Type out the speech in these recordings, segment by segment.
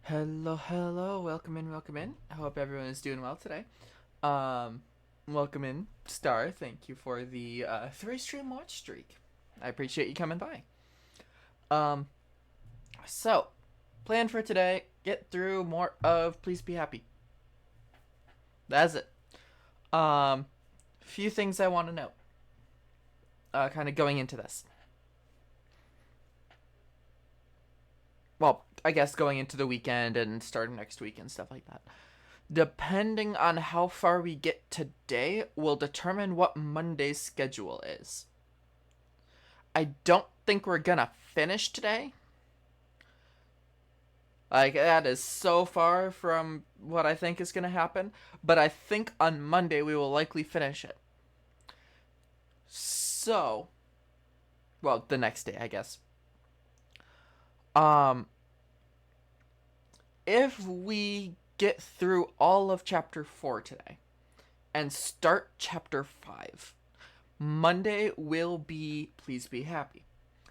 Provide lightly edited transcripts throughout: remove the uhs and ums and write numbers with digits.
Hello, hello, welcome in, welcome in. I hope everyone is doing well today. Um, Welcome in, Star. Thank you for the three stream watch streak. I appreciate you coming by. Um, so, plan for today: get through more of Please Be Happy. That's it. Um, few things I want to know. Kind of going into this. Well, I guess going into the weekend and starting next week and stuff like that. Depending on how far we get today, will determine what Monday's schedule is. I don't think we're gonna finish today. Like, that is so far from what I think is gonna happen. But I think on Monday we will likely finish it. So, well, the next day, I guess. Um, if we get through all of chapter 4 today and start chapter 5, Monday will be Please Be Happy.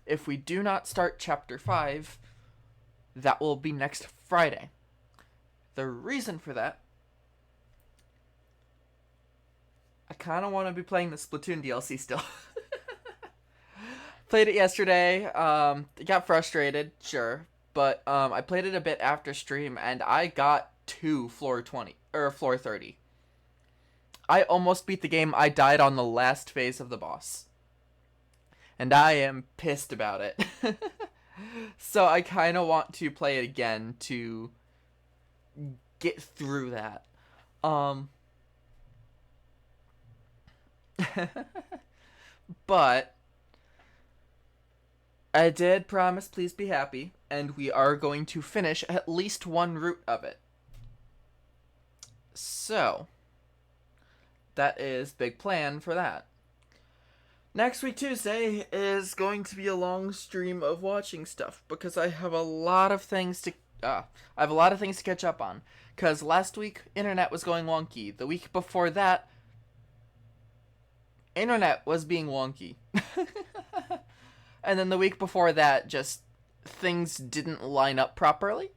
If we do not start chapter 5, that will be next Friday. The reason for that, I kind of want to be playing the Splatoon DLC still. Played it yesterday. Got frustrated, sure, but I played it a bit after stream, and I got to floor 20 or floor 30. I almost beat the game. I died on the last phase of the boss, and I am pissed about it. So I kind of want to play it again to get through that. Um, but I did promise Please Be Happy, and we are going to finish at least one route of it. So, that is big plan for that. Next week Tuesday is going to be a long stream of watching stuff because I have a lot of things to I have a lot of things to catch up on. Cause last week internet was going wonky. The week before that, internet was being wonky. And then the week before that, just things didn't line up properly.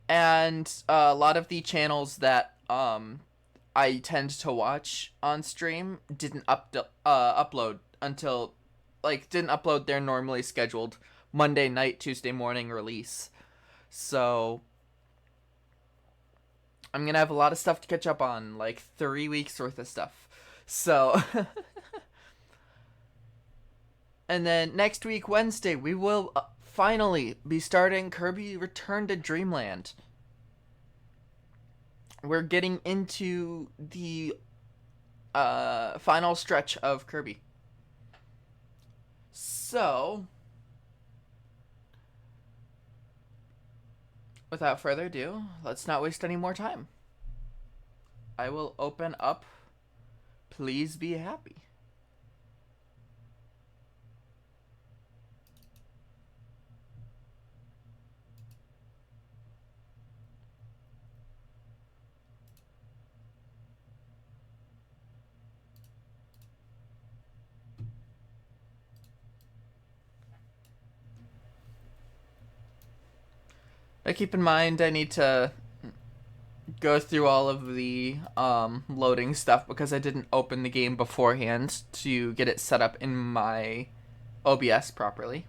And a lot of the channels that I tend to watch on stream didn't upload until didn't upload their normally scheduled Monday night, Tuesday morning release. So I'm gonna have a lot of stuff to catch up on, like 3 weeks worth of stuff. So and then next week, Wednesday, we will finally be starting Kirby Return to Dreamland. We're getting into the final stretch of Kirby. So, without further ado, let's not waste any more time. I will open up Please Be Happy. Now keep in mind I need to go through all of the loading stuff because I didn't open the game beforehand to get it set up in my OBS properly.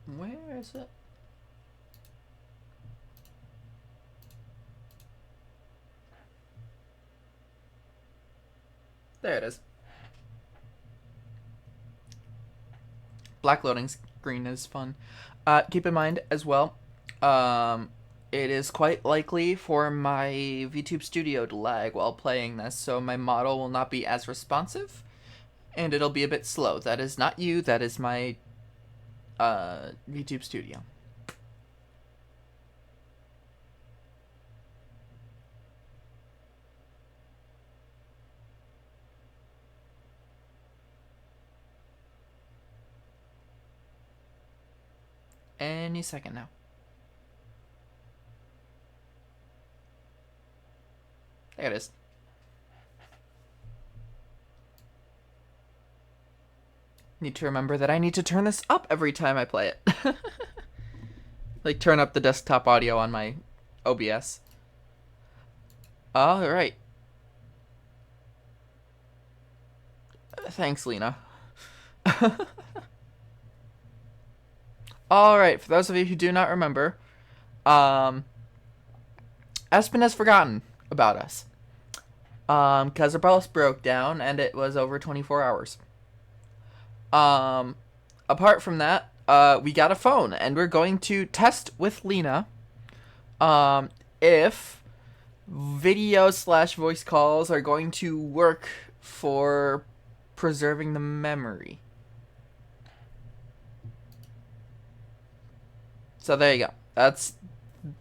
Where is it? There it is. Black loading screen is fun. Keep in mind as well, um, it is quite likely for my VTube Studio to lag while playing this, so my model will not be as responsive, and it'll be a bit slow. That is not you, that is my VTube Studio. Any second now. There it is. Need to remember that I need to turn this up every time I play it. Like, turn up the desktop audio on my OBS. Alright. Thanks, Lena. Alright, for those of you who do not remember, Espen has forgotten about us. Because our bus broke down and it was over 24 hours. Apart from that, we got a phone and we're going to test with Lena, if video/voice calls are going to work for preserving the memory. So there you go.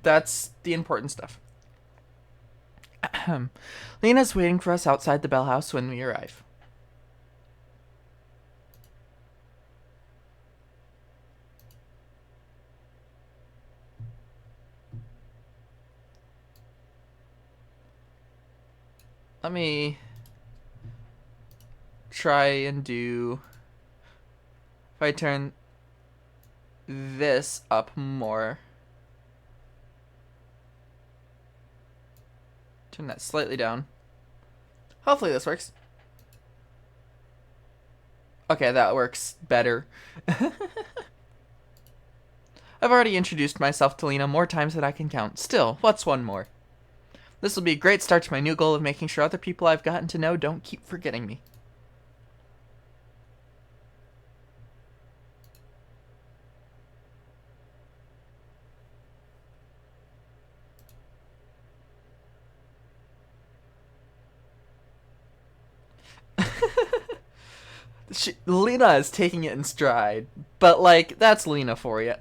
That's the important stuff. Lena's waiting for us outside the Bell House when we arrive. Let me try and do... If I turn this up more. Turn that slightly down. Hopefully this works. Okay, that works better. I've already introduced myself to Lena more times than I can count. Still, what's one more? This will be a great start to my new goal of making sure other people I've gotten to know don't keep forgetting me. Lena is taking it in stride, but like, that's Lena for you.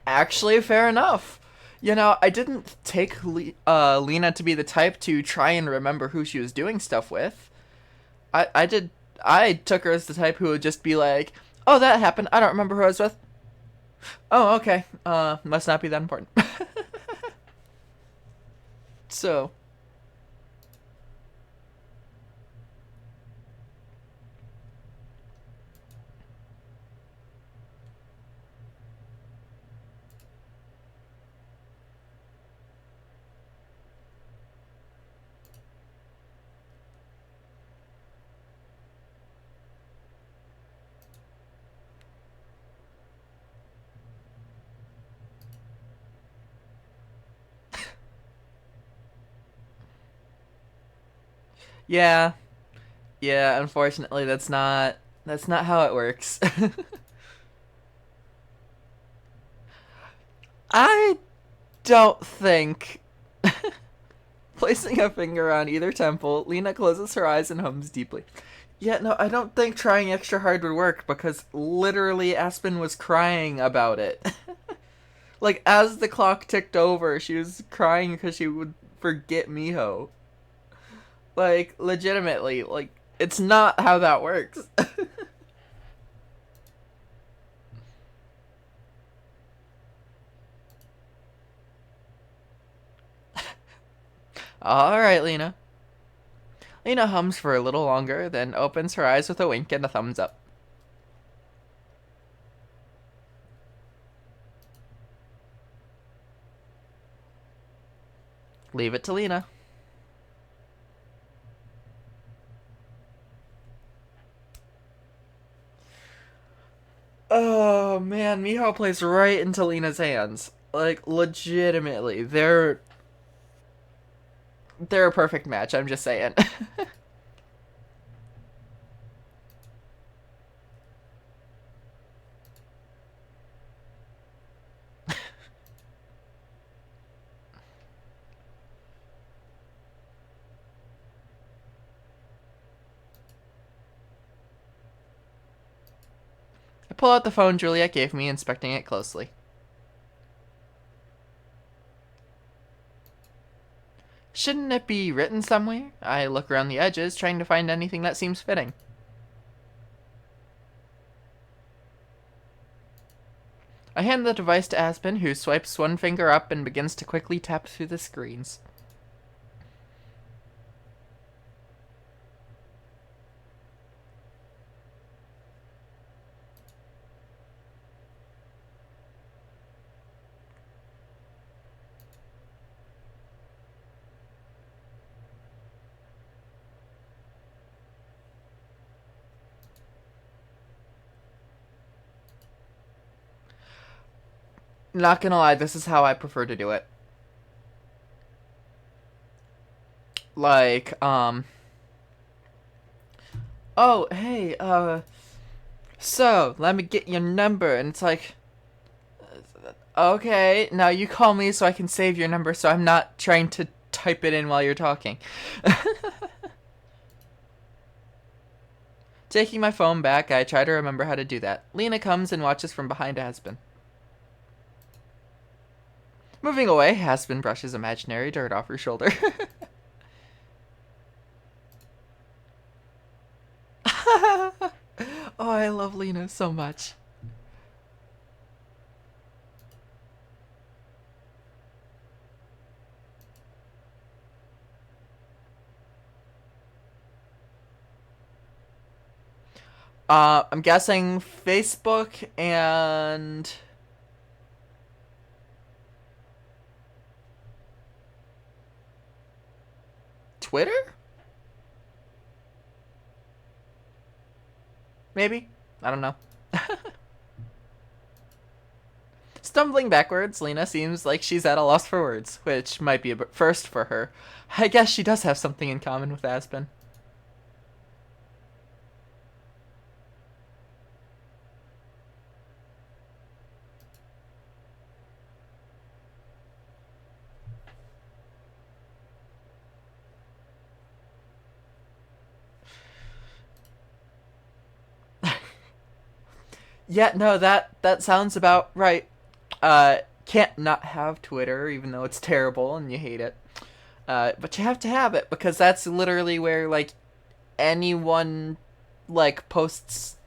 Actually, fair enough. You know, I didn't take Lena to be the type to try and remember who she was doing stuff with. I did. I took her as the type who would just be like, "Oh, that happened. I don't remember who I was with." Oh, okay. Must not be that important. So, yeah, yeah. Unfortunately, that's not how it works. I don't think. Placing a finger on either temple, Lena closes her eyes and hums deeply. Yeah, no, I don't think trying extra hard would work because literally Aspen was crying about it. Like, as the clock ticked over, she was crying because she would forget Miho. Like, legitimately, like, it's not how that works. Alright, Lena. Lena hums for a little longer, then opens her eyes with a wink and a thumbs up. Leave it to Lena. Oh man, Miho plays right into Lena's hands. Like, legitimately, they're a perfect match. I'm just saying. I pull out the phone Juliet gave me, inspecting it closely. Shouldn't it be written somewhere? I look around the edges, trying to find anything that seems fitting. I hand the device to Aspen, who swipes one finger up and begins to quickly tap through the screens. Not gonna lie, this is how I prefer to do it. Like, oh, hey, so, let me get your number. And it's like, okay, now you call me so I can save your number so I'm not trying to type it in while you're talking. Taking my phone back, I try to remember how to do that. Lena comes and watches from behind Aspen. Moving away, Aspen brushes imaginary dirt off her shoulder. Oh, I love Lena so much. I'm guessing Facebook and Twitter? Maybe? I don't know. Stumbling backwards, Lena seems like she's at a loss for words, which might be a first for her. I guess she does have something in common with Aspen. Yeah, no, that sounds about right. Can't not have Twitter, even though it's terrible and you hate it. But you have to have it because that's literally where like anyone like posts,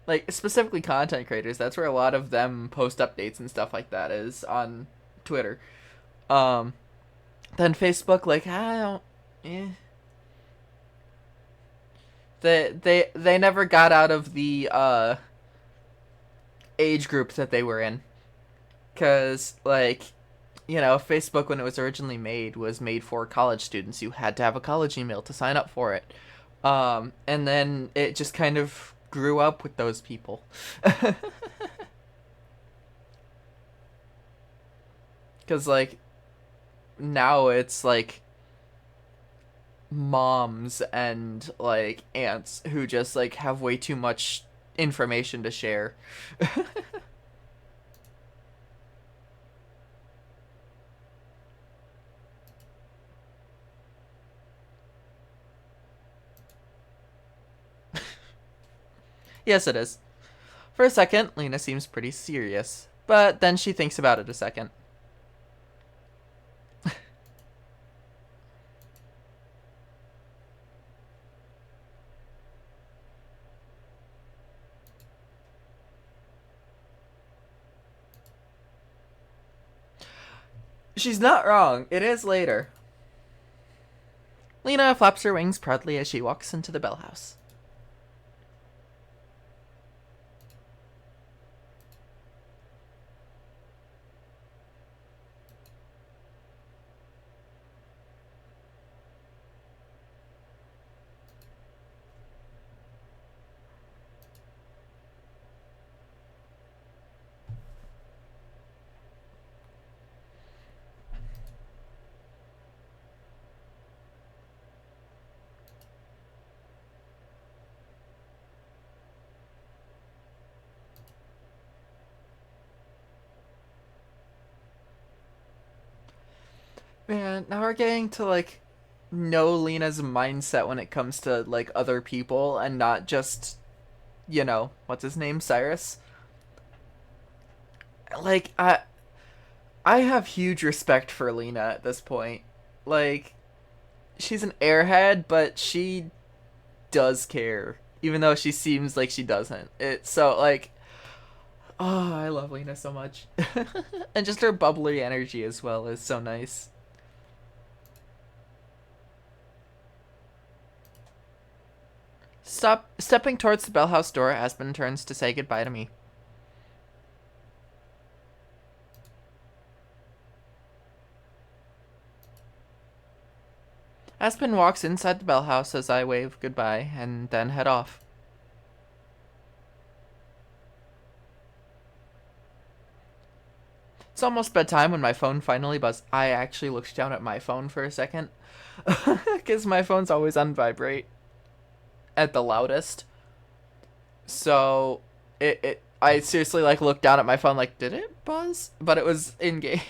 like specifically content creators. That's where a lot of them post updates and stuff like that is on Twitter. Um, then Facebook, like I don't, eh. They never got out of the age group that they were in. Because, like, you know, Facebook, when it was originally made, was made for college students. You had to have a college email to sign up for it. And then it just kind of grew up with those people. Because, like, now it's, like, moms and, like, aunts who just, like, have way too much information to share. Yes, it is. For a second, Lena seems pretty serious. But then she thinks about it a second. She's not wrong. It is later. Lena flaps her wings proudly as she walks into the bell house. Man, now we're getting to like know Lena's mindset when it comes to like other people and not just you know, what's his name, Cyrus. Like I have huge respect for Lena at this point. Like she's an airhead, but she does care, even though she seems like she doesn't. It's so like, oh, I love Lena so much, and just her bubbly energy as well is so nice. Stepping towards the bellhouse door, Aspen turns to say goodbye to me. Aspen walks inside the bellhouse as I wave goodbye and then head off. It's almost bedtime when my phone finally buzzes. I actually looked down at my phone for a second because my phone's always on vibrate at the loudest. So I seriously like looked down at my phone like, did it buzz? But it was in game.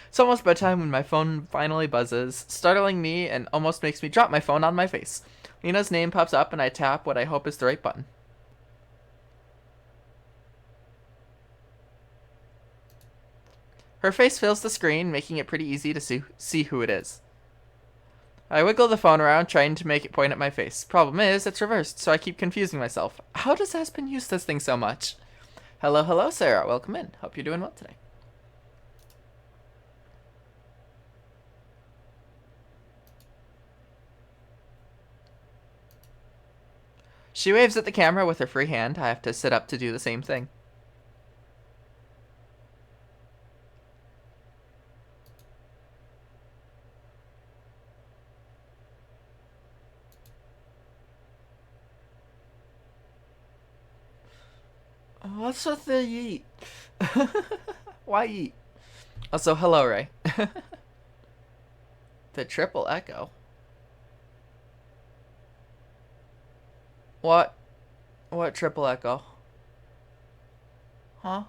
It's almost bedtime when my phone finally buzzes, startling me and almost makes me drop my phone on my face. Lena's name pops up and I tap what I hope is the right button. Her face fills the screen, making it pretty easy to see who it is. I wiggle the phone around, trying to make it point at my face. Problem is, it's reversed, so I keep confusing myself. How does Aspen use this thing so much? Hello, hello, Sarah. Welcome in. Hope you're doing well today. She waves at the camera with her free hand. I have to sit up to do the same thing. What's with the yeet? Why yeet? Also, hello, Ray. The triple echo. What? What triple echo? Huh?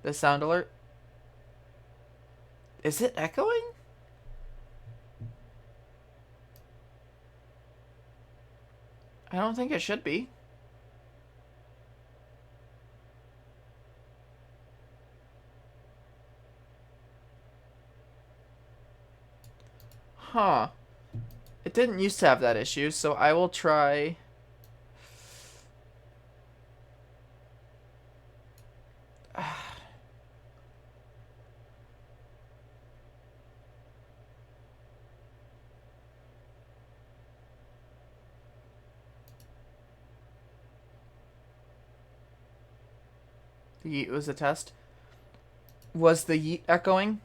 The sound alert? Is it echoing? I don't think it should be. Huh. It didn't used to have that issue, so I will try... The yeet was a test. Was the yeet echoing?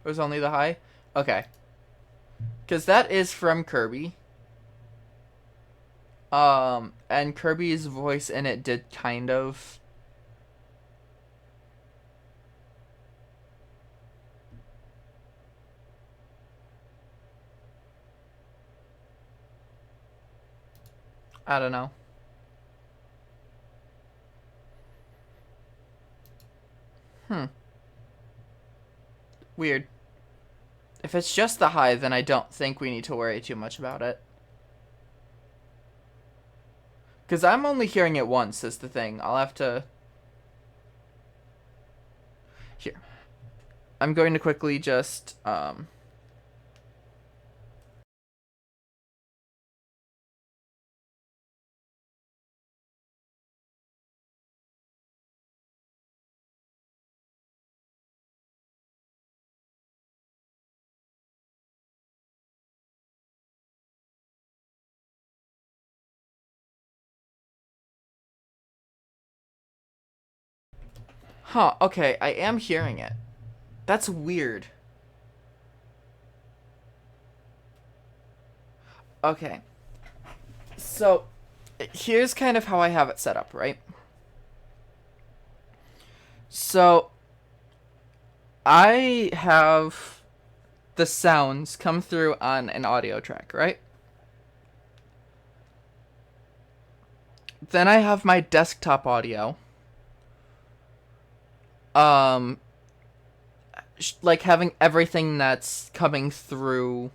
It was only the high? Okay. Because that is from Kirby. And Kirby's voice in it did kind of... I don't know. Weird. If it's just the high, then I don't think we need to worry too much about it. Because I'm only hearing it once is the thing. I'll have to... Here. I'm going to quickly just... Huh, okay, I am hearing it. That's weird. Okay. So, here's kind of how I have it set up, right? So, I have the sounds come through on an audio track, right? Then I have my desktop audio. Like having everything that's coming through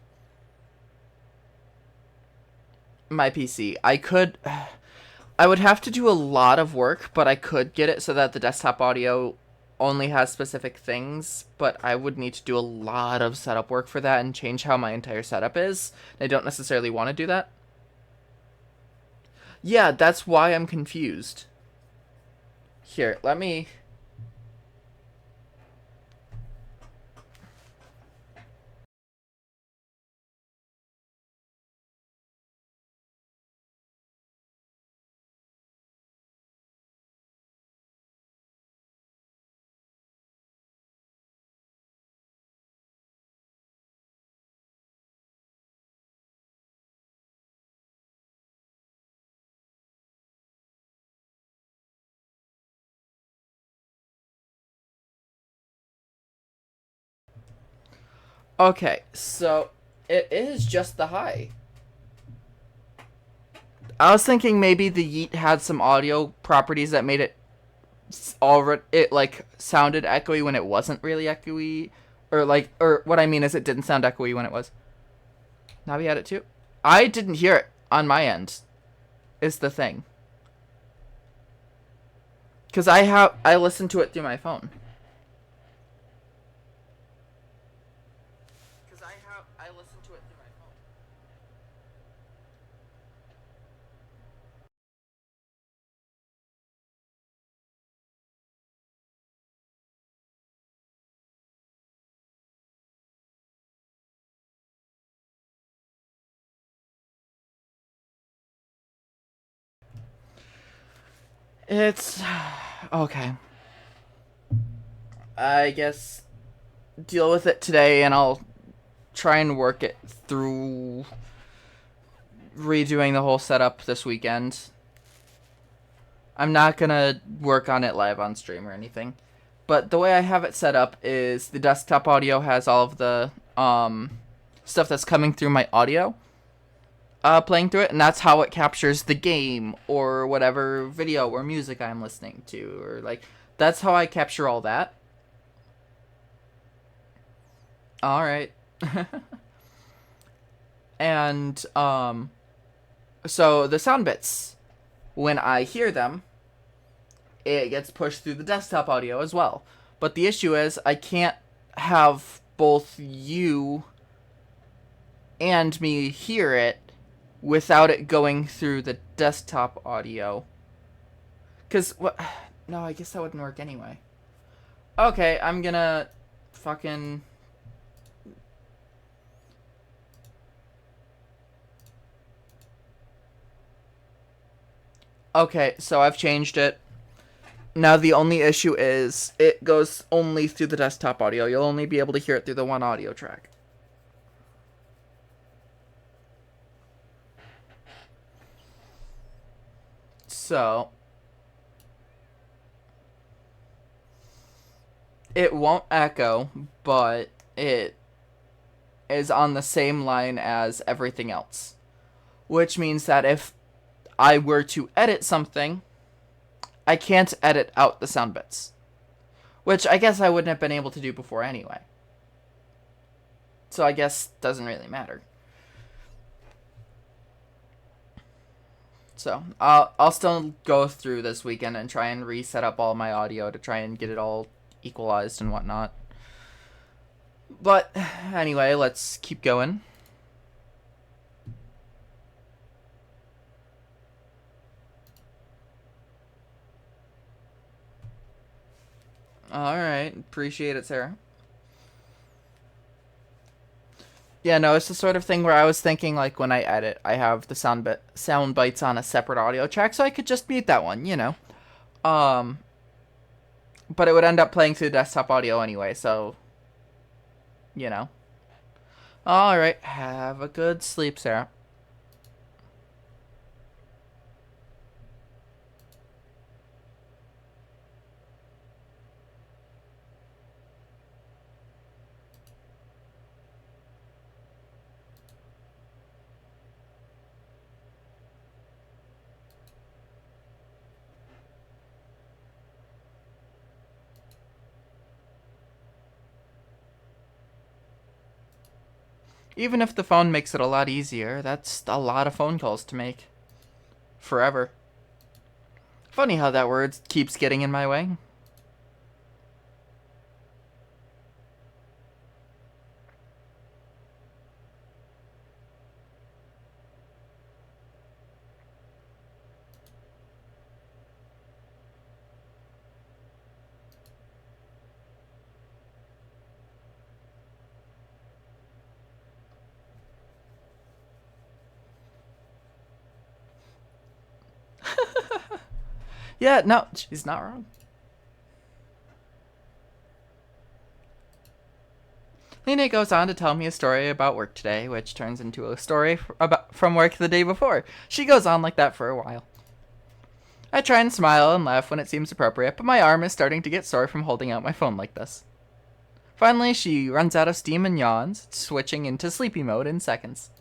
my PC. I would have to do a lot of work, but I could get it so that the desktop audio only has specific things, but I would need to do a lot of setup work for that and change how my entire setup is. I don't necessarily want to do that. Yeah, that's why I'm confused. Here, let me... Okay, so it is just the high. I was thinking maybe the Yeet had some audio properties that made it like sounded echoey when it wasn't really echoey, or what I mean is it didn't sound echoey when it was. Navi had it too. I didn't hear it on my end. Is the thing, because I listened to it through my phone. Because I listened to it through my phone. It's okay. I guess deal with it today, and I'll try and work it through redoing the whole setup this weekend. I'm not gonna work on it live on stream or anything. But the way I have it set up is the desktop audio has all of the stuff that's coming through my audio playing through it, and that's how it captures the game or whatever video or music I'm listening to, or like that's how I capture all that. All right. And so the sound bits, when I hear them, it gets pushed through the desktop audio as well. But the issue is I can't have both you and me hear it without it going through the desktop audio. Cause what? No, I guess that wouldn't work anyway. Okay, I'm gonna fucking. Okay, so I've changed it. Now the only issue is it goes only through the desktop audio. You'll only be able to hear it through the one audio track. So it won't echo, but it is on the same line as everything else. Which means that if I were to edit something, I can't edit out the sound bits. Which I guess I wouldn't have been able to do before anyway. So I guess doesn't really matter. So I'll still go through this weekend and try and reset up all my audio to try and get it all equalized and whatnot. But anyway, let's keep going. Alright, appreciate it, Sarah. Yeah, no, it's the sort of thing where I was thinking, like, when I edit, I have the sound bites on a separate audio track, so I could just mute that one, you know. Um, but it would end up playing through desktop audio anyway, so, you know. Alright, have a good sleep, Sarah. Even if the phone makes it a lot easier, that's a lot of phone calls to make. Forever. Funny how that word keeps getting in my way. Yeah, no, she's not wrong. Lena goes on to tell me a story about work today, which turns into a story from work the day before. She goes on like that for a while. I try and smile and laugh when it seems appropriate, but my arm is starting to get sore from holding out my phone like this. Finally, she runs out of steam and yawns, switching into sleepy mode in seconds.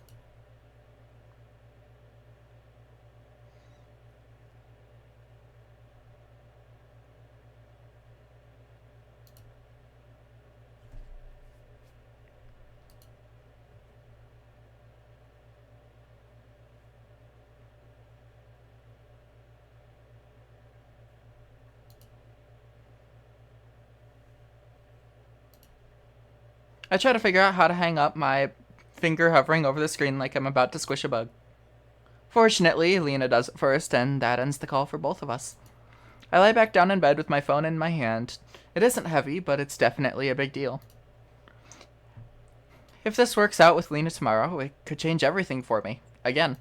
I try to figure out how to hang up, my finger hovering over the screen like I'm about to squish a bug. Fortunately, Lena does it first, and that ends the call for both of us. I lie back down in bed with my phone in my hand. It isn't heavy, but it's definitely a big deal. If this works out with Lena tomorrow, it could change everything for me. Again.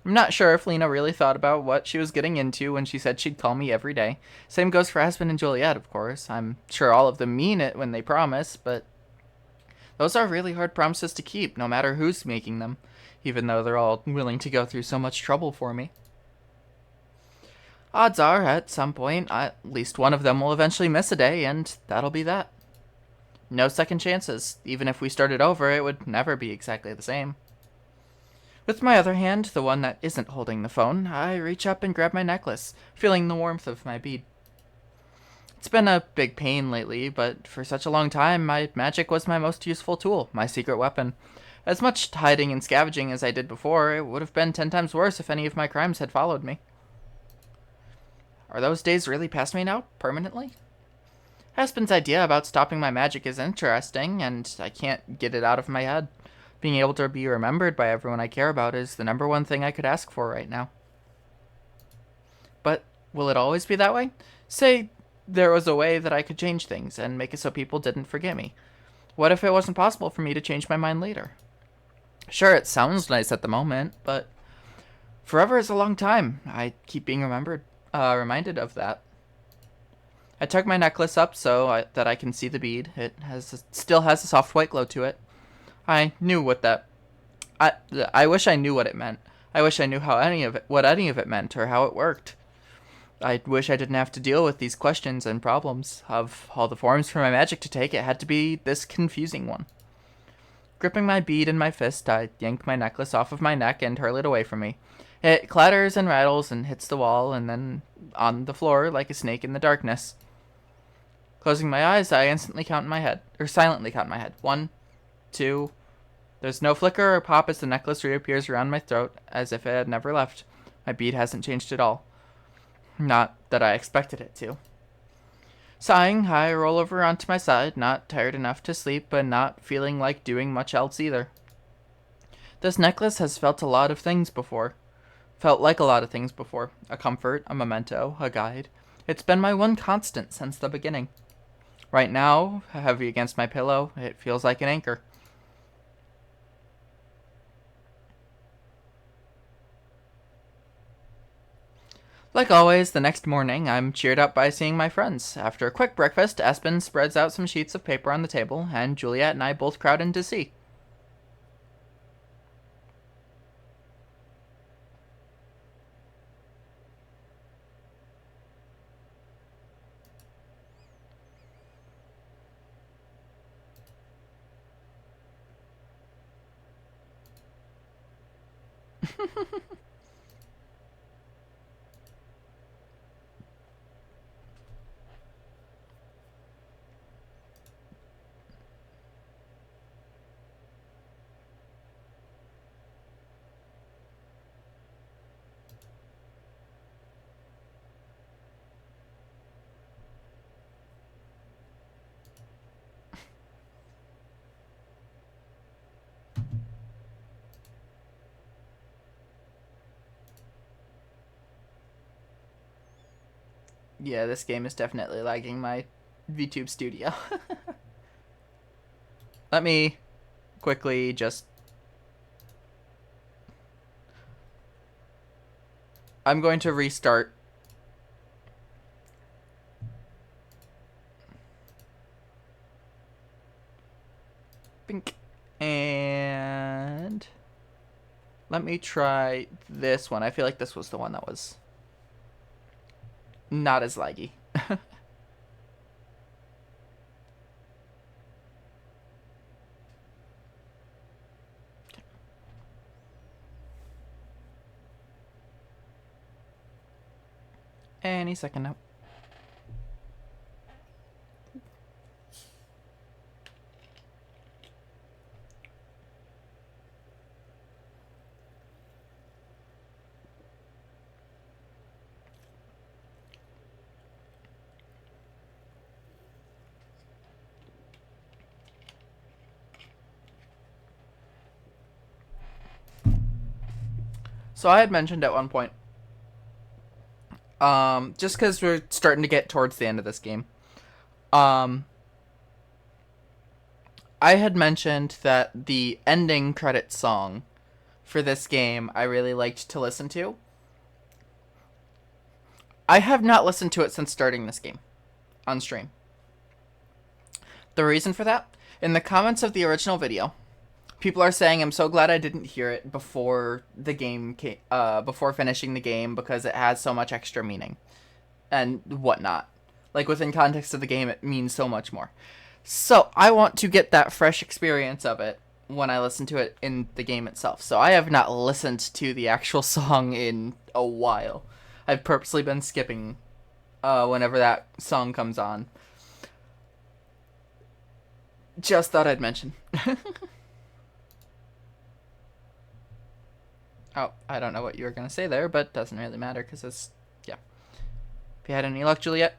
I'm not sure if Lena really thought about what she was getting into when she said she'd call me every day. Same goes for Aspen and Juliet, of course. I'm sure all of them mean it when they promise, but those are really hard promises to keep, no matter who's making them, even though they're all willing to go through so much trouble for me. Odds are, at some point, at least one of them will eventually miss a day, and that'll be that. No second chances. Even if we started over, it would never be exactly the same. With my other hand, the one that isn't holding the phone, I reach up and grab my necklace, feeling the warmth of my bead. It's been a big pain lately, but for such a long time, my magic was my most useful tool, my secret weapon. As much hiding and scavenging as I did before, it would have been 10 times worse if any of my crimes had followed me. Are those days really past me now, permanently? Aspen's idea about stopping my magic is interesting, and I can't get it out of my head. Being able to be remembered by everyone I care about is the number one thing I could ask for right now. But will it always be that way? Say there was a way that I could change things and make it so people didn't forget me. What if it wasn't possible for me to change my mind later? Sure, it sounds nice at the moment, but forever is a long time. I keep being reminded of that. I tug my necklace up that I can see the bead. Still has a soft white glow to it. I knew what that. I wish I knew what it meant. I wish I knew what any of it meant, or how it worked. I wish I didn't have to deal with these questions and problems. Of all the forms for my magic to take, it had to be this confusing one. Gripping my bead in my fist, I yank my necklace off of my neck and hurl it away from me. It clatters and rattles and hits the wall and then on the floor like a snake in the darkness. Closing my eyes, I silently count in my head. 1, 2. There's no flicker or pop as the necklace reappears around my throat, as if it had never left. My bead hasn't changed at all. Not that I expected it to. Sighing, I roll over onto my side, not tired enough to sleep, but not feeling like doing much else either. This necklace has felt a lot of things before. Felt like a lot of things before. A comfort, a memento, a guide. It's been my one constant since the beginning. Right now, heavy against my pillow, it feels like an anchor. Like always, the next morning, I'm cheered up by seeing my friends. After a quick breakfast, Aspen spreads out some sheets of paper on the table, and Juliet and I both crowd in to see. Yeah, this game is definitely lagging my VTube Studio. Let me quickly just... I'm going to restart. Bink. And... let me try this one. I feel like this was the one that was not as laggy. Any second now. So I had mentioned at one point, just because we're starting to get towards the end of this game, I had mentioned that the ending credit song for this game I really liked to listen to. I have not listened to it since starting this game on stream. The reason for that? In the comments of the original video, people are saying I'm so glad I didn't hear it before the game before finishing the game because it has so much extra meaning and whatnot. Like within context of the game, it means so much more. So I want to get that fresh experience of it when I listen to it in the game itself. So I have not listened to the actual song in a while. I've purposely been skipping whenever that song comes on. Just thought I'd mention. Oh, I don't know what you were going to say there, but doesn't really matter because it's... yeah. Have you had any luck, Juliet?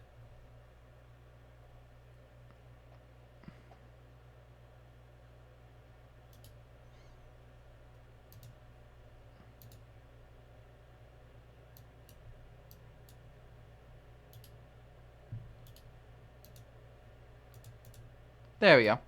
There we go.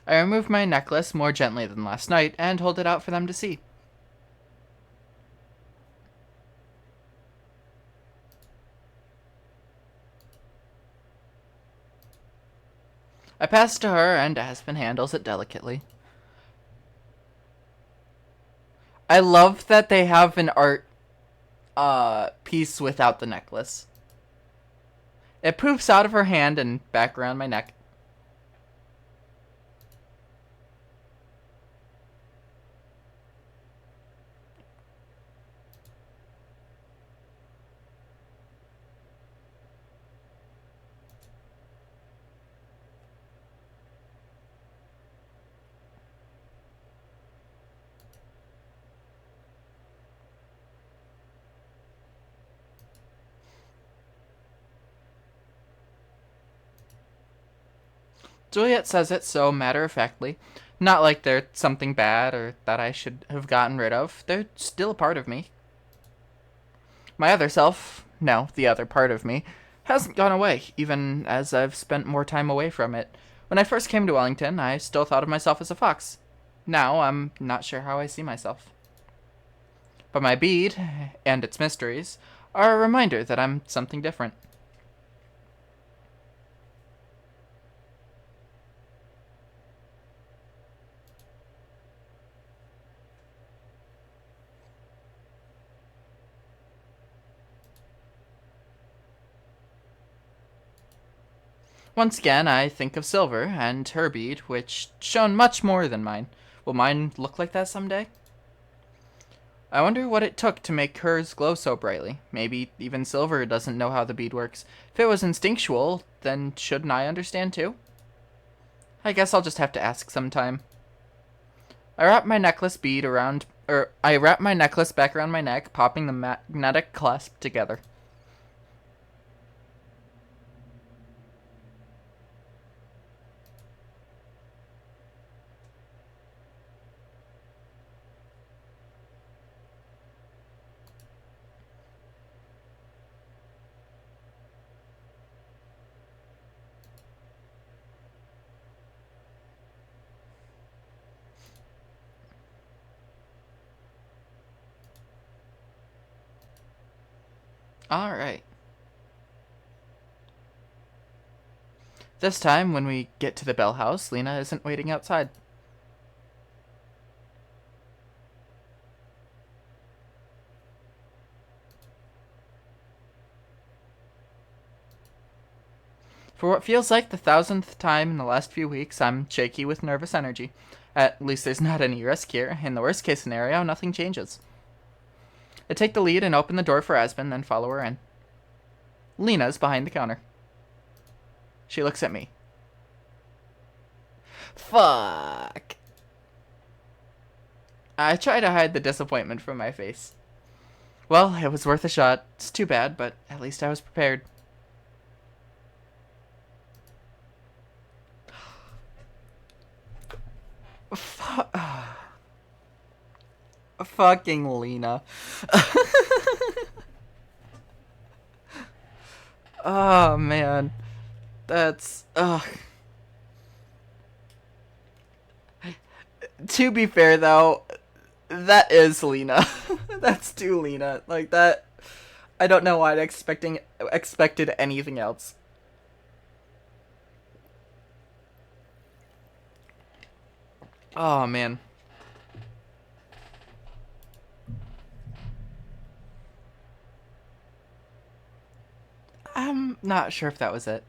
I removed my necklace more gently than last night and hold it out for them to see. I pass it to her, and Aspen handles it delicately. I love that they have an art piece without the necklace. It poofs out of her hand and back around my neck. Juliet says it so matter-of-factly. Not like they're something bad or that I should have gotten rid of. They're still a part of me. My other self, no, the other part of me, hasn't gone away, even as I've spent more time away from it. When I first came to Wellington, I still thought of myself as a fox. Now, I'm not sure how I see myself. But my bead, and its mysteries, are a reminder that I'm something different. Once again, I think of Silver and her bead, which shone much more than mine. Will mine look like that someday? I wonder what it took to make hers glow so brightly. Maybe even Silver doesn't know how the bead works. If it was instinctual, then shouldn't I understand too? I guess I'll just have to ask sometime. I wrap my necklace back around my neck, popping the magnetic clasp together. Alright. This time, when we get to the Bell House, Lena isn't waiting outside. For what feels like the 1000th time in the last few weeks, I'm shaky with nervous energy. At least there's not any risk here. In the worst case scenario, nothing changes. I take the lead and open the door for Aspen, then follow her in. Lena's behind the counter. She looks at me. Fuck. I try to hide the disappointment from my face. Well, it was worth a shot. It's too bad, but at least I was prepared. Fucking Lena. Oh, man. That's... To be fair, though, that is Lena. That's too Lena. Like, that... I don't know why I expected anything else. Oh, man. I'm not sure if that was it.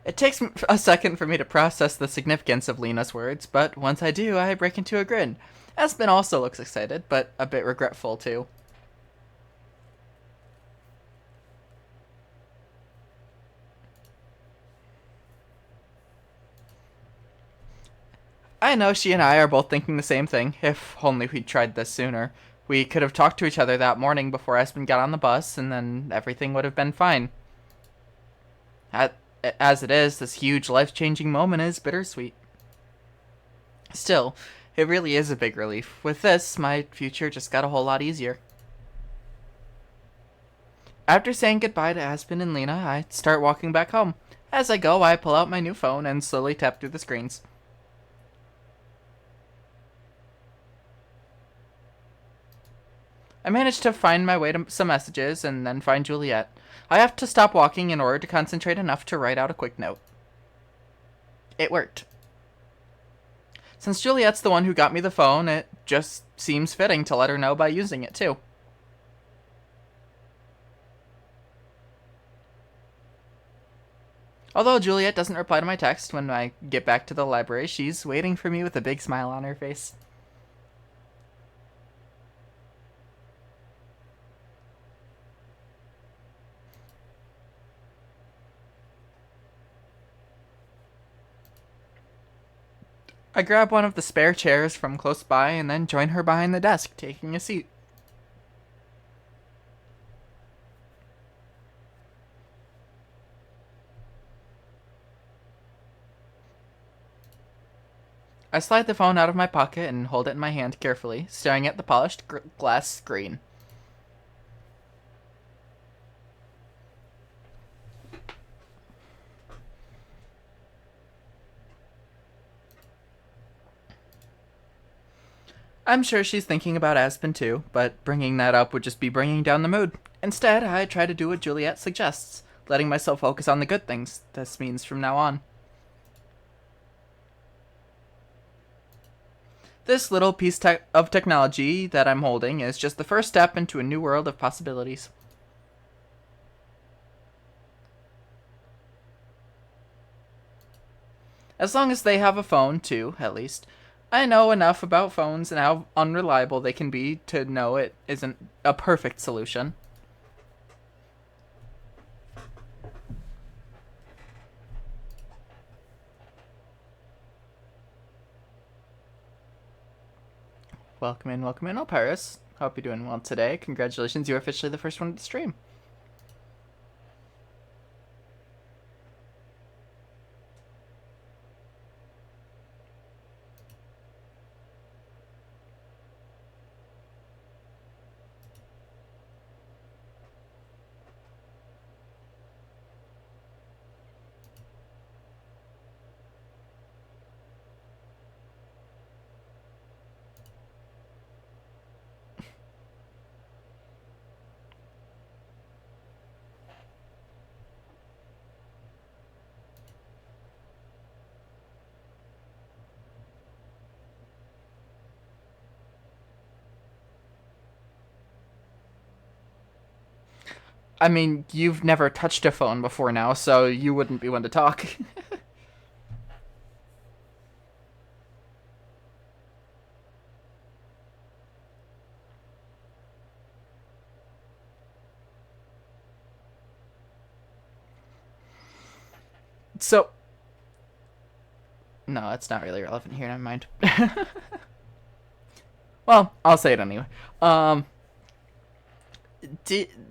It takes a second for me to process the significance of Lena's words, but once I do, I break into a grin. Aspen also looks excited, but a bit regretful too. I know she and I are both thinking the same thing. If only we'd tried this sooner. We could have talked to each other that morning before Aspen got on the bus, and then everything would have been fine. As it is, this huge life-changing moment is bittersweet. Still, it really is a big relief. With this, my future just got a whole lot easier. After saying goodbye to Aspen and Lena, I start walking back home. As I go, I pull out my new phone and slowly tap through the screens. I manage to find my way to some messages and then find Juliet. I have to stop walking in order to concentrate enough to write out a quick note. It worked. Since Juliet's the one who got me the phone, it just seems fitting to let her know by using it too. Although Juliet doesn't reply to my text when I get back to the library, she's waiting for me with a big smile on her face. I grab one of the spare chairs from close by and then join her behind the desk, taking a seat. I slide the phone out of my pocket and hold it in my hand carefully, staring at the polished glass screen. I'm sure she's thinking about Aspen too, but bringing that up would just be bringing down the mood. Instead, I try to do what Juliet suggests, letting myself focus on the good things this means from now on. This little piece of technology that I'm holding is just the first step into a new world of possibilities. As long as they have a phone, too, at least. I know enough about phones and how unreliable they can be to know it isn't a perfect solution. Welcome in, Alparis. Hope you're doing well today. Congratulations, you're officially the first one to stream. I mean, you've never touched a phone before now, so you wouldn't be one to talk. So, no, it's not really relevant here. Never mind. Well, I'll say it anyway. Um,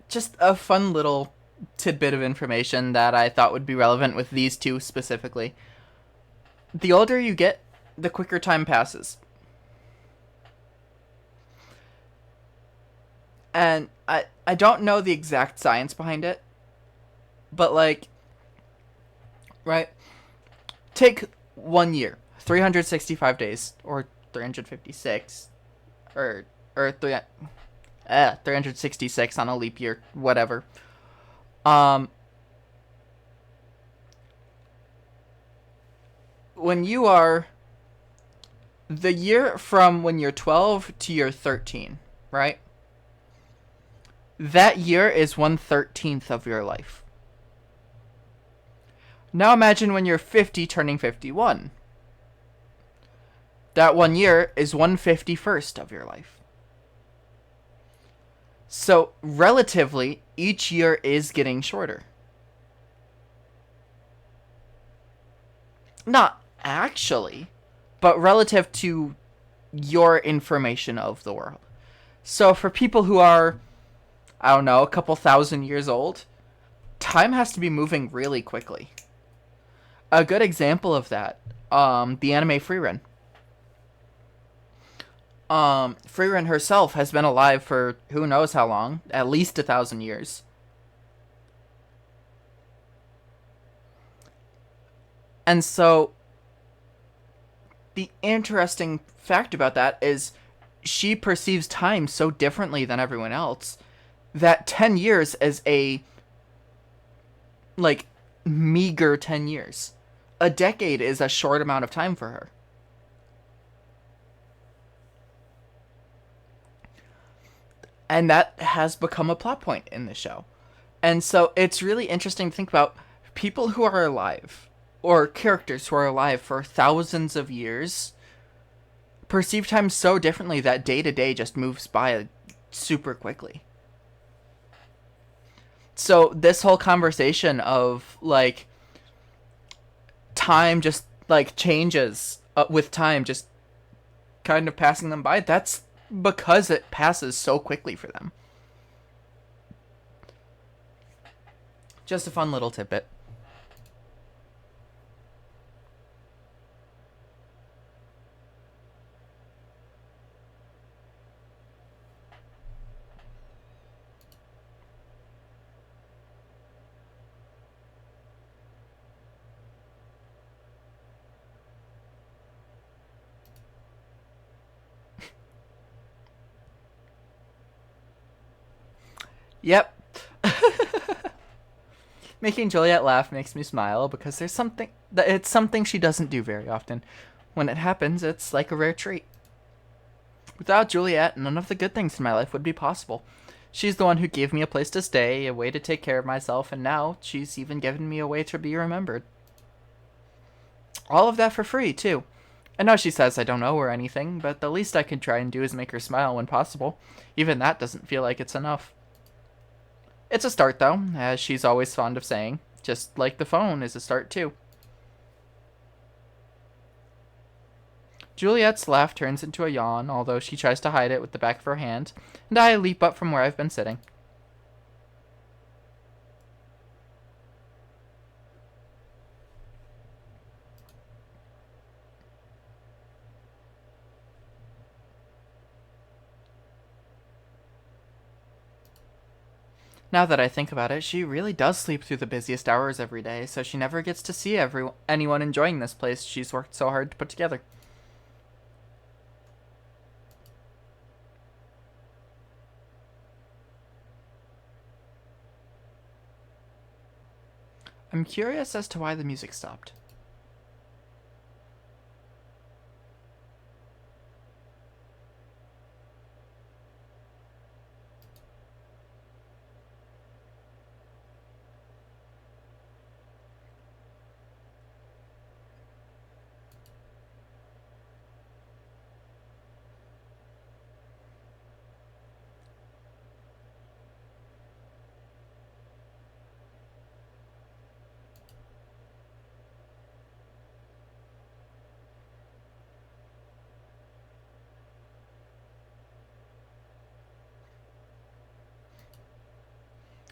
just a fun little tidbit of information that I thought would be relevant with these two specifically. The older you get, the quicker time passes. And I don't know the exact science behind it, but like, right? Take 1 year, 365 days, or 356, or 366 on a leap year, whatever. Um, when you are the year from when you're 12 to you're 13, right? That year is 1/13th of your life. Now imagine when you're 50 turning 51. That 1 year is 1/51st of your life. So, relatively, each year is getting shorter. Not actually, but relative to your information of the world. So, for people who are, I don't know, a couple thousand years old, time has to be moving really quickly. A good example of that, the anime Frieren. Frieren herself has been alive for who knows how long, at least 1,000 years. And so, the interesting fact about that is she perceives time so differently than everyone else that 10 years is a, like, meager 10 years. A decade is a short amount of time for her. And that has become a plot point in the show. And so it's really interesting to think about people who are alive, or characters who are alive for thousands of years, perceive time so differently that day to day just moves by super quickly. So this whole conversation of like time just like changes with time just kind of passing them by, that's because it passes so quickly for them. Just a fun little tidbit. Yep. Making Juliet laugh makes me smile because there's something that it's something she doesn't do very often. When it happens, it's like a rare treat. Without Juliet, none of the good things in my life would be possible. She's the one who gave me a place to stay, a way to take care of myself, and now she's even given me a way to be remembered. All of that for free, too. I know she says I don't owe her anything, but the least I can try and do is make her smile when possible. Even that doesn't feel like it's enough. It's a start, though, as she's always fond of saying. Just like the phone is a start, too. Juliet's laugh turns into a yawn, although she tries to hide it with the back of her hand, and I leap up from where I've been sitting. Now that I think about it, she really does sleep through the busiest hours every day, so she never gets to see anyone enjoying this place she's worked so hard to put together. I'm curious as to why the music stopped.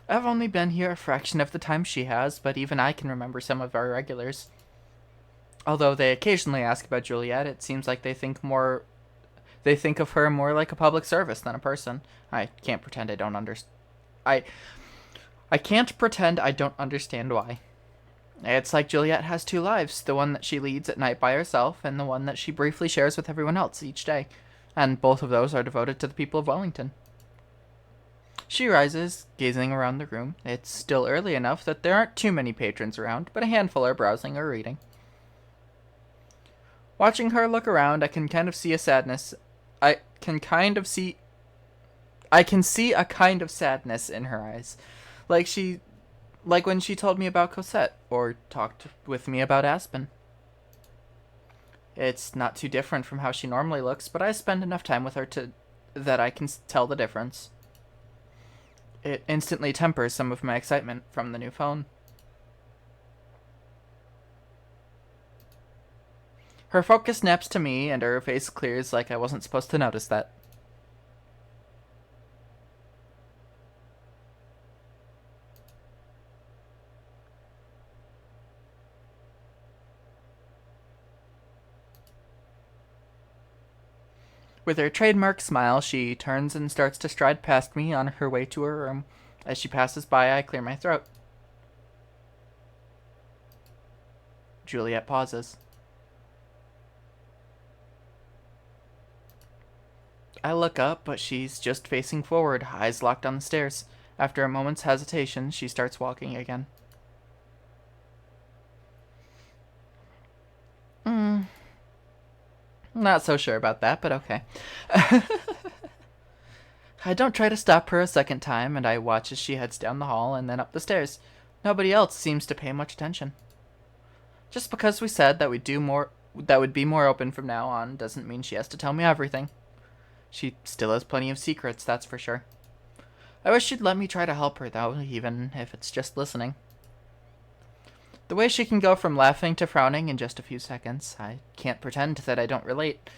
I've only been here a fraction of the time she has, but even I can remember some of our regulars. Although they occasionally ask about Juliet, it seems like they think of her more like a public service than a person. I can't pretend I don't understand. I can't pretend I don't understand why. It's like Juliet has two lives, the one that she leads at night by herself, and the one that she briefly shares with everyone else each day. And both of those are devoted to the people of Wellington. She rises, gazing around the room. It's still early enough that there aren't too many patrons around, but a handful are browsing or reading. Watching her look around, I can kind of see a sadness. I can kind of see. I can see a kind of sadness in her eyes. Like when she told me about Cosette, or talked with me about Aspen. It's not too different from how she normally looks, but I spend enough time with her that I can tell the difference. It instantly tempers some of my excitement from the new phone. Her focus snaps to me, and her face clears like I wasn't supposed to notice that. With her trademark smile, she turns and starts to stride past me on her way to her room. As she passes by, I clear my throat. Juliet pauses. I look up, but she's just facing forward, eyes locked on the stairs. After a moment's hesitation, she starts walking again. Not so sure about that, but okay. I don't try to stop her a second time, and I watch as she heads down the hall and then up the stairs. Nobody else seems to pay much attention. Just because we said that would be more open from now on doesn't mean she has to tell me everything. She still has plenty of secrets, that's for sure. I wish she'd let me try to help her, though, even if it's just listening. The way she can go from laughing to frowning in just a few seconds, I can't pretend that I don't relate.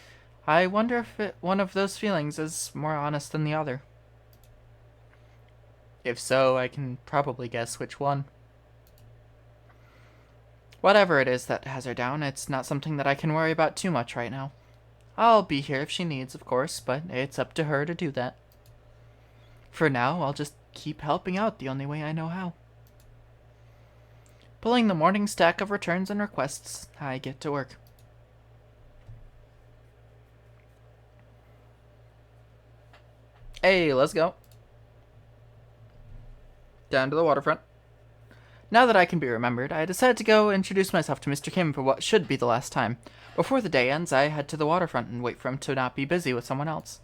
I wonder if one of those feelings is more honest than the other. If so, I can probably guess which one. Whatever it is that has her down, it's not something that I can worry about too much right now. I'll be here if she needs, of course, but it's up to her to do that. For now, I'll just keep helping out the only way I know how. Pulling the morning stack of returns and requests, I get to work. Hey, let's go. Down to the waterfront. Now that I can be remembered, I decide to go introduce myself to Mr. Kim for what should be the last time. Before the day ends, I head to the waterfront and wait for him to not be busy with someone else.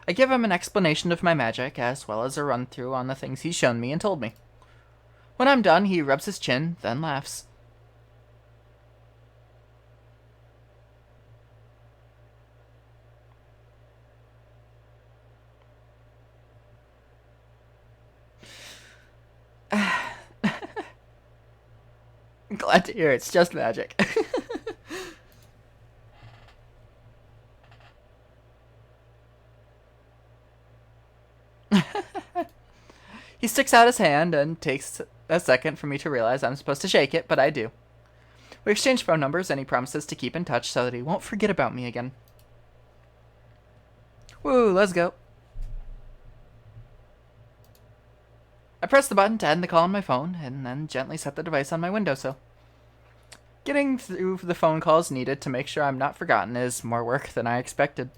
I give him an explanation of my magic, as well as a run-through on the things he's shown me and told me. When I'm done, he rubs his chin, then laughs. Glad to hear it's just magic. He sticks out his hand and takes a second for me to realize I'm supposed to shake it, but I do. We exchange phone numbers and he promises to keep in touch so that he won't forget about me again. Woo, let's go. I press the button to end the call on my phone and then gently set the device on my windowsill. Getting through the phone calls needed to make sure I'm not forgotten is more work than I expected.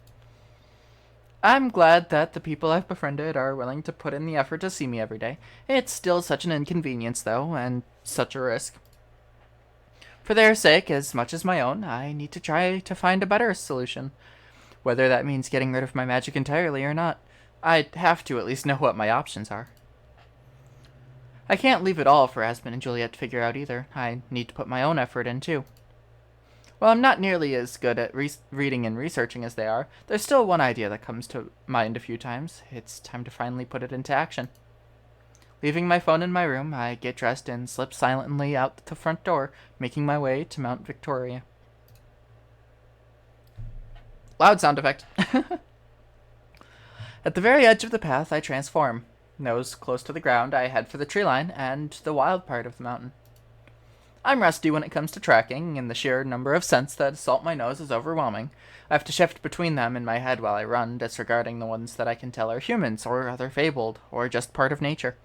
I'm glad that the people I've befriended are willing to put in the effort to see me every day. It's still such an inconvenience, though, and such a risk. For their sake, as much as my own, I need to try to find a better solution. Whether that means getting rid of my magic entirely or not, I'd have to at least know what my options are. I can't leave it all for Aspen and Juliet to figure out either. I need to put my own effort in, too. While I'm not nearly as good at reading and researching as they are, there's still one idea that comes to mind a few times. It's time to finally put it into action. Leaving my phone in my room, I get dressed and slip silently out the front door, making my way to Mount Victoria. Loud sound effect. At the very edge of the path, I transform. Nose close to the ground, I head for the tree line and the wild part of the mountain. I'm rusty when it comes to tracking, and the sheer number of scents that assault my nose is overwhelming. I have to shift between them in my head while I run, disregarding the ones that I can tell are humans, or other fabled, or just part of nature.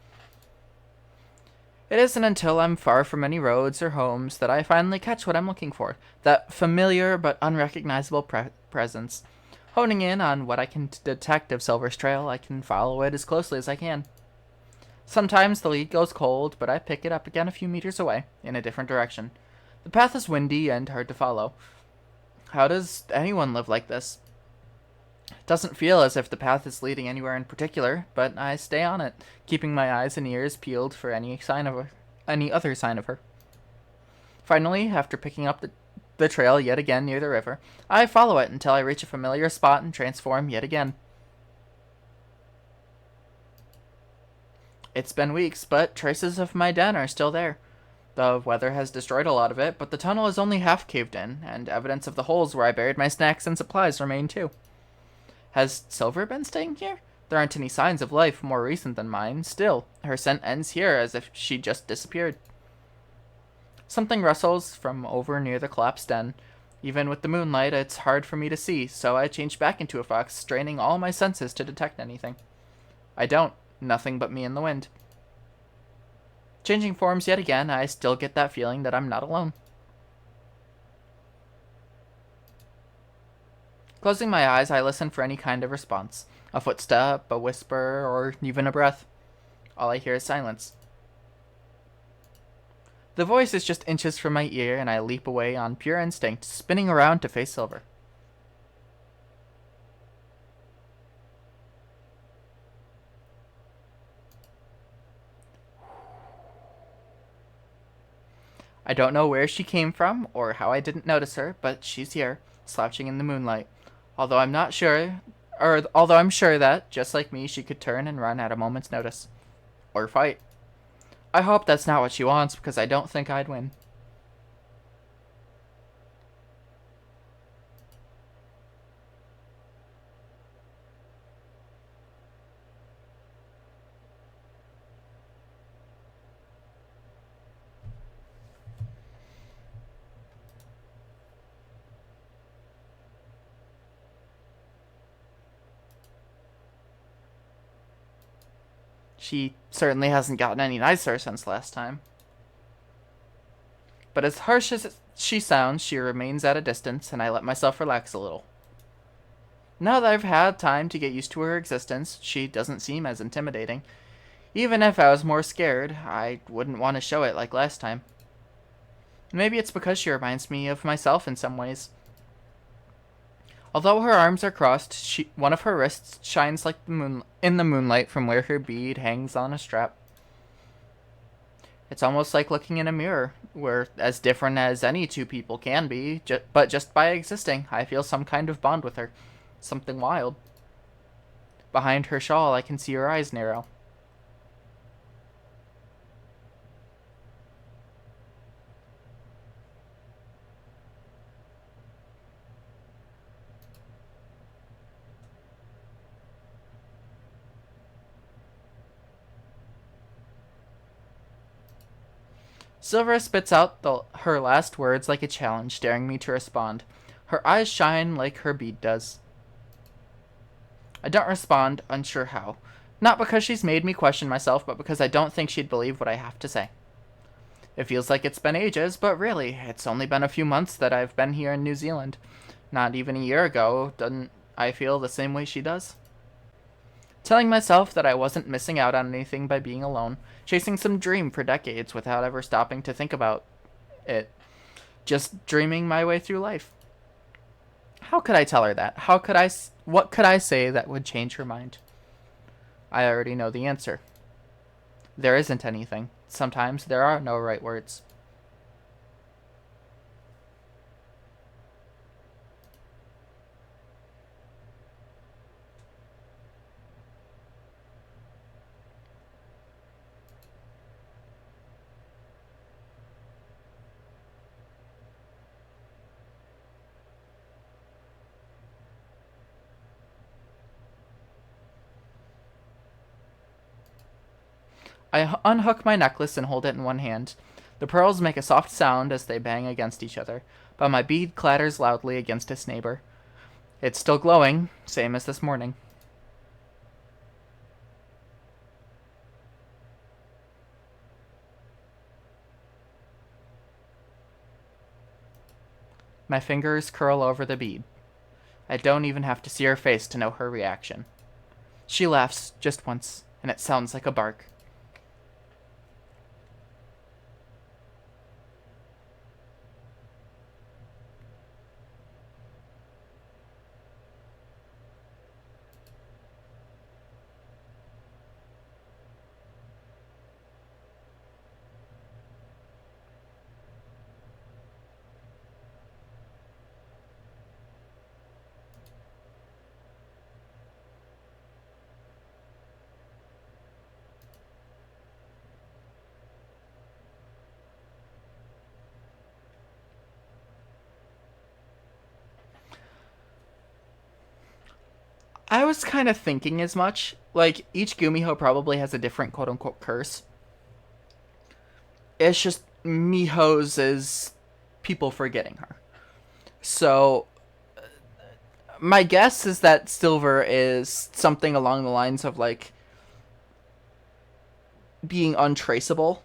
It isn't until I'm far from any roads or homes that I finally catch what I'm looking for, that familiar but unrecognizable presence. Honing in on what I can detect of Silver's trail, I can follow it as closely as I can. Sometimes the lead goes cold, but I pick it up again a few meters away, in a different direction. The path is windy and hard to follow. How does anyone live like this? It doesn't feel as if the path is leading anywhere in particular, but I stay on it, keeping my eyes and ears peeled for any other sign of her. Finally, after picking up the trail yet again near the river, I follow it until I reach a familiar spot and transform yet again. It's been weeks, but traces of my den are still there. The weather has destroyed a lot of it, but the tunnel is only half caved in, and evidence of the holes where I buried my snacks and supplies remain too. Has Silver been staying here? There aren't any signs of life more recent than mine. Still, her scent ends here as if she just disappeared. Something rustles from over near the collapsed den. Even with the moonlight, it's hard for me to see, so I change back into a fox, straining all my senses to detect anything. I don't. Nothing but me and the wind. Changing forms yet again, I still get that feeling that I'm not alone. Closing my eyes, I listen for any kind of response. A footstep, a whisper, or even a breath. All I hear is silence. The voice is just inches from my ear, and I leap away on pure instinct, spinning around to face Silver. I don't know where she came from, or how I didn't notice her, but she's here, slouching in the moonlight. Although I'm sure that, just like me, she could turn and run at a moment's notice. Or fight. I hope that's not what she wants, because I don't think I'd win. She certainly hasn't gotten any nicer since last time. But as harsh as she sounds, she remains at a distance, and I let myself relax a little. Now that I've had time to get used to her existence, she doesn't seem as intimidating. Even if I was more scared, I wouldn't want to show it like last time. Maybe it's because she reminds me of myself in some ways. Although her arms are crossed, one of her wrists shines like in the moonlight from where her bead hangs on a strap. It's almost like looking in a mirror. We're as different as any two people can be, but just by existing, I feel some kind of bond with her. Something wild. Behind her shawl, I can see her eyes narrow. Silver spits out her last words like a challenge, daring me to respond. Her eyes shine like her bead does. I don't respond, unsure how. Not because she's made me question myself, but because I don't think she'd believe what I have to say. It feels like it's been ages, but really, it's only been a few months that I've been here in New Zealand. Not even a year ago, doesn't I feel the same way she does? Telling myself that I wasn't missing out on anything by being alone, chasing some dream for decades without ever stopping to think about it, just dreaming my way through life. How could I tell her that? What could I say that would change her mind? I already know the answer. There isn't anything. Sometimes there are no right words. I unhook my necklace and hold it in one hand. The pearls make a soft sound as they bang against each other, but my bead clatters loudly against its neighbor. It's still glowing, same as this morning. My fingers curl over the bead. I don't even have to see her face to know her reaction. She laughs just once, and it sounds like a bark. I was kind of thinking as much. Like, each Gumiho probably has a different quote unquote curse. It's just Miho's is people forgetting her. So, my guess is that Silver is something along the lines of, like, being untraceable.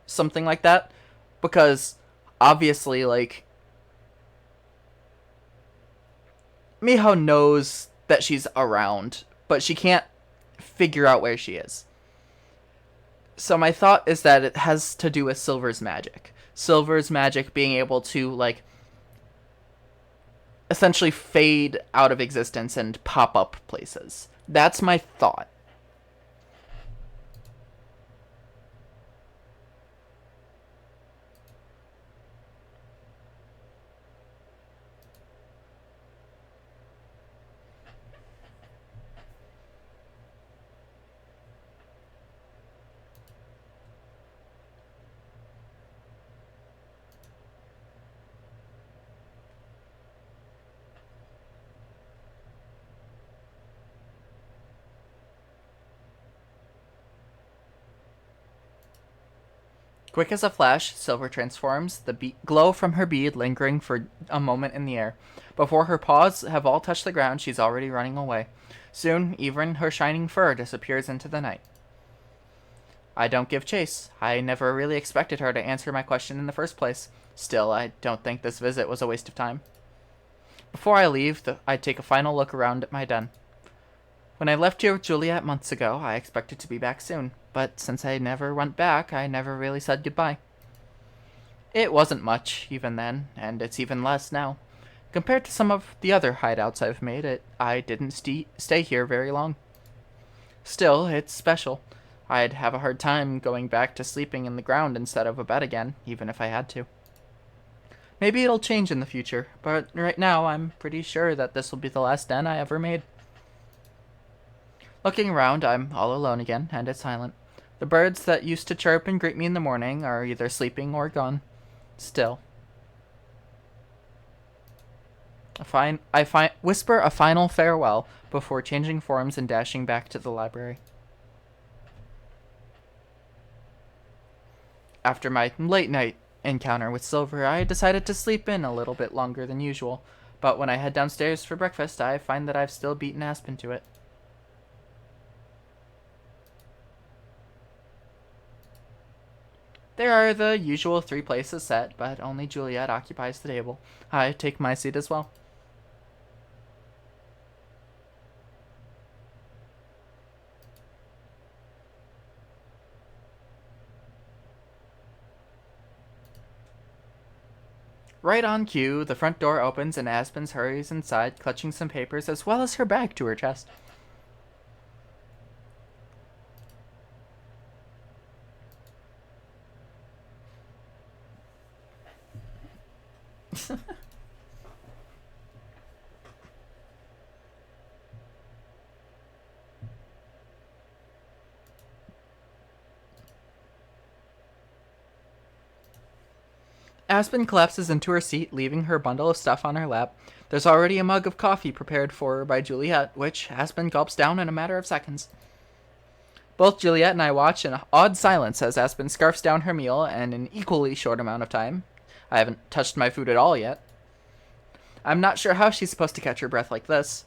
Something like that. Because, obviously, like, Miho knows that she's around, but she can't figure out where she is. So my thought is that it has to do with Silver's magic. Silver's magic being able to, like, essentially fade out of existence and pop up places. That's my thought. Quick as a flash, Silver transforms, the glow from her bead lingering for a moment in the air. Before her paws have all touched the ground, she's already running away. Soon, even her shining fur disappears into the night. I don't give chase. I never really expected her to answer my question in the first place. Still, I don't think this visit was a waste of time. Before I leave, I take a final look around at my den. When I left here with Juliet months ago, I expected to be back soon, but since I never went back, I never really said goodbye. It wasn't much, even then, and it's even less now. Compared to some of the other hideouts I've made, I didn't stay here very long. Still, it's special. I'd have a hard time going back to sleeping in the ground instead of a bed again, even if I had to. Maybe it'll change in the future, but right now I'm pretty sure that this will be the last den I ever made. Looking around, I'm all alone again, and it's silent. The birds that used to chirp and greet me in the morning are either sleeping or gone. Still. Whisper a final farewell before changing forms and dashing back to the library. After my late night encounter with Silver, I decided to sleep in a little bit longer than usual, but when I head downstairs for breakfast, I find that I've still beaten Aspen to it. There are the usual 3 places set, but only Juliet occupies the table. I take my seat as well. Right on cue, the front door opens and Aspen hurries inside, clutching some papers as well as her bag to her chest. Aspen collapses into her seat, leaving her bundle of stuff on her lap. There's already a mug of coffee prepared for her by Juliet, which Aspen gulps down in a matter of seconds. Both Juliet and I watch in awed silence as Aspen scarfs down her meal in an equally short amount of time. I haven't touched my food at all yet. I'm not sure how she's supposed to catch her breath like this.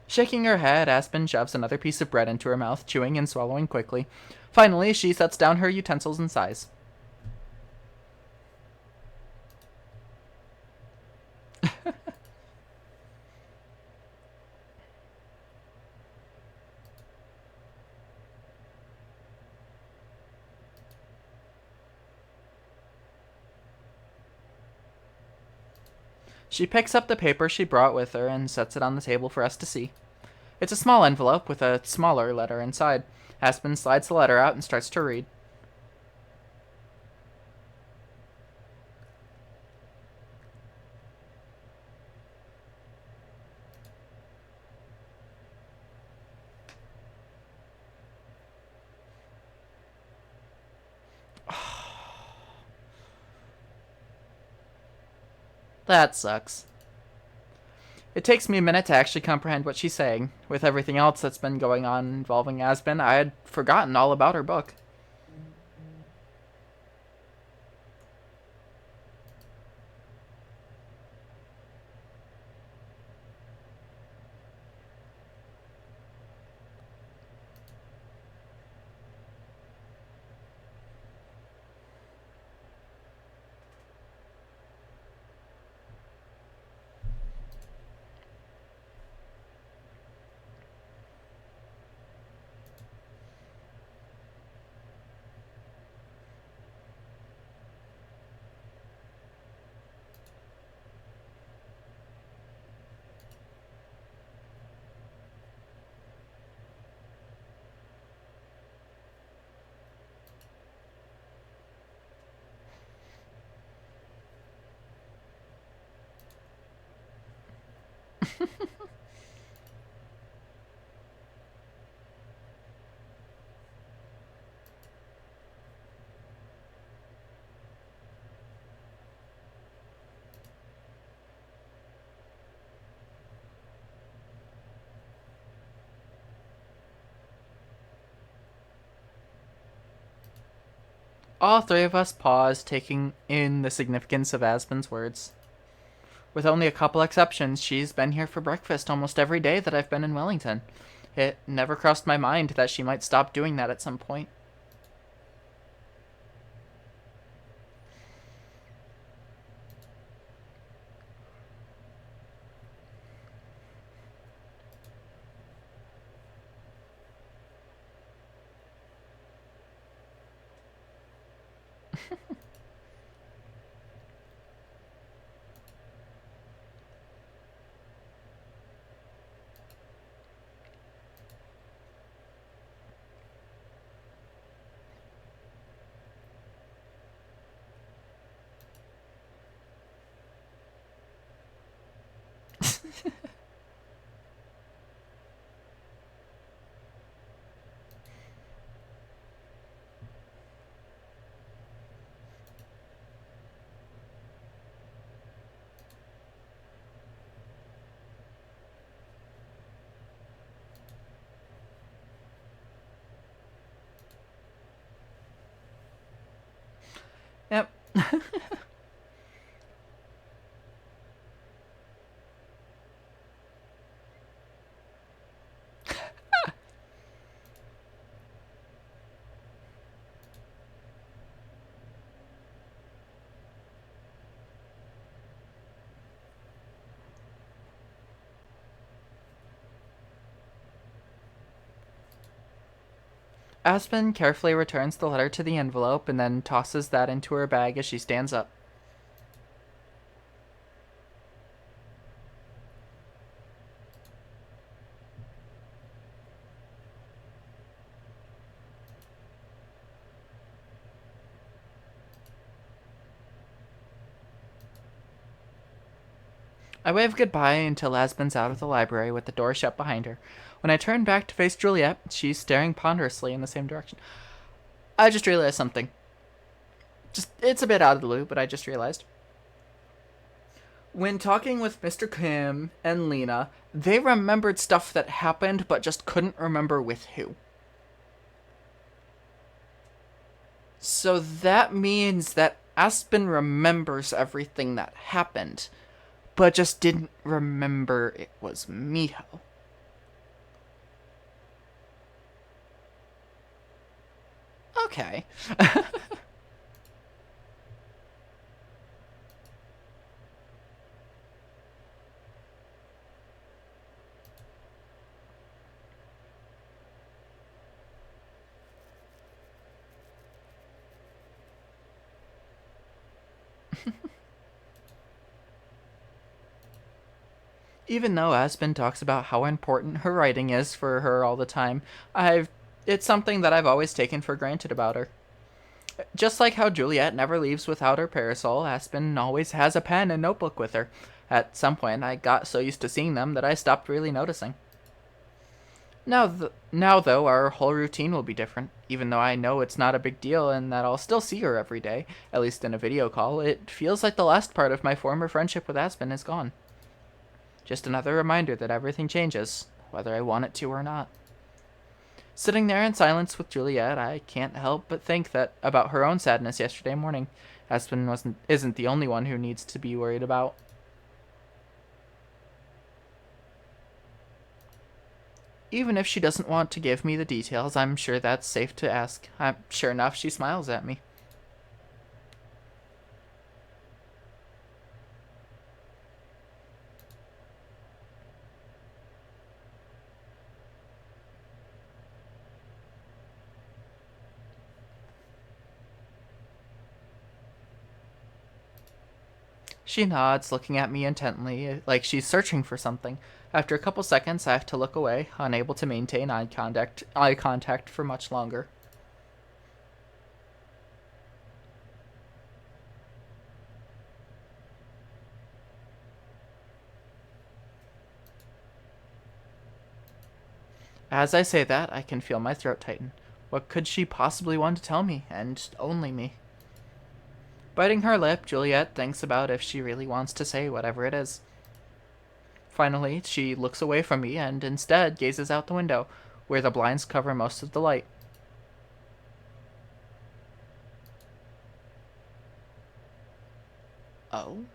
Shaking her head, Aspen shoves another piece of bread into her mouth, chewing and swallowing quickly. Finally, she sets down her utensils and sighs. She picks up the paper she brought with her and sets it on the table for us to see. It's a small envelope with a smaller letter inside. Aspen slides the letter out and starts to read. That sucks. It takes me a minute to actually comprehend what she's saying. With everything else that's been going on involving Aspen, I had forgotten all about her book. All 3 of us pause, taking in the significance of Aspen's words. With only a couple exceptions, she's been here for breakfast almost every day that I've been in Wellington. It never crossed my mind that she might stop doing that at some point. Yep. Aspen carefully returns the letter to the envelope and then tosses that into her bag as she stands up. I wave goodbye until Aspen's out of the library with the door shut behind her. When I turn back to face Juliet, she's staring ponderously in the same direction. I just realized something. It's a bit out of the blue, but I just realized. When talking with Mr. Kim and Lena, they remembered stuff that happened, but just couldn't remember with who. So that means that Aspen remembers everything that happened, but just didn't remember it was Miho. Okay. Even though Aspen talks about how important her writing is for her all the time, it's something that I've always taken for granted about her. Just like how Juliet never leaves without her parasol, Aspen always has a pen and notebook with her. At some point, I got so used to seeing them that I stopped really noticing. Now though, our whole routine will be different. Even though I know it's not a big deal and that I'll still see her every day, at least in a video call, it feels like the last part of my former friendship with Aspen is gone. Just another reminder that everything changes, whether I want it to or not. Sitting there in silence with Juliet, I can't help but think that about her own sadness yesterday morning. Aspen isn't the only one who needs to be worried about. Even if she doesn't want to give me the details, I'm sure that's safe to ask. Sure enough, she smiles at me. She nods, looking at me intently, like she's searching for something. After a couple seconds, I have to look away, unable to maintain eye contact for much longer. As I say that, I can feel my throat tighten. What could she possibly want to tell me, and only me? Biting her lip, Juliet thinks about if she really wants to say whatever it is. Finally, she looks away from me and instead gazes out the window, where the blinds cover most of the light. Oh?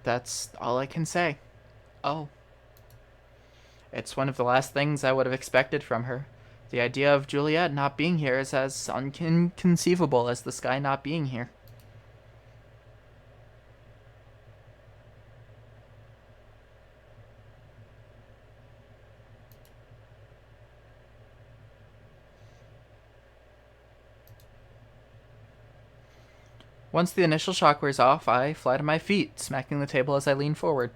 That's all I can say. Oh. It's one of the last things I would have expected from her. The idea of Juliet not being here is as inconceivable as the sky not being here. Once the initial shock wears off, I fly to my feet, smacking the table as I lean forward.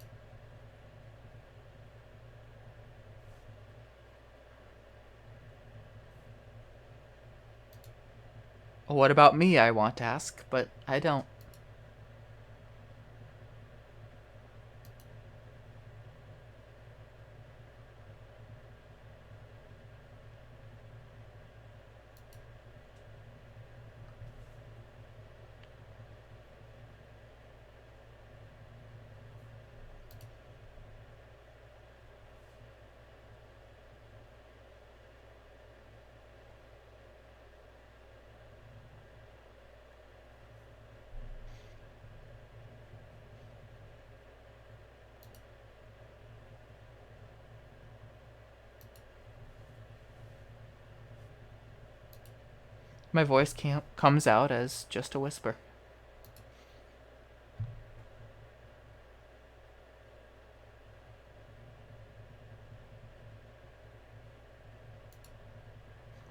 What about me, I want to ask, but I don't. My voice can't comes out as just a whisper.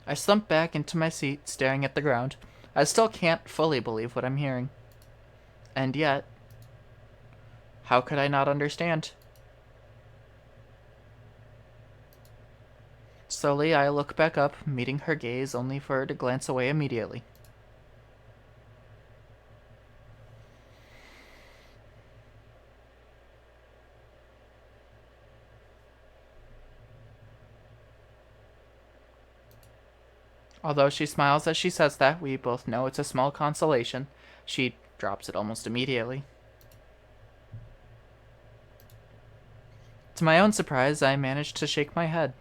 I slump back into my seat, staring at the ground. I still can't fully believe what I'm hearing. And yet, how could I not understand? Slowly, I look back up, meeting her gaze only for her to glance away immediately. Although she smiles as she says that, we both know it's a small consolation. She drops it almost immediately. To my own surprise, I manage to shake my head.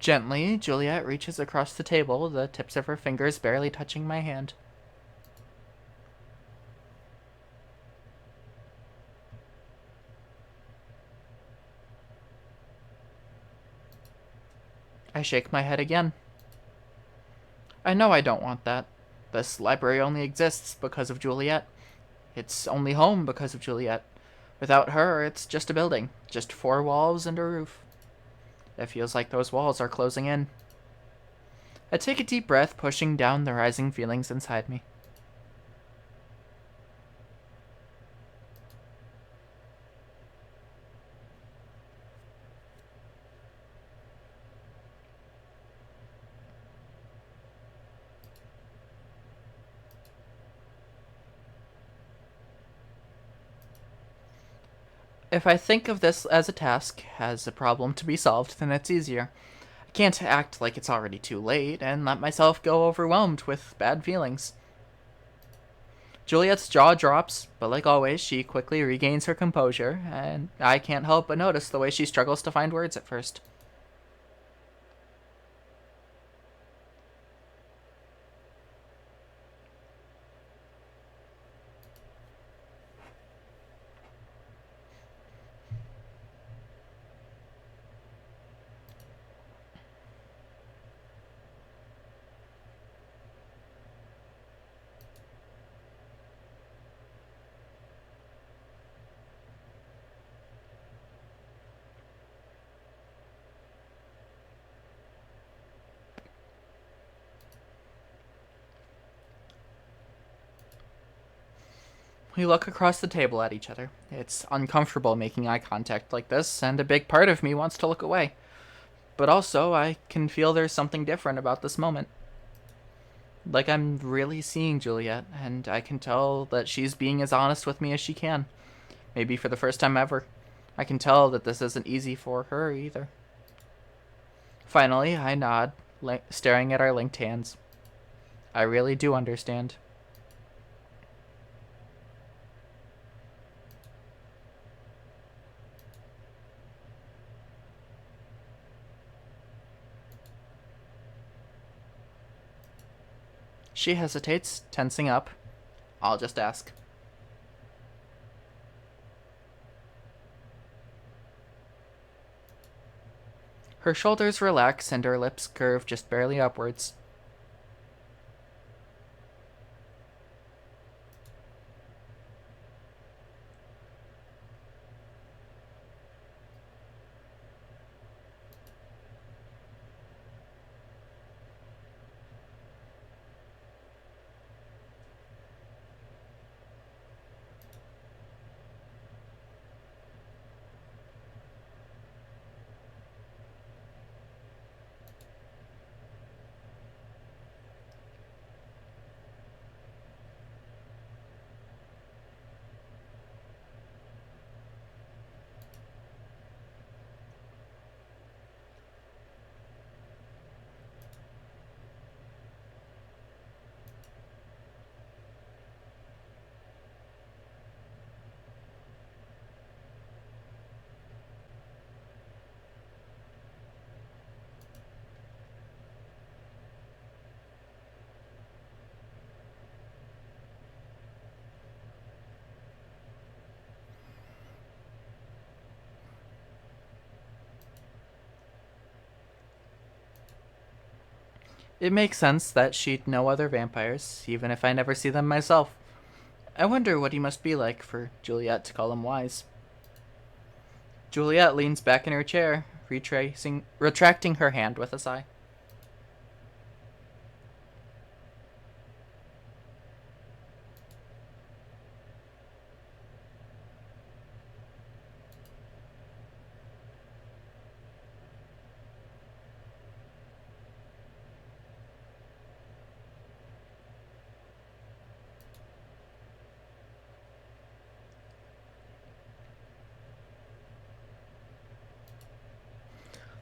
Gently, Juliet reaches across the table, the tips of her fingers barely touching my hand. I shake my head again. I know I don't want that. This library only exists because of Juliet. It's only home because of Juliet. Without her, it's just a building, just four walls and a roof. It feels like those walls are closing in. I take a deep breath, pushing down the rising feelings inside me. If I think of this as a task, as a problem to be solved, then it's easier. I can't act like it's already too late and let myself go overwhelmed with bad feelings. Juliet's jaw drops, but like always, she quickly regains her composure, and I can't help but notice the way she struggles to find words at first. We look across the table at each other. It's uncomfortable making eye contact like this, and a big part of me wants to look away. But also, I can feel there's something different about this moment. Like I'm really seeing Juliet, and I can tell that she's being as honest with me as she can. Maybe for the first time ever. I can tell that this isn't easy for her either. Finally, I nod, staring at our linked hands. I really do understand. She hesitates, tensing up. I'll just ask. Her shoulders relax and her lips curve just barely upwards. It makes sense that she'd know other vampires, even if I never see them myself. I wonder what he must be like for Juliet to call him wise. Juliet leans back in her chair, retracting her hand with a sigh.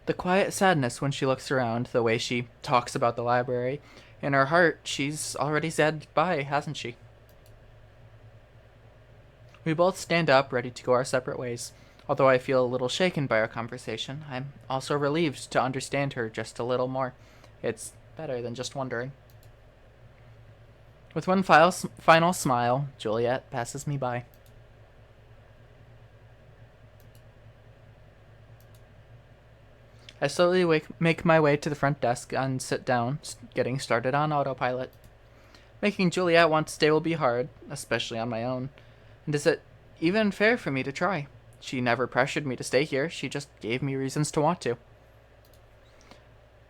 The quiet sadness when she looks around, the way she talks about the library. In her heart, she's already said goodbye, hasn't she? We both stand up, ready to go our separate ways. Although I feel a little shaken by our conversation, I'm also relieved to understand her just a little more. It's better than just wondering. With one final smile, Juliet passes me by. I slowly make my way to the front desk and sit down, getting started on autopilot. Making Juliet want to stay will be hard, especially on my own. And is it even fair for me to try? She never pressured me to stay here, she just gave me reasons to want to.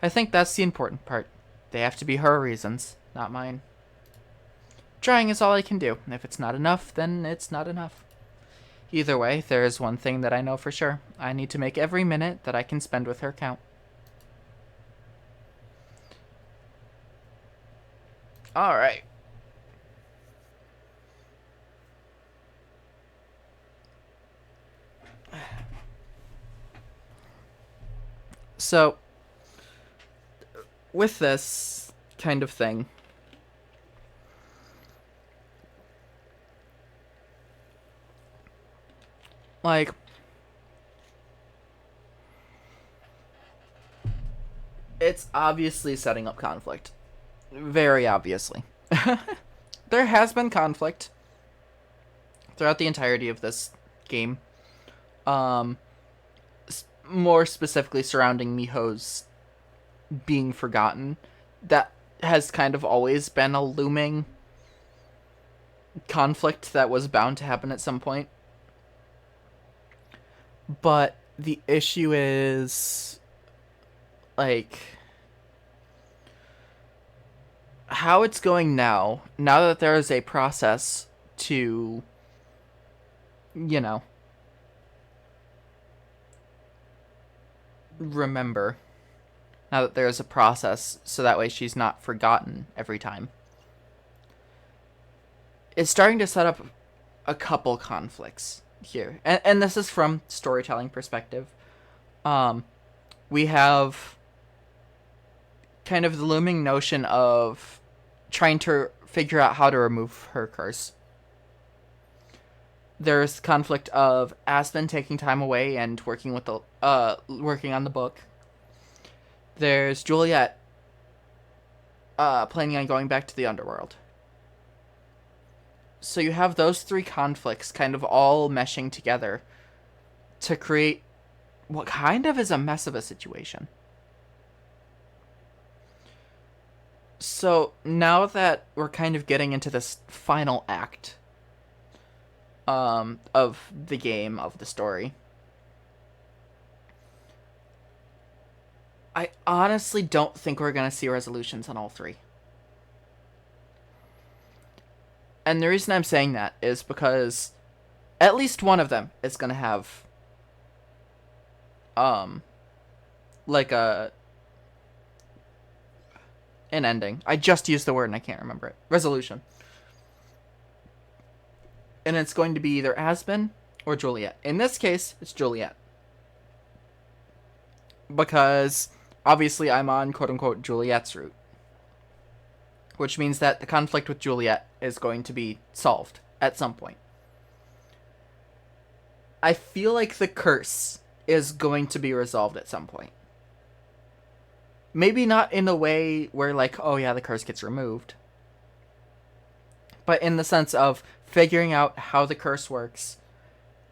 I think that's the important part. They have to be her reasons, not mine. Trying is all I can do. If it's not enough, then it's not enough. Either way, there is one thing that I know for sure. I need to make every minute that I can spend with her count. Alright. So, with this kind of thing, like, it's obviously setting up conflict. Very obviously. There has been conflict throughout the entirety of this game. Um, More specifically surrounding Miho's being forgotten. That has kind of always been a looming conflict that was bound to happen at some point. But the issue is, like, how it's going now that there is a process to, you know, remember. Now that there is a process, so that way she's not forgotten every time. It's starting to set up a couple conflicts here. And this is from storytelling perspective. We have kind of the looming notion of trying to figure out how to remove her curse. There's conflict of Aspen taking time away and working on the book. There's Juliet planning on going back to the underworld. So you have those three conflicts kind of all meshing together to create what kind of is a mess of a situation. So now that we're kind of getting into this final act of the game, of the story, I honestly don't think we're going to see resolutions on all three. And the reason I'm saying that is because at least one of them is going to have like an ending. I just used the word and I can't remember it. Resolution. And it's going to be either Aspen or Juliet. In this case, it's Juliet. Because obviously I'm on quote-unquote Juliet's route. Which means that the conflict with Juliet is going to be solved at some point. I feel like the curse is going to be resolved at some point. Maybe not in a way where, like, oh yeah, the curse gets removed. But in the sense of figuring out how the curse works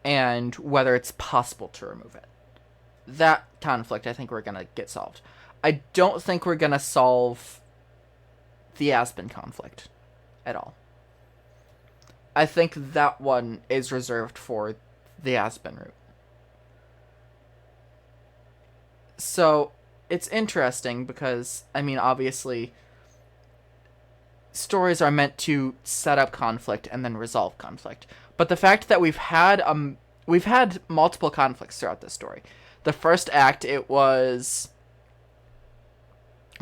and whether it's possible to remove it. That conflict, I think we're going to get solved. I don't think we're going to solve the Aspen conflict at all. I think that one is reserved for the Aspen route. So it's interesting because, I mean, obviously, stories are meant to set up conflict and then resolve conflict. But the fact that we've had multiple conflicts throughout this story. The first act, it was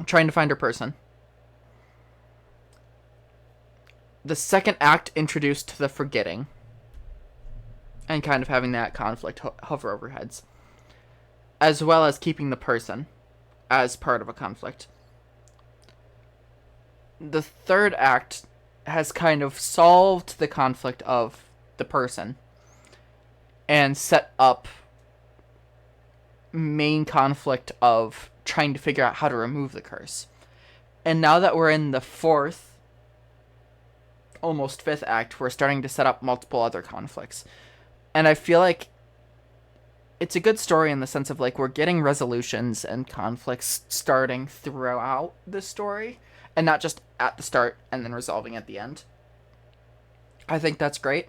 trying to find her person. The second act introduced the forgetting and kind of having that conflict hover over heads, as well as keeping the person as part of a conflict. The third act has kind of solved the conflict of the person and set up main conflict of trying to figure out how to remove the curse. And now that we're in the fourth, almost fifth act, we're starting to set up multiple other conflicts. And I feel like it's a good story in the sense of, like, we're getting resolutions and conflicts starting throughout the story and not just at the start and then resolving at the end. I think that's great.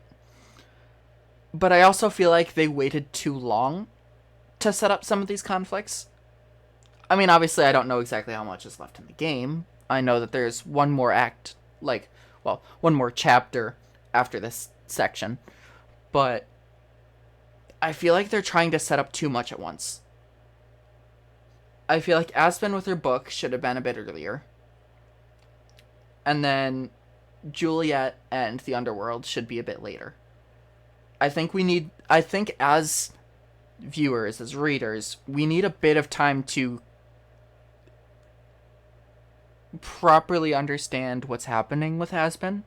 But I also feel like they waited too long to set up some of these conflicts. I mean, obviously, I don't know exactly how much is left in the game. I know that there's one more act, one more chapter after this section. But I feel like they're trying to set up too much at once. I feel like Aspen with her book should have been a bit earlier. And then Juliet and the Underworld should be a bit later. I think as viewers, as readers, we need a bit of time to properly understand what's happening with Aspen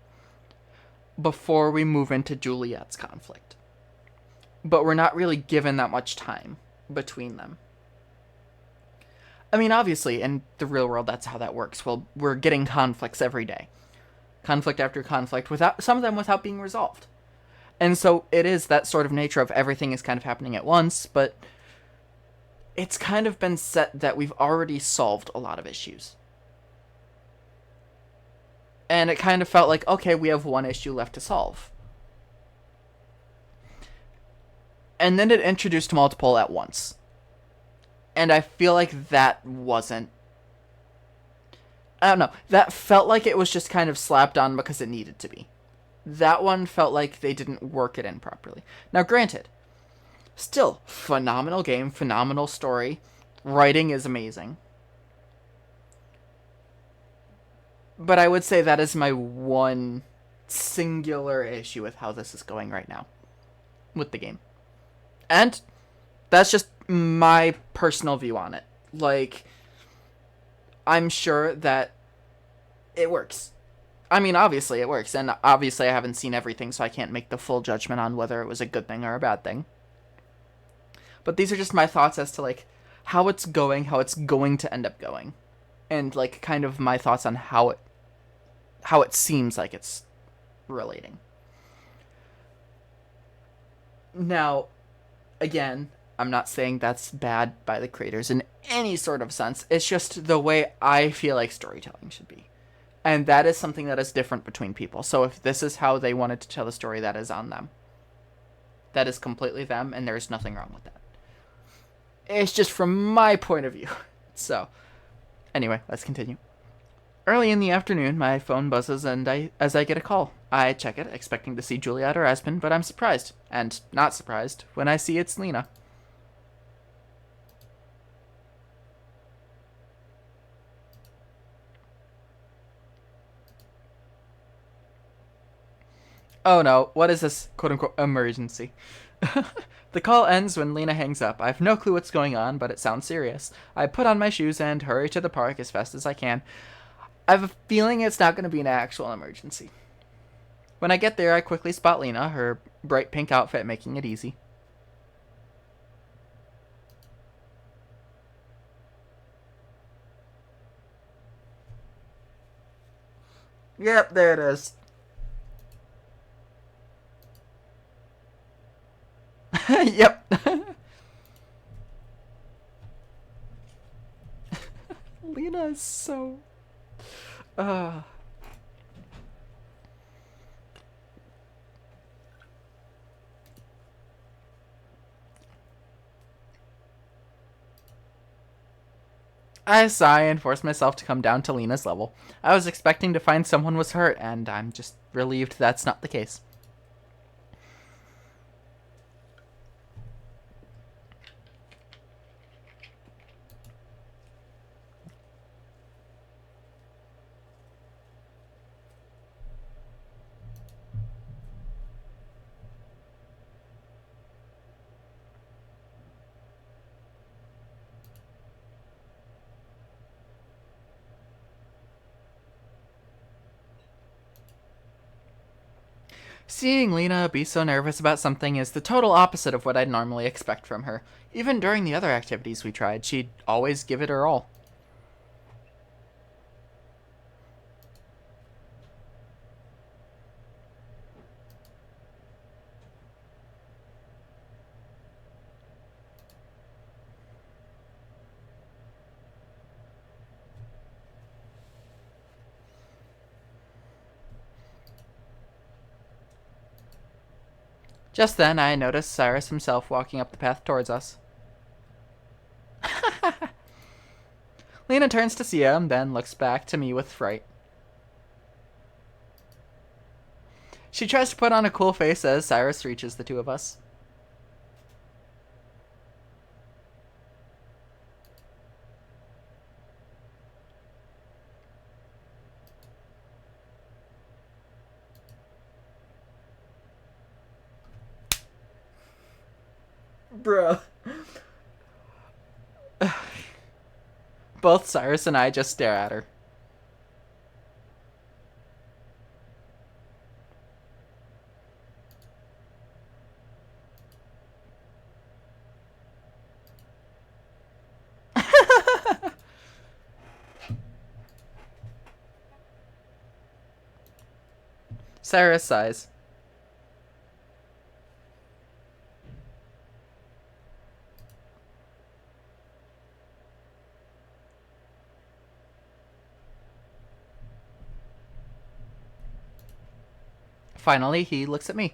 before we move into Juliet's conflict. But we're not really given that much time between them. I mean, obviously, in the real world, that's how that works. Well, we're getting conflicts every day. Conflict after conflict, some of them without being resolved. And so it is that sort of nature of everything is kind of happening at once, but it's kind of been set that we've already solved a lot of issues. And it kind of felt like, okay, we have one issue left to solve. And then it introduced multiple at once. And I feel like that wasn't... I don't know. That felt like it was just kind of slapped on because it needed to be. That one felt like they didn't work it in properly. Now, granted, still, phenomenal game, phenomenal story. Writing is amazing. But I would say that is my one singular issue with how this is going right now with the game. And that's just my personal view on it. Like, I'm sure that it works. I mean, obviously it works, and obviously I haven't seen everything, so I can't make the full judgment on whether it was a good thing or a bad thing. But these are just my thoughts as to, like, how it's going to end up going. And, like, kind of my thoughts on how it seems like it's relating. Now, again, I'm not saying that's bad by the creators in any sort of sense. It's just the way I feel like storytelling should be. And that is something that is different between people. So if this is how they wanted to tell the story, that is on them. That is completely them, and there's nothing wrong with that. It's just from my point of view. So, anyway, let's continue. Early in the afternoon, my phone buzzes as I get a call. I check it, expecting to see Juliet or Aspen, but I'm surprised, and not surprised, when I see it's Lena. Oh no, what is this quote-unquote emergency? The call ends when Lena hangs up. I have no clue what's going on, but it sounds serious. I put on my shoes and hurry to the park as fast as I can. I have a feeling it's not going to be an actual emergency. When I get there, I quickly spot Lena, her bright pink outfit making it easy. Yep, there it is. Yep. Lena is so... Uh, I sigh and force myself to come down to Lena's level. I was expecting to find someone was hurt, and I'm just relieved that's not the case. Seeing Lena be so nervous about something is the total opposite of what I'd normally expect from her. Even during the other activities we tried, she'd always give it her all. Just then, I noticed Cyrus himself walking up the path towards us. Lena turns to see him, then looks back to me with fright. She tries to put on a cool face as Cyrus reaches the two of us. Bruh. Both Cyrus and I just stare at her. Cyrus sighs. Finally, he looks at me.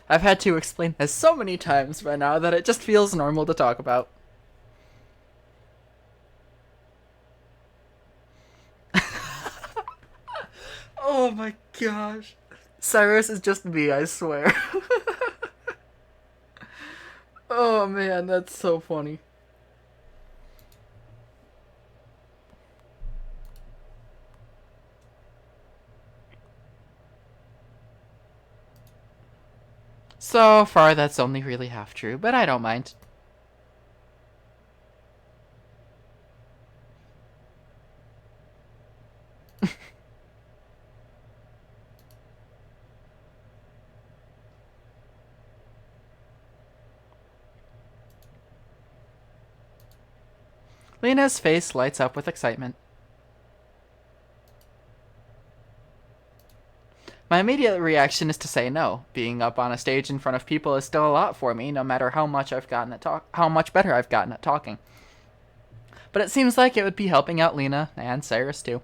I've had to explain this so many times by now that it just feels normal to talk about. Oh my gosh. Cyrus is just me, I swear. Oh man, that's so funny. So far, that's only really half true, but I don't mind. Lena's face lights up with excitement. My immediate reaction is to say no. Being up on a stage in front of people is still a lot for me, no matter how much how much better I've gotten at talking. But it seems like it would be helping out Lena and Cyrus too.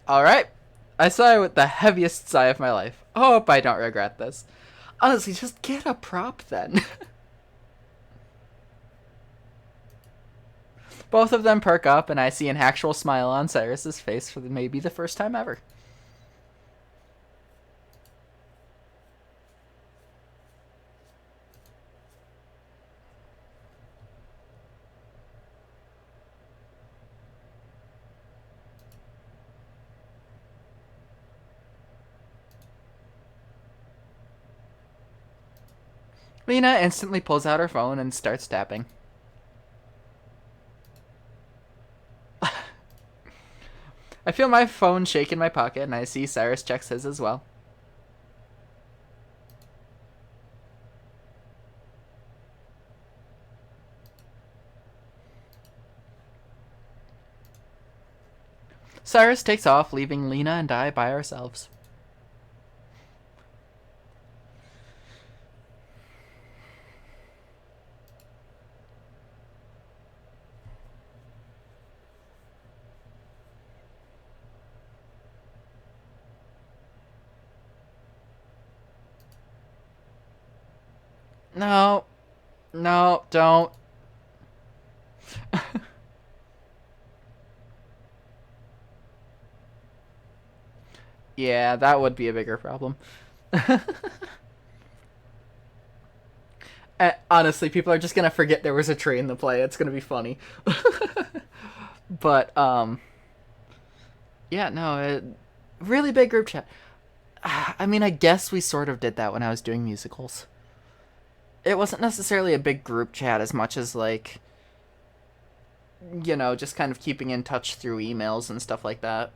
Alright. I sigh with the heaviest sigh of my life. Hope I don't regret this. Honestly, just get a prop then. Both of them perk up, and I see an actual smile on Cyrus's face for maybe the first time ever. Lena instantly pulls out her phone and starts tapping. I feel my phone shake in my pocket, and I see Cyrus checks his as well. Cyrus takes off, leaving Lena and I by ourselves. No, no, don't. Yeah, that would be a bigger problem. Honestly, people are just gonna forget there was a tree in the play. It's gonna be funny. But yeah, no, really big group chat. I mean, I guess we sort of did that when I was doing musicals. It wasn't necessarily a big group chat as much as like, just kind of keeping in touch through emails and stuff like that.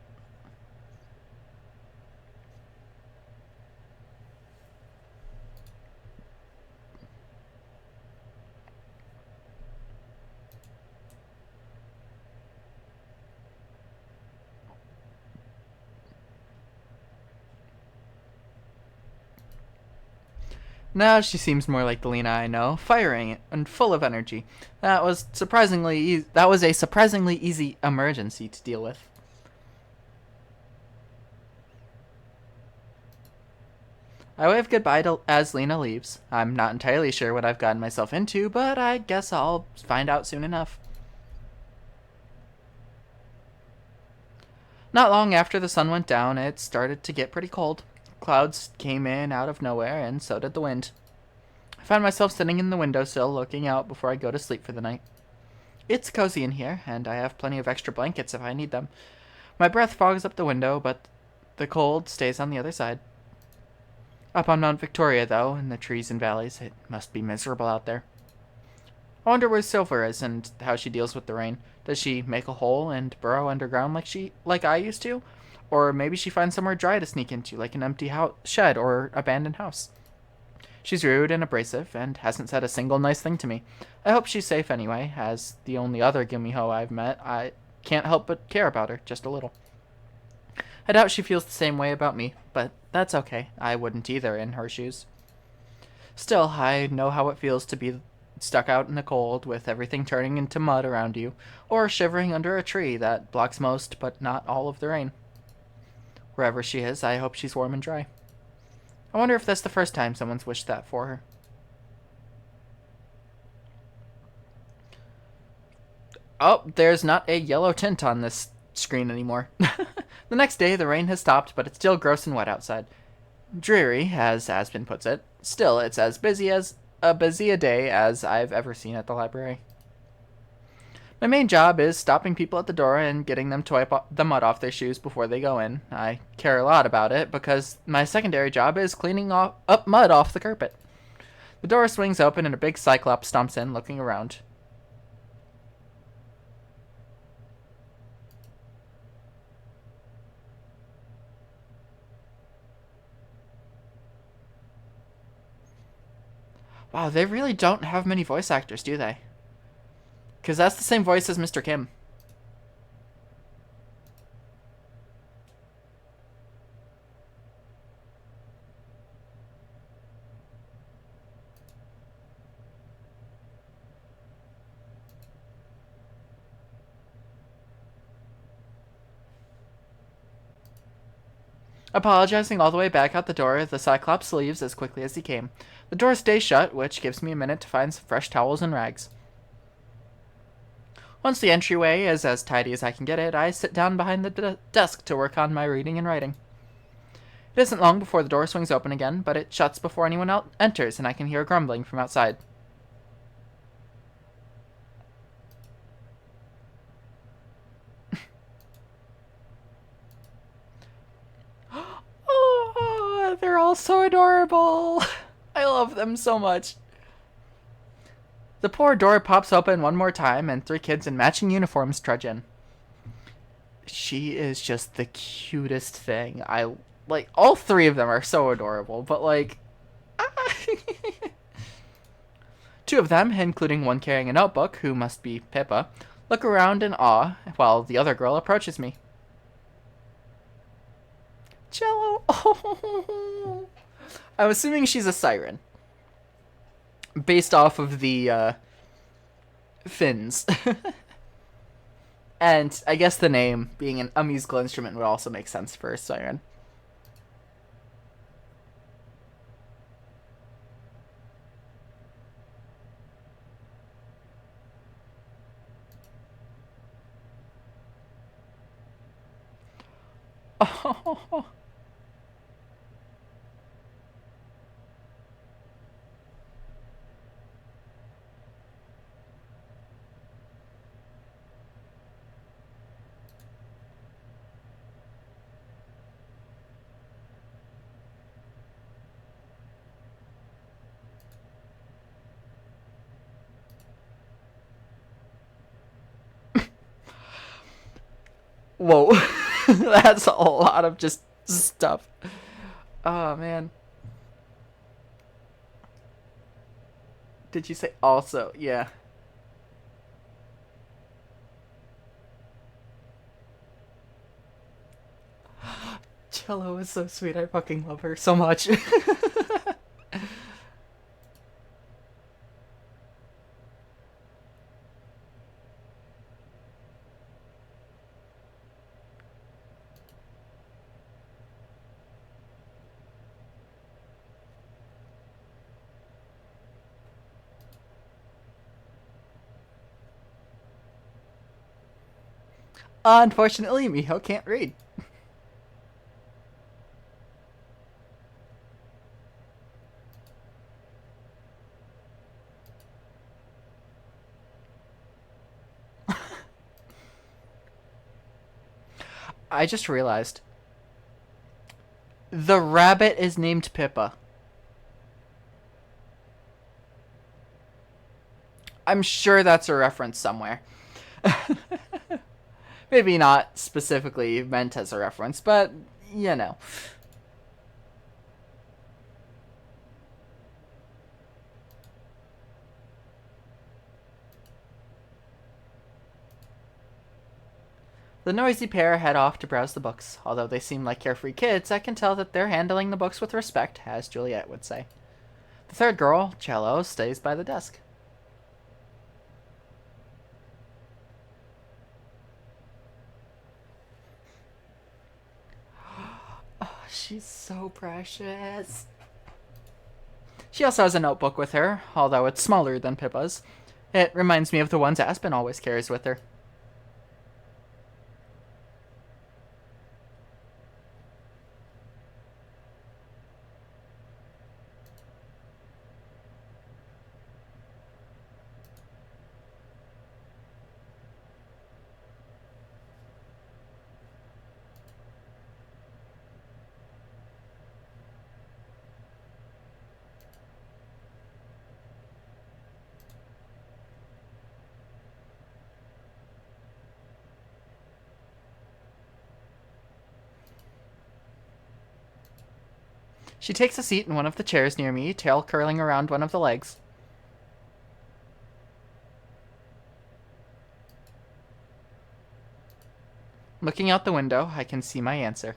Now she seems more like the Lena I know, firing and full of energy. That was a surprisingly easy emergency to deal with. I wave goodbye as Lena leaves. I'm not entirely sure what I've gotten myself into, but I guess I'll find out soon enough. Not long after the sun went down, it started to get pretty cold. Clouds came in out of nowhere, and so did the wind. I found myself sitting in the windowsill looking out before I go to sleep for the night. It's cozy in here, and I have plenty of extra blankets if I need them. My breath fogs up the window, but the cold stays on the other side. Up on Mount Victoria, though, in the trees and valleys, it must be miserable out there. I wonder where Silver is and how she deals with the rain. Does she make a hole and burrow underground like I used to? Or maybe she finds somewhere dry to sneak into, like an empty shed or abandoned house. She's rude and abrasive, and hasn't said a single nice thing to me. I hope she's safe anyway, as the only other Gumiho I've met. I can't help but care about her, just a little. I doubt she feels the same way about me, but that's okay. I wouldn't either in her shoes. Still, I know how it feels to be stuck out in the cold with everything turning into mud around you, or shivering under a tree that blocks most but not all of the rain. Wherever she is, I hope she's warm and dry. I wonder if that's the first time someone's wished that for her. Oh, there's not a yellow tint on this screen anymore. The next day, the rain has stopped, but it's still gross and wet outside. Dreary, as Aspen puts it. Still, it's as busy a day as I've ever seen at the library. My main job is stopping people at the door and getting them to wipe the mud off their shoes before they go in. I care a lot about it because my secondary job is cleaning up mud off the carpet. The door swings open and a big cyclops stomps in, looking around. Wow, they really don't have many voice actors, do they? Because that's the same voice as Mr. Kim. Apologizing all the way back out the door, the Cyclops leaves as quickly as he came. The door stays shut, which gives me a minute to find some fresh towels and rags. Once the entryway is as tidy as I can get it, I sit down behind the desk to work on my reading and writing. It isn't long before the door swings open again, but it shuts before anyone else enters, and I can hear grumbling from outside. Oh, they're all so adorable. I love them so much. The poor door pops open one more time, and 3 kids in matching uniforms trudge in. She is just the cutest thing. I like all 3 of them are so adorable, but like 2 of them, including one carrying a notebook, who must be Pippa, look around in awe while the other girl approaches me. Jello. Oh. I'm assuming she's a siren, based off of the fins. And I guess the name, being a musical instrument, would also make sense for a siren. Oh. Whoa. That's a lot of just stuff. Oh, man. Did you say also? Yeah. Cello is so sweet. I fucking love her so much. Unfortunately, Miho can't read. I just realized the rabbit is named Pippa. I'm sure that's a reference somewhere. Maybe not specifically meant as a reference, but you know. The noisy pair head off to browse the books. Although they seem like carefree kids, I can tell that they're handling the books with respect, as Juliet would say. The third girl, Cello, stays by the desk. Oh, she's so precious. She also has a notebook with her, although it's smaller than Pippa's. It reminds me of the ones Aspen always carries with her. She takes a seat in one of the chairs near me, tail curling around one of the legs. Looking out the window, I can see my answer.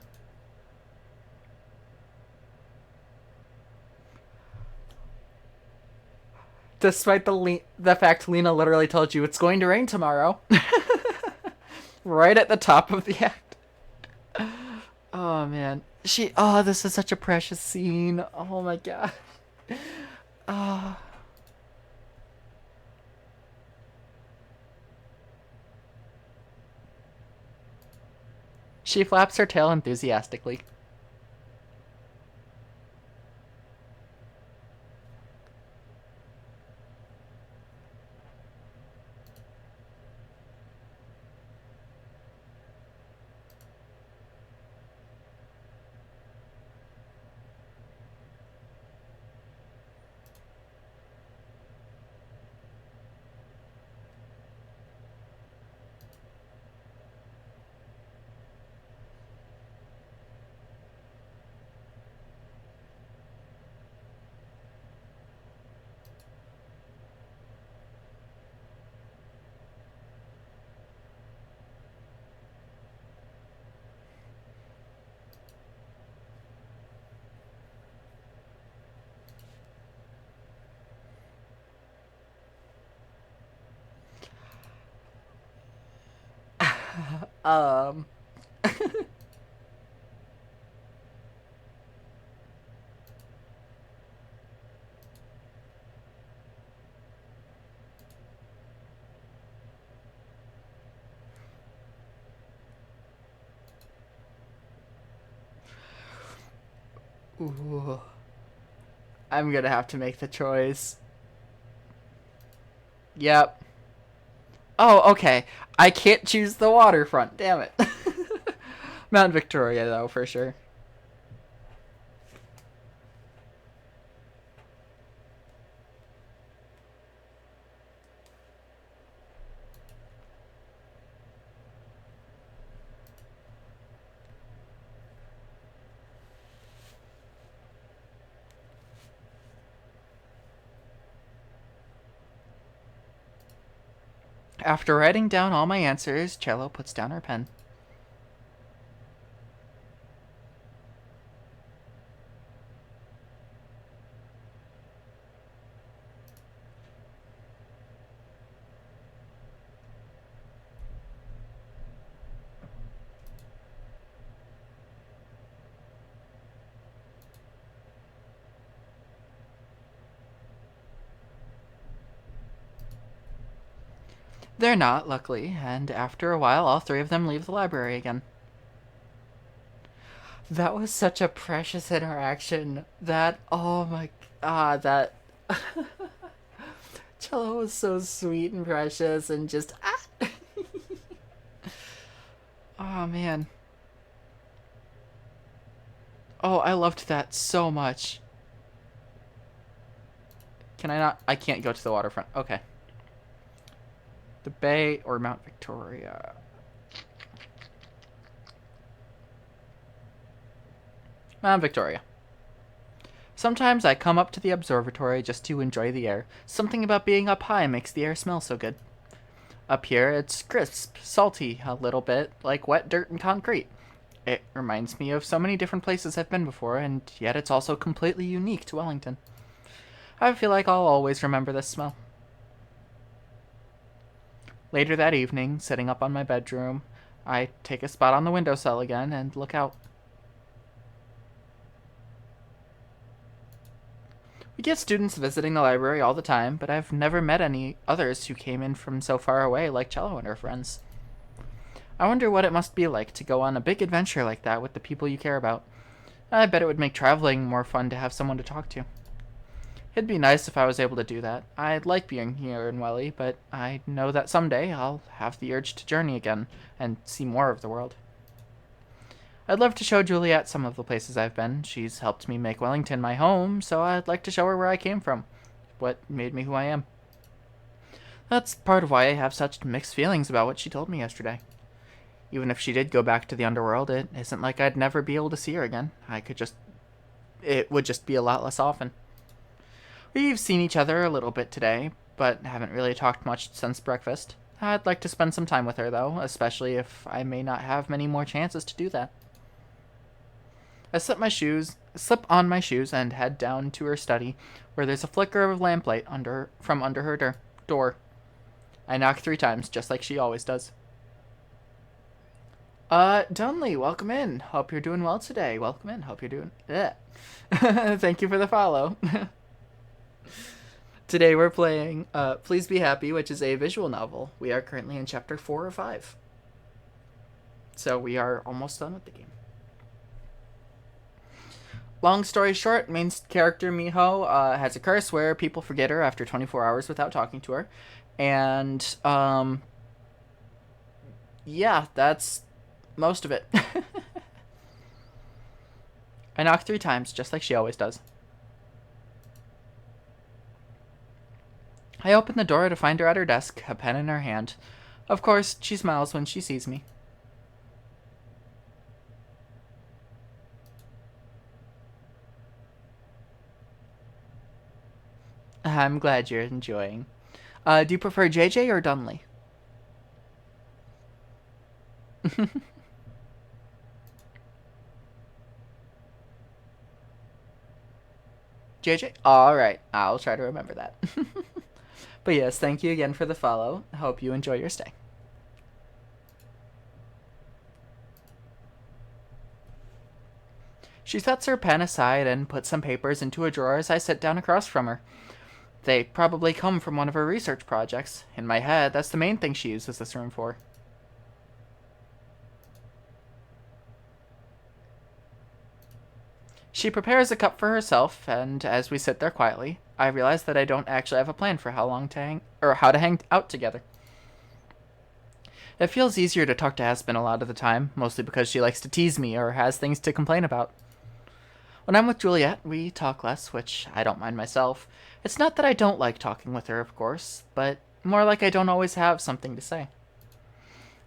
Despite the fact Lena literally told you it's going to rain tomorrow. Right at the top of the act. Oh, man. This is such a precious scene. Oh, my God. Oh. She flaps her tail enthusiastically. um. Ooh. I'm gonna have to make the choice. Yep. Oh, okay. I can't choose the waterfront. Damn it. Mount Victoria, though, for sure. After writing down all my answers, Cello puts down her pen. They're not, luckily, and after a while, all three of them leave the library again. That was such a precious interaction. That, oh my, that. Cello was so sweet and precious and just, oh man. Oh, I loved that so much. Can I not? I can't go to the waterfront. Okay. The Bay or Mount Victoria? Mount Victoria. Sometimes I come up to the observatory just to enjoy the air. Something about being up high makes the air smell so good. Up here, it's crisp, salty, a little bit like wet dirt and concrete. It reminds me of so many different places I've been before, and yet it's also completely unique to Wellington. I feel like I'll always remember this smell. Later that evening, sitting up on my bedroom, I take a spot on the windowsill again and look out. We get students visiting the library all the time, but I've never met any others who came in from so far away like Cello and her friends. I wonder what it must be like to go on a big adventure like that with the people you care about. I bet it would make traveling more fun to have someone to talk to. It'd be nice if I was able to do that. I'd like being here in Welly, but I know that someday I'll have the urge to journey again and see more of the world. I'd love to show Juliet some of the places I've been. She's helped me make Wellington my home, so I'd like to show her where I came from, what made me who I am. That's part of why I have such mixed feelings about what she told me yesterday. Even if she did go back to the underworld, it isn't like I'd never be able to see her again. It would just be a lot less often. We've seen each other a little bit today, but haven't really talked much since breakfast. I'd like to spend some time with her, though, especially if I may not have many more chances to do that. I slip on my shoes, and head down to her study, where there's a flicker of lamplight from under her door. I knock 3 times, just like she always does. Dunley, welcome in. Hope you're doing well today. Welcome in. Hope you're doing. Thank you for the follow. Today we're playing Please Be Happy, which is a visual novel. We are currently in chapter 4 or 5. So we are almost done with the game. Long story short, main character Miho has a curse where people forget her after 24 hours without talking to her. And, yeah, that's most of it. I knock 3 times, just like she always does. I open the door to find her at her desk, a pen in her hand. Of course, she smiles when she sees me. I'm glad you're enjoying. Do you prefer JJ or Dunley? JJ? Alright, I'll try to remember that. But yes, thank you again for the follow. Hope you enjoy your stay. She sets her pen aside and puts some papers into a drawer as I sit down across from her. They probably come from one of her research projects. In my head, that's the main thing she uses this room for. She prepares a cup for herself, and as we sit there quietly, I realize that I don't actually have a plan for how to hang out together. It feels easier to talk to Aspen a lot of the time, mostly because she likes to tease me or has things to complain about. When I'm with Juliet, we talk less, which I don't mind myself. It's not that I don't like talking with her, of course, but more like I don't always have something to say.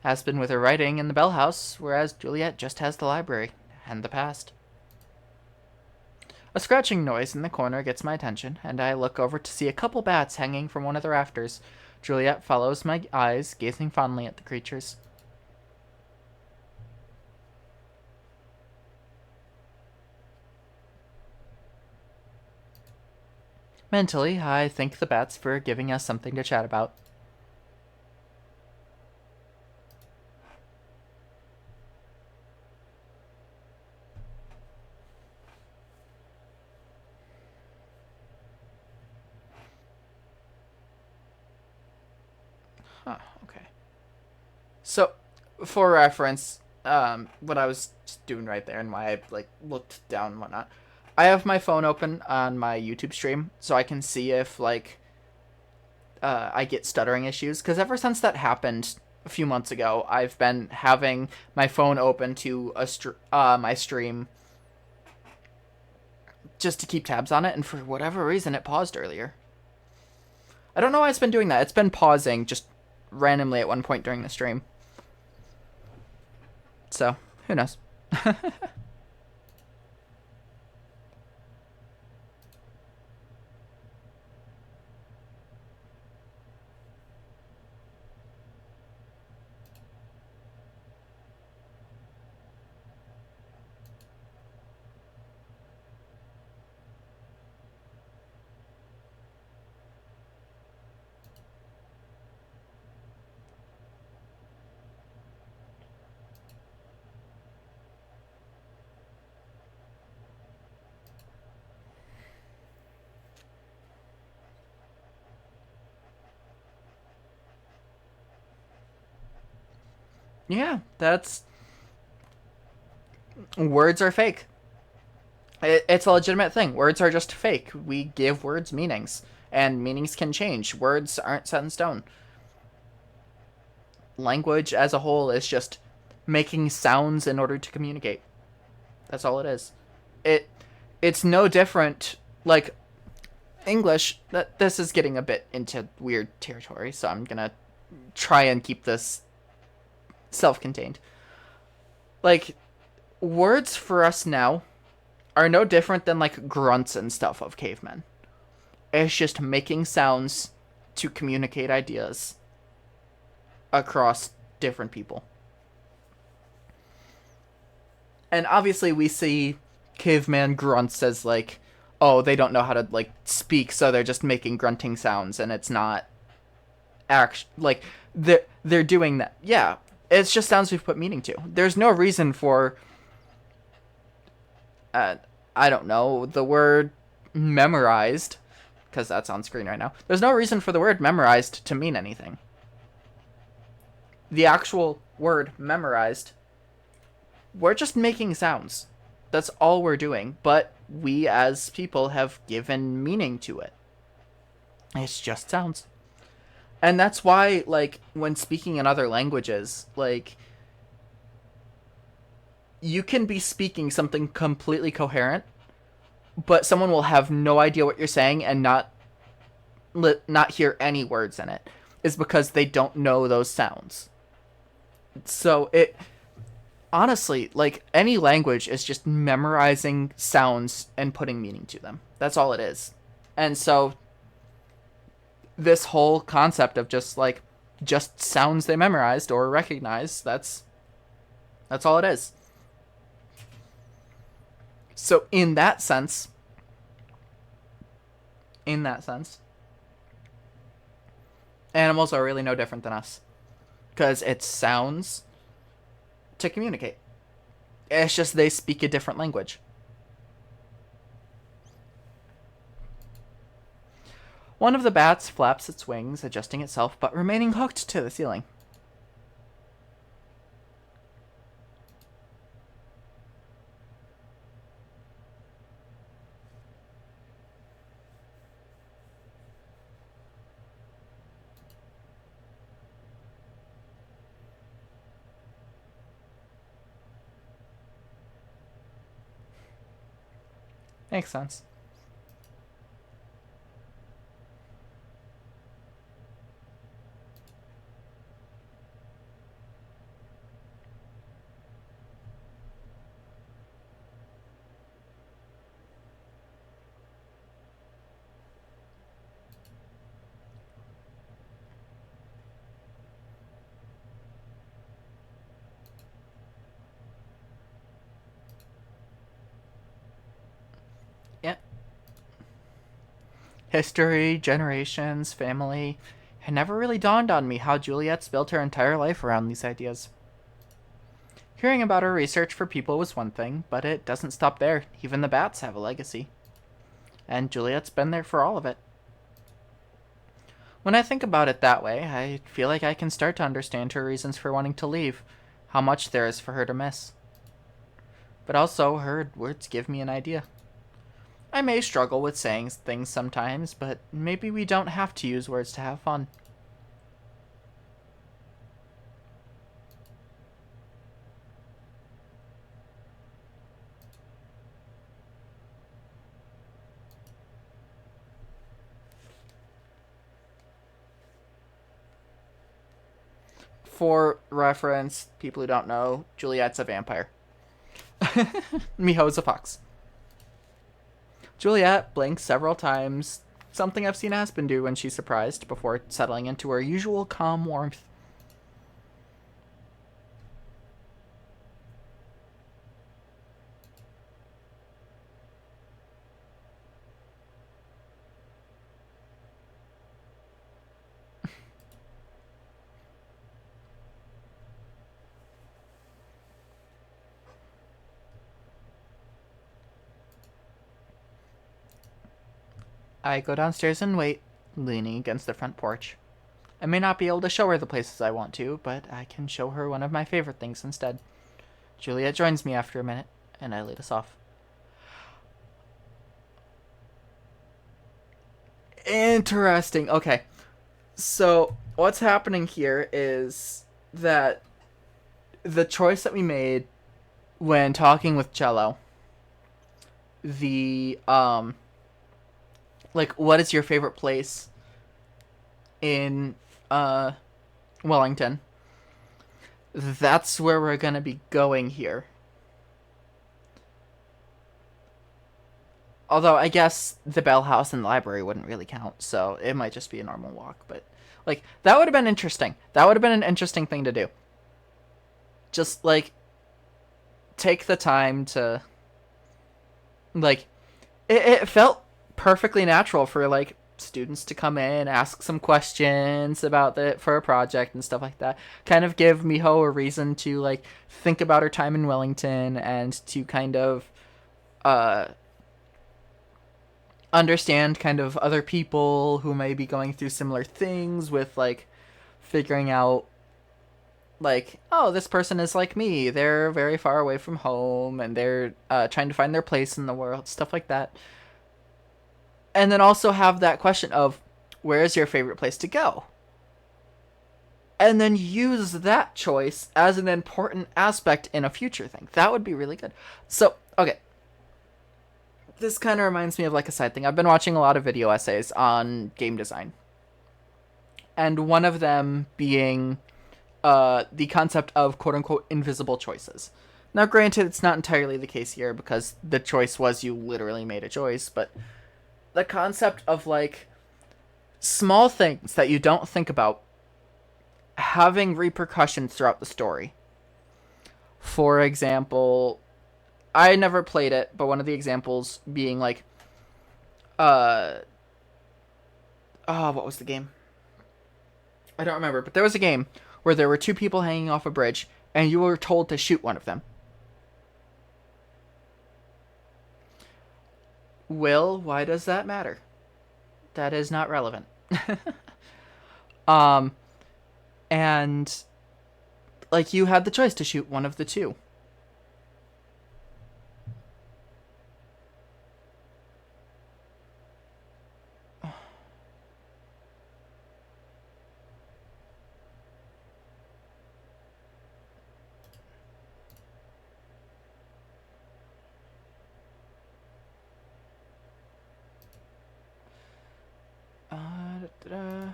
Aspen with her writing in the Bell House, whereas Juliet just has the library and the past. A scratching noise in the corner gets my attention, and I look over to see a couple bats hanging from one of the rafters. Juliet follows my eyes, gazing fondly at the creatures. Mentally, I thank the bats for giving us something to chat about. Huh, okay. So, for reference, what I was doing right there and why I looked down and whatnot, I have my phone open on my YouTube stream so I can see if I get stuttering issues, because ever since that happened a few months ago, I've been having my phone open to my stream just to keep tabs on it, and for whatever reason it paused earlier. I don't know why it's been doing that. It's been pausing just randomly at one point during the stream. So, who knows? Yeah, that's... Words are fake. It's a legitimate thing. Words are just fake. We give words meanings, and meanings can change. Words aren't set in stone. Language as a whole is just making sounds in order to communicate. That's all it is. It's no different, like English. This is getting a bit into weird territory, so I'm gonna try and keep this self-contained. Like, words for us now are no different than grunts and stuff of cavemen. It's just making sounds to communicate ideas across different people. And obviously we see caveman grunts as oh, they don't know how to speak, so they're just making grunting sounds, and it's not they're doing that. Yeah, it's just sounds we've put meaning to. There's no reason for I don't know, the word memorized, because that's on screen right now. There's no reason for the word memorized to mean anything. The actual word memorized, we're just making sounds. That's all we're doing, but we as people have given meaning to it. It's just sounds. And that's why, when speaking in other languages, you can be speaking something completely coherent, but someone will have no idea what you're saying and not hear any words in it. Is because they don't know those sounds. So it... Honestly, any language is just memorizing sounds and putting meaning to them. That's all it is. And so this whole concept of just sounds they memorized or recognized, that's all it is. So in that sense, animals are really no different than us, because it's sounds to communicate. It's just they speak a different language. One of the bats flaps its wings, adjusting itself, but remaining hooked to the ceiling. Makes sense. Yeah. History, generations, family. It never really dawned on me how Juliet's built her entire life around these ideas. Hearing about her research for people was one thing, but it doesn't stop there. Even the bats have a legacy. And Juliet's been there for all of it. When I think about it that way, I feel like I can start to understand her reasons for wanting to leave, how much there is for her to miss. But also, her words give me an idea. I may struggle with saying things sometimes, but maybe we don't have to use words to have fun. For reference, people who don't know, Juliet's a vampire. Miho's a fox. Juliet blinks several times, something I've seen Aspen do when she's surprised, before settling into her usual calm warmth. I go downstairs and wait, leaning against the front porch. I may not be able to show her the places I want to, but I can show her one of my favorite things instead. Juliet joins me after a minute, and I lead us off. Interesting. Okay. So, what's happening here is that the choice that we made when talking with Cello, the, like, what is your favorite place in, uh, Wellington? That's where we're gonna be going here. Although I guess the Bell House and the library wouldn't really count, so it might just be a normal walk. But like that would have been interesting. That would have been an interesting thing to do. Just like take the time to like it felt perfectly natural for like students to come in, ask some questions about the for a project and stuff like that. Kind of give Miho a reason to like think about her time in Wellington and to kind of uh understand kind of other people who may be going through similar things with like figuring out like, oh, this person is like me, they're very far away from home and they're trying to find their place in the world, stuff like that. And then also have that question of where's your favorite place to go, and then use that choice as an important aspect in a future thing. That would be really good. So okay, this kind of reminds me of like a side thing. I've been watching a lot of video essays on game design, and one of them being the concept of quote unquote invisible choices. Now, granted, it's not entirely the case here because the choice was you literally made a choice, but the concept of like small things that you don't think about having repercussions throughout the story. For example, I never played it, but one of the examples being like, uh, oh, what was the game? I don't remember, but there was a game where there were two people hanging off a bridge, and you were told to shoot one of them. Will, why does that matter? that is not relevant. um, and like you had the choice to shoot one of the two. Da-da-da.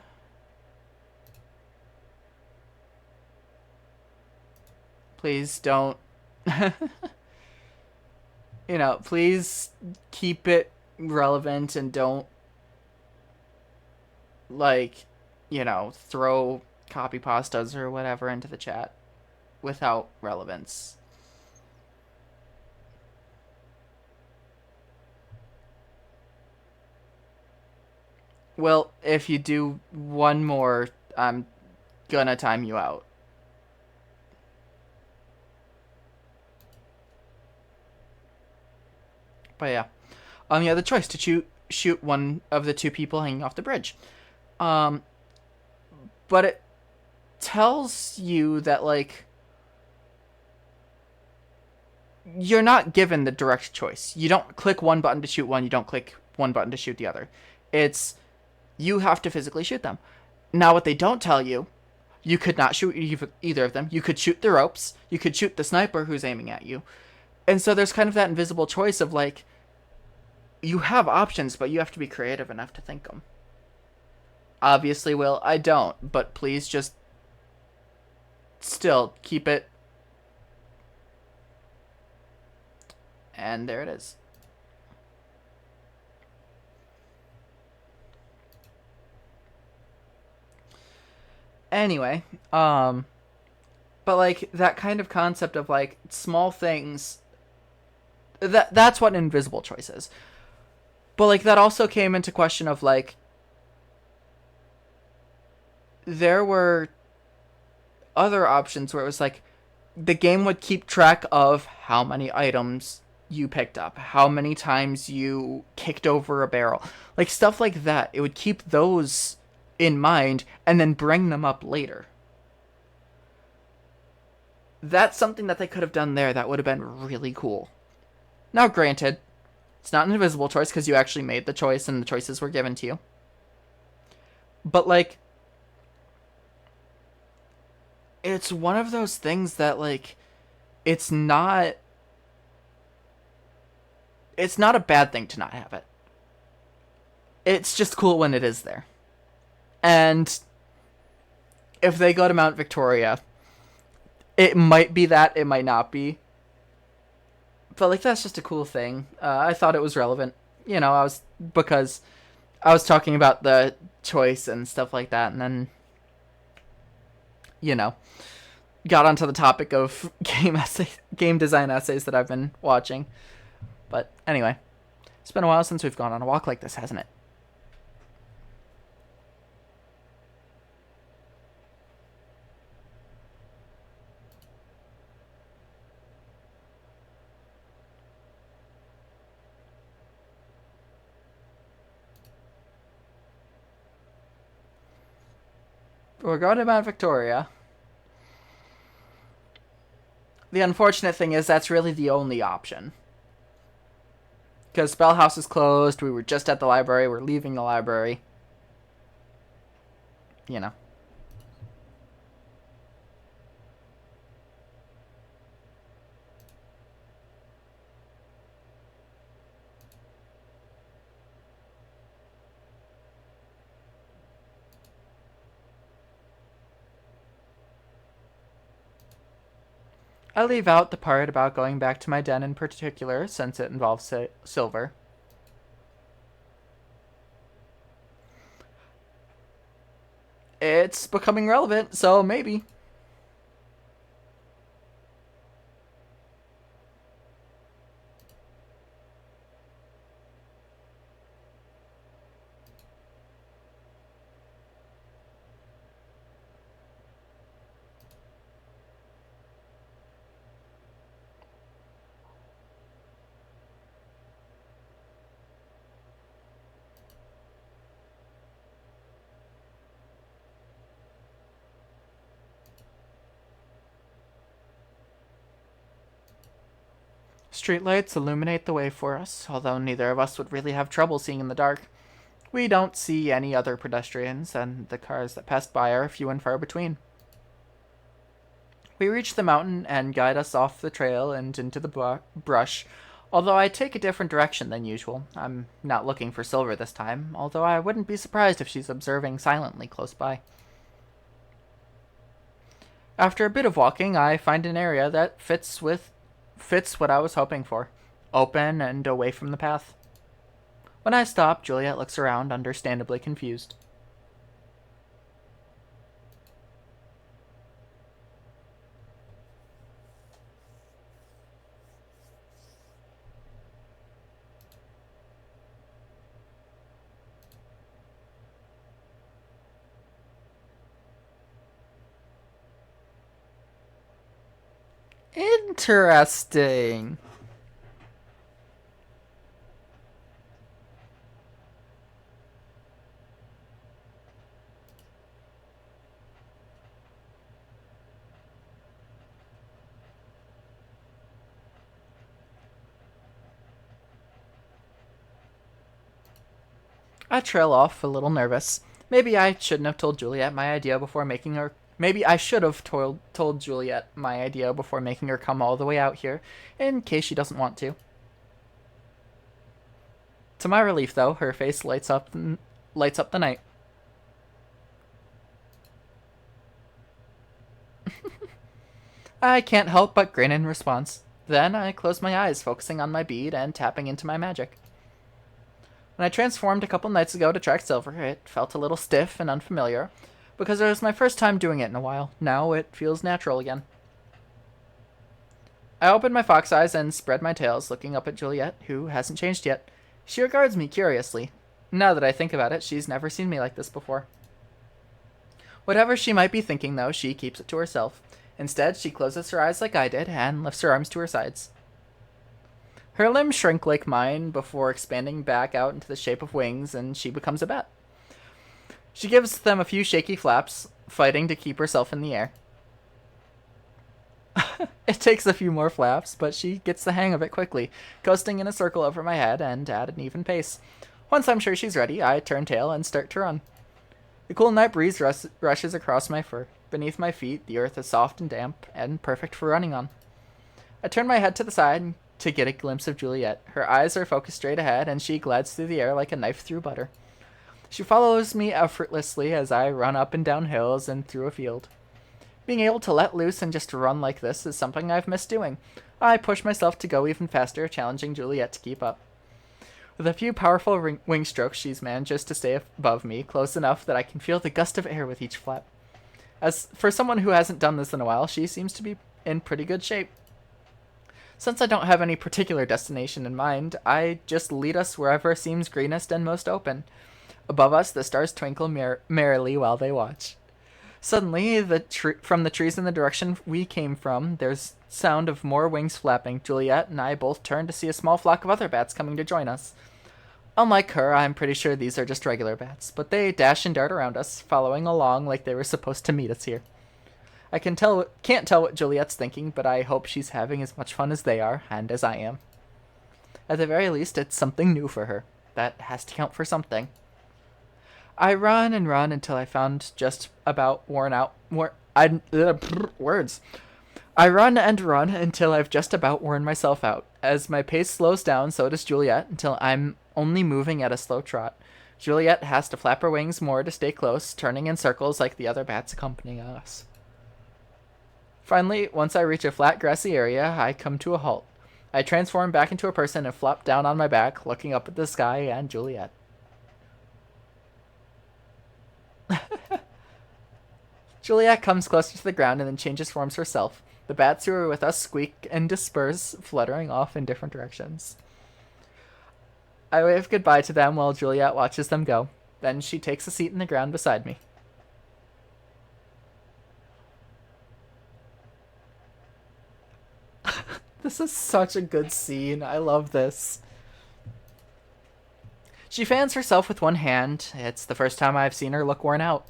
Please don't. Please keep it relevant and don't, like, throw copy pastas or whatever into the chat without relevance. Well, if you do one more, I'm gonna time you out. But yeah. You had the choice to shoot one of the two people hanging off the bridge. Um, but it tells you that, like, you're not given the direct choice. You don't click one button to shoot one, you don't click one button to shoot the other. It's you have to physically shoot them. Now, what they don't tell you, you could not shoot either of them. You could shoot the ropes, you could shoot the sniper who's aiming at you. And so there's kind of that invisible choice of, like, you have options, but you have to be creative enough to think them. Obviously, Will, I don't, but please just still keep it. And there it is. Anyway, but like that kind of concept of like small things, that's what an invisible choice is. But like that also came into question of like there were other options where it was like the game would keep track of how many items you picked up, how many times you kicked over a barrel, like stuff like that. It would keep those in mind and then bring them up later. That's something that they could have done there that would have been really cool. Now, granted, it's not an invisible choice because you actually made the choice and the choices were given to you. But, like, it's one of those things that, like, it's not. It's not a bad thing to not have it. It's just cool when it is there. And if they go to Mount Victoria, it might be that, it might not be. But, like, that's just a cool thing. I thought it was relevant. Because I was talking about the choice and stuff like that, and then, got onto the topic of game design essays that I've been watching. But anyway, it's been a while since we've gone on a walk like this, hasn't it? We're going to Mount Victoria. The unfortunate thing is that's really the only option. Because Spellhouse is closed, we were just at the library, we're leaving the library. You know. I leave out the part about going back to my den in particular, since it involves silver. It's becoming relevant, so maybe. Streetlights illuminate the way for us, although neither of us would really have trouble seeing in the dark. We don't see any other pedestrians, and the cars that pass by are few and far between. We reach the mountain and guide us off the trail and into the brush, although I take a different direction than usual. I'm not looking for Silver this time, although I wouldn't be surprised if she's observing silently close by. After a bit of walking, I find an area that fits what I was hoping for, open and away from the path. When I stop, Juliet looks around, understandably confused. Interesting. I trail off, a little nervous. Maybe I shouldn't have told Juliet my idea before making her. Maybe I should have told Juliet my idea before making her come all the way out here, in case she doesn't want to. To my relief, though, her face lights up the night. I can't help but grin in response. Then I close my eyes, focusing on my bead and tapping into my magic. When I transformed a couple nights ago to track Silver, it felt a little stiff and unfamiliar, because it was my first time doing it in a while. Now it feels natural again. I open my fox eyes and spread my tails, looking up at Juliet, who hasn't changed yet. She regards me curiously. Now that I think about it, she's never seen me like this before. Whatever she might be thinking, though, she keeps it to herself. Instead, she closes her eyes like I did and lifts her arms to her sides. Her limbs shrink like mine before expanding back out into the shape of wings, and she becomes a bat. She gives them a few shaky flaps, fighting to keep herself in the air. It takes a few more flaps, but she gets the hang of it quickly, coasting in a circle over my head and at an even pace. Once I'm sure she's ready, I turn tail and start to run. The cool night breeze rushes across my fur. Beneath my feet, the earth is soft and damp, and perfect for running on. I turn my head to the side to get a glimpse of Juliet. Her eyes are focused straight ahead, and she glides through the air like a knife through butter. She follows me effortlessly as I run up and down hills and through a field. Being able to let loose and just run like this is something I've missed doing. I push myself to go even faster, challenging Juliet to keep up. With a few powerful wing strokes, she's manages to stay above me, close enough that I can feel the gust of air with each flap. As for someone who hasn't done this in a while, she seems to be in pretty good shape. Since I don't have any particular destination in mind, I just lead us wherever seems greenest and most open. Above us, the stars twinkle merrily while they watch. Suddenly, from the trees in the direction we came from, there's sound of more wings flapping. Juliet and I both turn to see a small flock of other bats coming to join us. Unlike her, I'm pretty sure these are just regular bats, but they dash and dart around us, following along like they were supposed to meet us here. I can't tell what Juliet's thinking, but I hope she's having as much fun as they are, and as I am. At the very least, it's something new for her. That has to count for something. I run and run until I found just about worn out. Words. I run and run until I've just about worn myself out. As my pace slows down, so does Juliet, until I'm only moving at a slow trot. Juliet has to flap her wings more to stay close, turning in circles like the other bats accompanying us. Finally, once I reach a flat grassy area, I come to a halt. I transform back into a person and flop down on my back, looking up at the sky and Juliet. Juliet comes closer to the ground and then changes forms herself. The bats who are with us squeak and disperse, fluttering off in different directions. I wave goodbye to them while Juliet watches them go. Then she takes a seat in the ground beside me. This is such a good scene. I love this. She fans herself with one hand. It's the first time I've seen her look worn out.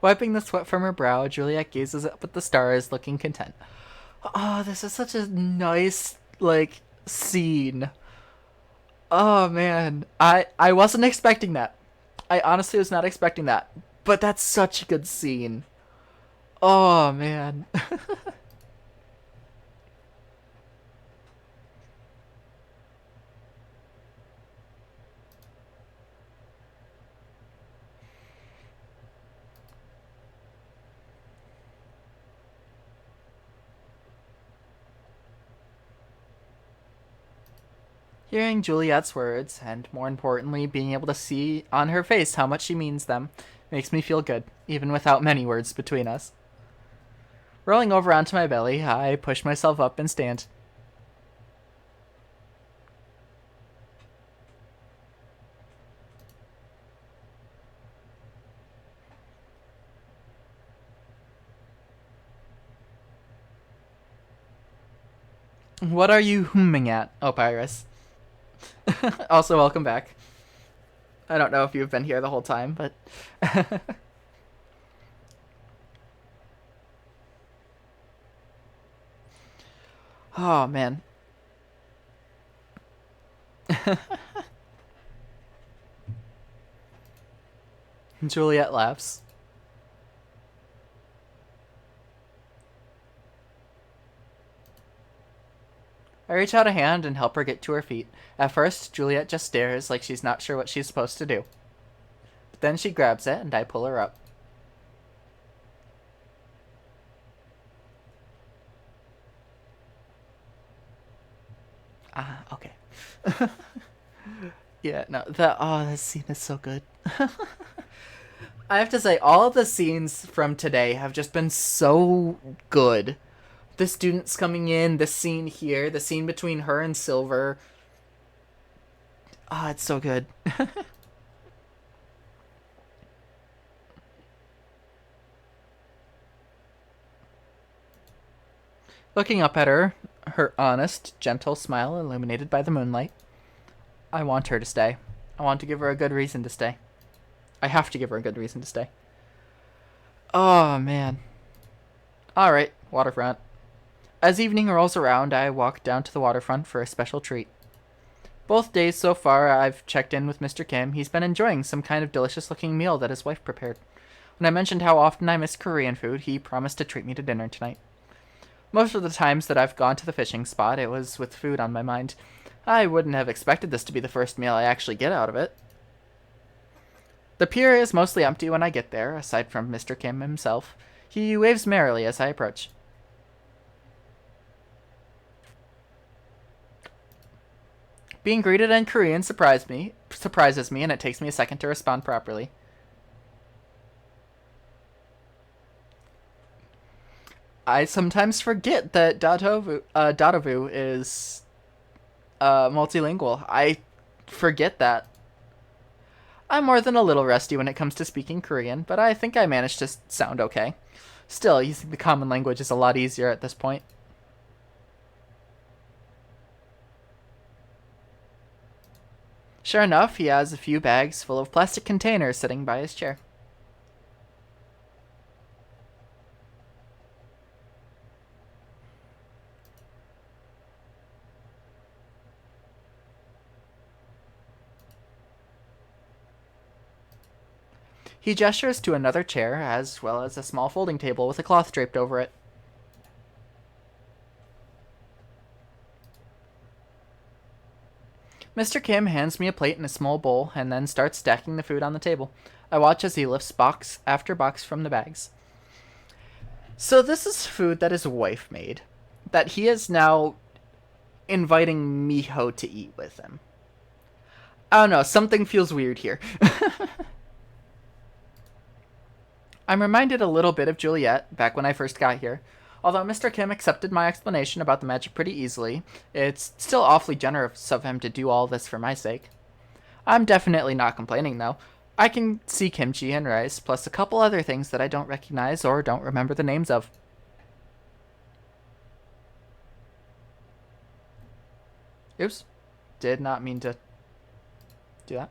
Wiping the sweat from her brow, Juliet gazes up at the stars, looking content. Oh, this is such a nice, like, scene. Oh, man. I wasn't expecting that. I honestly was not expecting that. But that's such a good scene. Oh, man. Hearing Juliet's words, and more importantly, being able to see on her face how much she means them, makes me feel good, even without many words between us. Rolling over onto my belly, I push myself up and stand. What are you humming at, Opyrus? Also, welcome back. I don't know if you've been here the whole time, but... Oh, man. Juliet laughs. I reach out a hand and help her get to her feet. At first, Juliet just stares like she's not sure what she's supposed to do. But then she grabs it and I pull her up. Ah, okay. Yeah, no, that scene is so good. I have to say, all of the scenes from today have just been so good. The students coming in, the scene here, the scene between her and Silver. Ah, it's so good. Looking up at her, her honest, gentle smile illuminated by the moonlight. I want her to stay. I want to give her a good reason to stay. I have to give her a good reason to stay. Oh, man. Alright, waterfront. As evening rolls around, I walk down to the waterfront for a special treat. Both days so far, I've checked in with Mr. Kim. He's been enjoying some kind of delicious-looking meal that his wife prepared. When I mentioned how often I miss Korean food, he promised to treat me to dinner tonight. Most of the times that I've gone to the fishing spot, it was with food on my mind. I wouldn't have expected this to be the first meal I actually get out of it. The pier is mostly empty when I get there, aside from Mr. Kim himself. He waves merrily as I approach. Being greeted in Korean surprises me, and it takes me a second to respond properly. I sometimes forget that Datovu is multilingual. I forget that. I'm more than a little rusty when it comes to speaking Korean, but I think I managed to sound okay. Still, using the common language is a lot easier at this point. Sure enough, he has a few bags full of plastic containers sitting by his chair. He gestures to another chair, as well as a small folding table with a cloth draped over it. Mr. Kim hands me a plate and a small bowl, and then starts stacking the food on the table. I watch as he lifts box after box from the bags. So this is food that his wife made, that he is now inviting Miho to eat with him. I don't know, something feels weird here. I'm reminded a little bit of Juliet, back when I first got here. Although Mr. Kim accepted my explanation about the magic pretty easily, it's still awfully generous of him to do all this for my sake. I'm definitely not complaining, though. I can see kimchi and rice, plus a couple other things that I don't recognize or don't remember the names of. Oops. Did not mean to do that.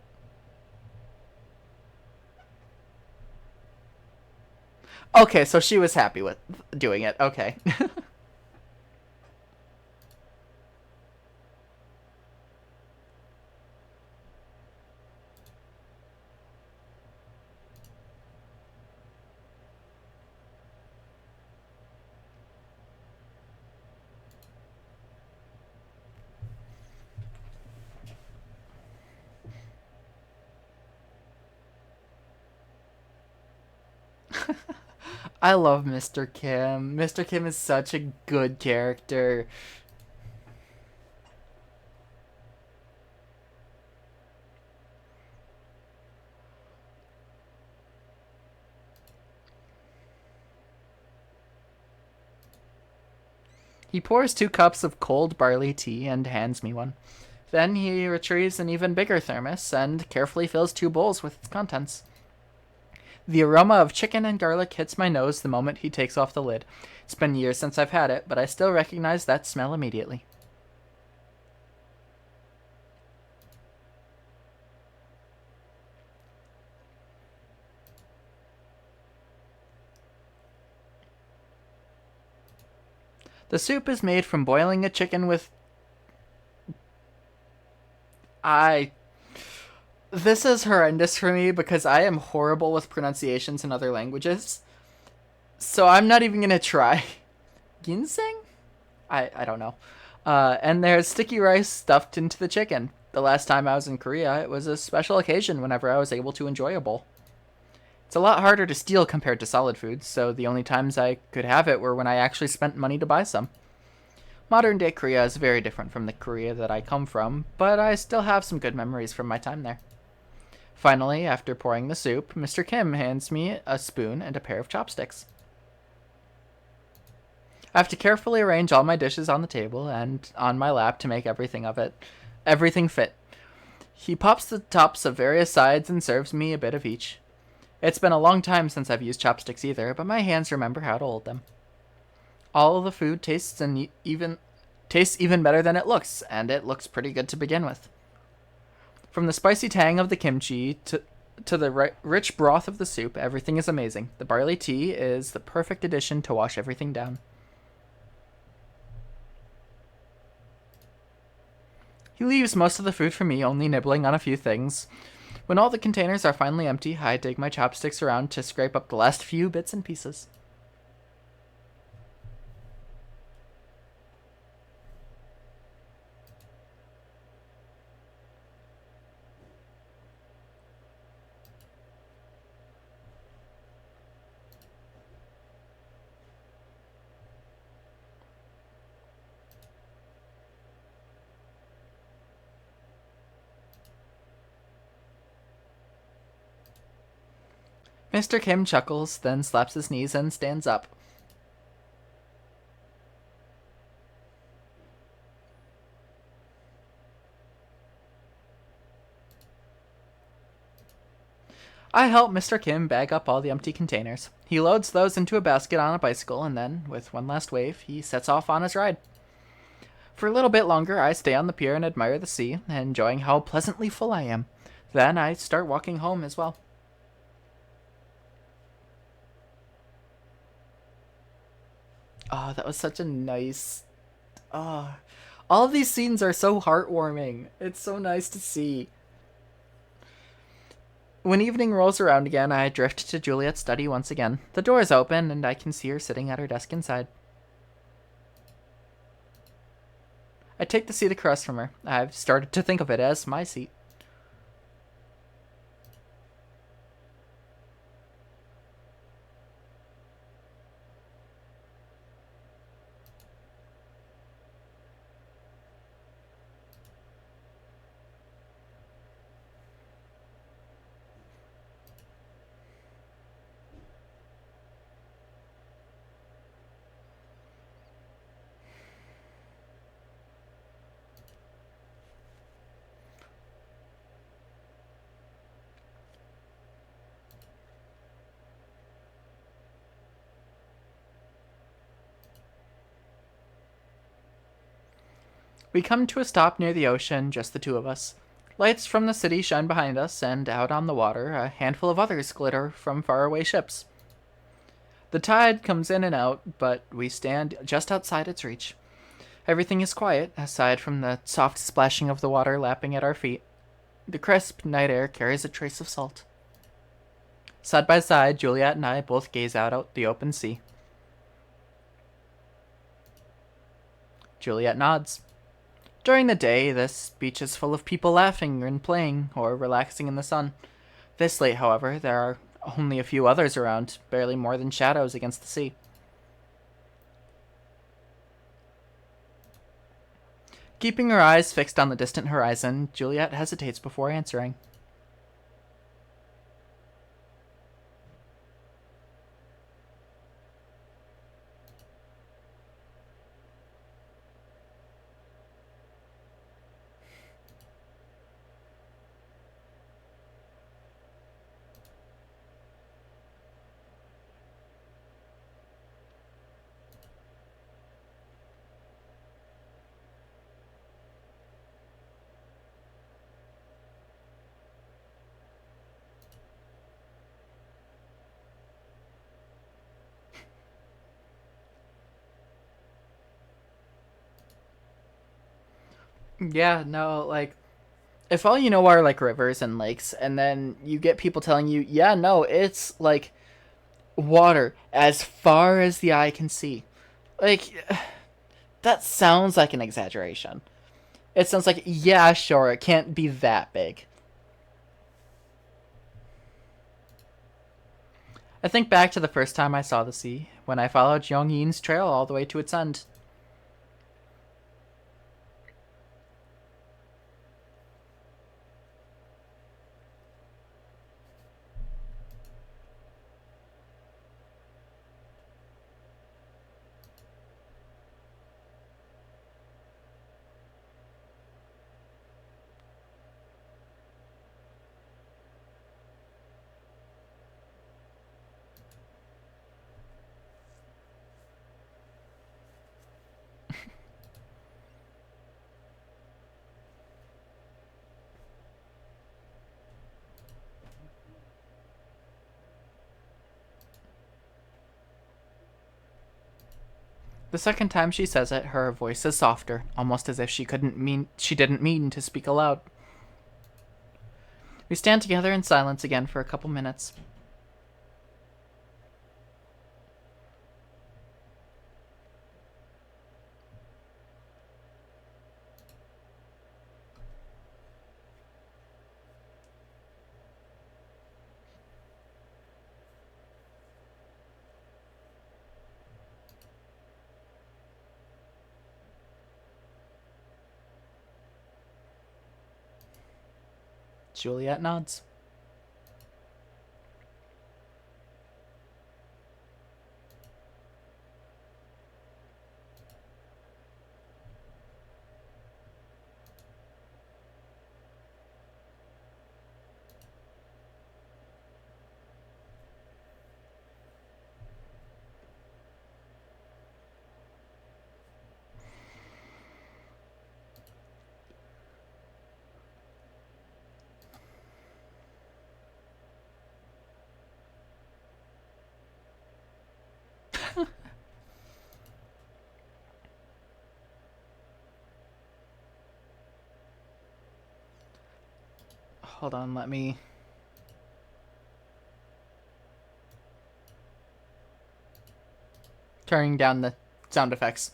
Okay, so she was happy with doing it. Okay. I love Mr. Kim. Mr. Kim is such a good character. He pours 2 cups of cold barley tea and hands me one. Then he retrieves an even bigger thermos and carefully fills 2 bowls with its contents. The aroma of chicken and garlic hits my nose the moment he takes off the lid. It's been years since I've had it, but I still recognize that smell immediately. The soup is made from boiling a chicken with. I. This is horrendous for me because I am horrible with pronunciations in other languages. So I'm not even gonna try. Ginseng? I don't know. And there's sticky rice stuffed into the chicken. The last time I was in Korea, it was a special occasion whenever I was able to enjoy a bowl. It's a lot harder to steal compared to solid foods, so the only times I could have it were when I actually spent money to buy some. Modern day Korea is very different from the Korea that I come from, but I still have some good memories from my time there. Finally, after pouring the soup, Mr. Kim hands me a spoon and a pair of chopsticks. I have to carefully arrange all my dishes on the table and on my lap to make everything fit. He pops the tops of various sides and serves me a bit of each. It's been a long time since I've used chopsticks either, but my hands remember how to hold them. All of the food tastes even better than it looks, and it looks pretty good to begin with. From the spicy tang of the kimchi to the rich broth of the soup, everything is amazing. The barley tea is the perfect addition to wash everything down. He leaves most of the food for me, only nibbling on a few things. When all the containers are finally empty, I dig my chopsticks around to scrape up the last few bits and pieces. Mr. Kim chuckles, then slaps his knees and stands up. I help Mr. Kim bag up all the empty containers. He loads those into a basket on a bicycle, and then, with one last wave, he sets off on his ride. For a little bit longer, I stay on the pier and admire the sea, enjoying how pleasantly full I am. Then I start walking home as well. Oh, that was such a nice. Oh, all of these scenes are so heartwarming. It's so nice to see. When evening rolls around again, I drift to Juliet's study once again. The door is open, and I can see her sitting at her desk inside. I take the seat across from her. I've started to think of it as my seat. We come to a stop near the ocean, just the two of us. Lights from the city shine behind us, and out on the water, a handful of others glitter from faraway ships. The tide comes in and out, but we stand just outside its reach. Everything is quiet, aside from the soft splashing of the water lapping at our feet. The crisp night air carries a trace of salt. Side by side, Juliet and I both gaze out the open sea. Juliet nods. During the day, this beach is full of people laughing and playing or relaxing in the sun. This late, however, there are only a few others around, barely more than shadows against the sea. Keeping her eyes fixed on the distant horizon, Juliet hesitates before answering. Yeah, no, like, if all you know are, like, rivers and lakes, and then you get people telling you, yeah, no, it's, like, water as far as the eye can see. Like, that sounds like an exaggeration. It sounds like, yeah, sure, it can't be that big. I think back to the first time I saw the sea, when I followed Yong Yin's trail all the way to its end. The second time she says it, her voice is softer, almost as if she didn't mean to speak aloud. We stand together in silence again for a couple minutes. Juliet nods. Hold on, let me. Turning down the sound effects.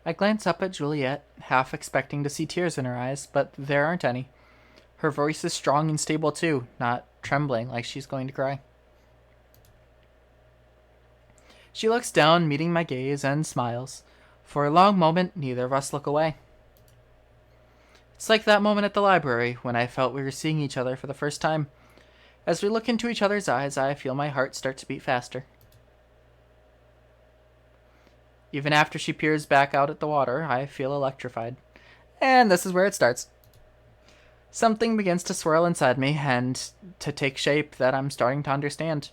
I glance up at Juliet, half expecting to see tears in her eyes, but there aren't any. Her voice is strong and stable too, not trembling like she's going to cry. She looks down, meeting my gaze, and smiles. For a long moment, neither of us look away. It's like that moment at the library when I felt we were seeing each other for the first time. As we look into each other's eyes, I feel my heart start to beat faster. Even after she peers back out at the water, I feel electrified. And this is where it starts. Something begins to swirl inside me and to take shape that I'm starting to understand.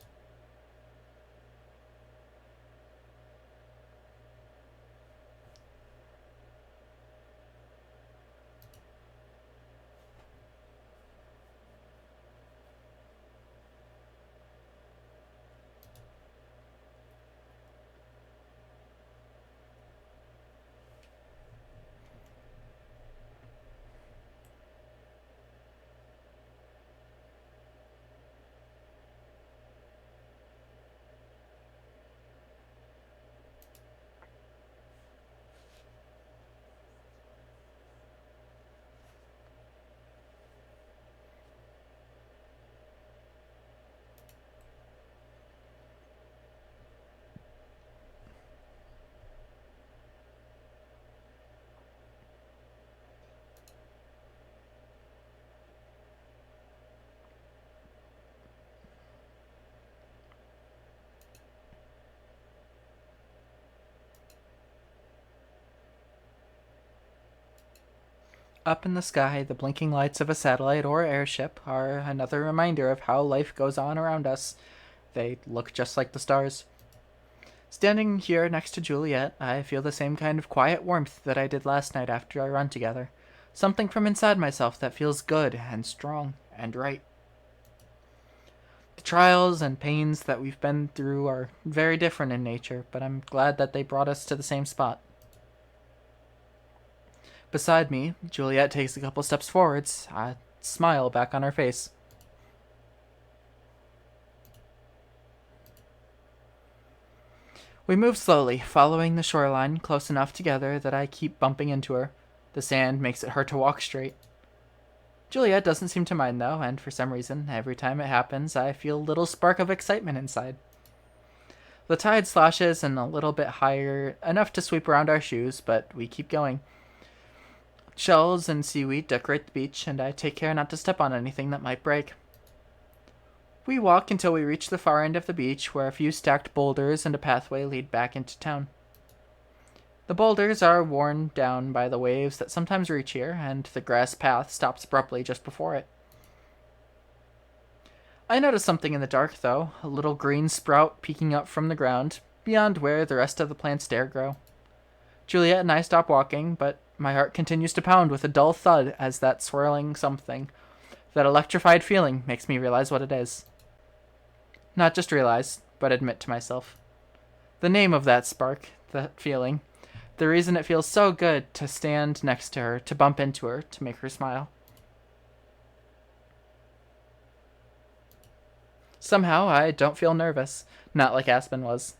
Up in the sky, the blinking lights of a satellite or airship are another reminder of how life goes on around us. They look just like the stars. Standing here next to Juliet, I feel the same kind of quiet warmth that I did last night after our run together. Something from inside myself that feels good and strong and right. The trials and pains that we've been through are very different in nature, but I'm glad that they brought us to the same spot. Beside me, Juliet takes a couple steps forwards, a smile back on her face. We move slowly, following the shoreline close enough together that I keep bumping into her. The sand makes it hard to walk straight. Juliet doesn't seem to mind though, and for some reason, every time it happens, I feel a little spark of excitement inside. The tide sloshes and a little bit higher, enough to sweep around our shoes, but we keep going. Shells and seaweed decorate the beach, and I take care not to step on anything that might break. We walk until we reach the far end of the beach, where a few stacked boulders and a pathway lead back into town. The boulders are worn down by the waves that sometimes reach here, and the grass path stops abruptly just before it. I notice something in the dark, though, a little green sprout peeking up from the ground, beyond where the rest of the plants dare grow. Juliet and I stop walking, but my heart continues to pound with a dull thud as that swirling something, that electrified feeling, makes me realize what it is. Not just realize, but admit to myself. The name of that spark, that feeling, the reason it feels so good to stand next to her, to bump into her, to make her smile. Somehow, I don't feel nervous, not like Aspen was.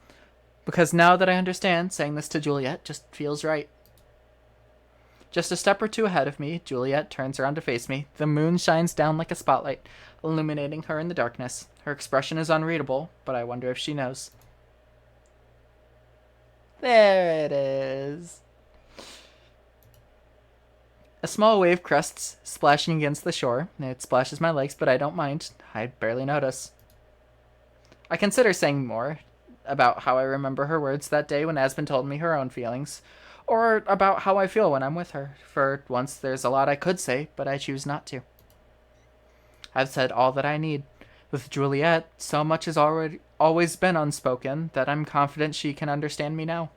Because now that I understand, saying this to Juliet just feels right. Just a step or two ahead of me, Juliet turns around to face me. The moon shines down like a spotlight, illuminating her in the darkness. Her expression is unreadable, but I wonder if she knows. There it is. A small wave crests, splashing against the shore. It splashes my legs, but I don't mind. I barely notice. I consider saying more about how I remember her words that day when Aspen told me her own feelings, or about how I feel when I'm with her. For once, there's a lot I could say, but I choose not to. I've said all that I need. With Juliet, so much has always been unspoken that I'm confident she can understand me now.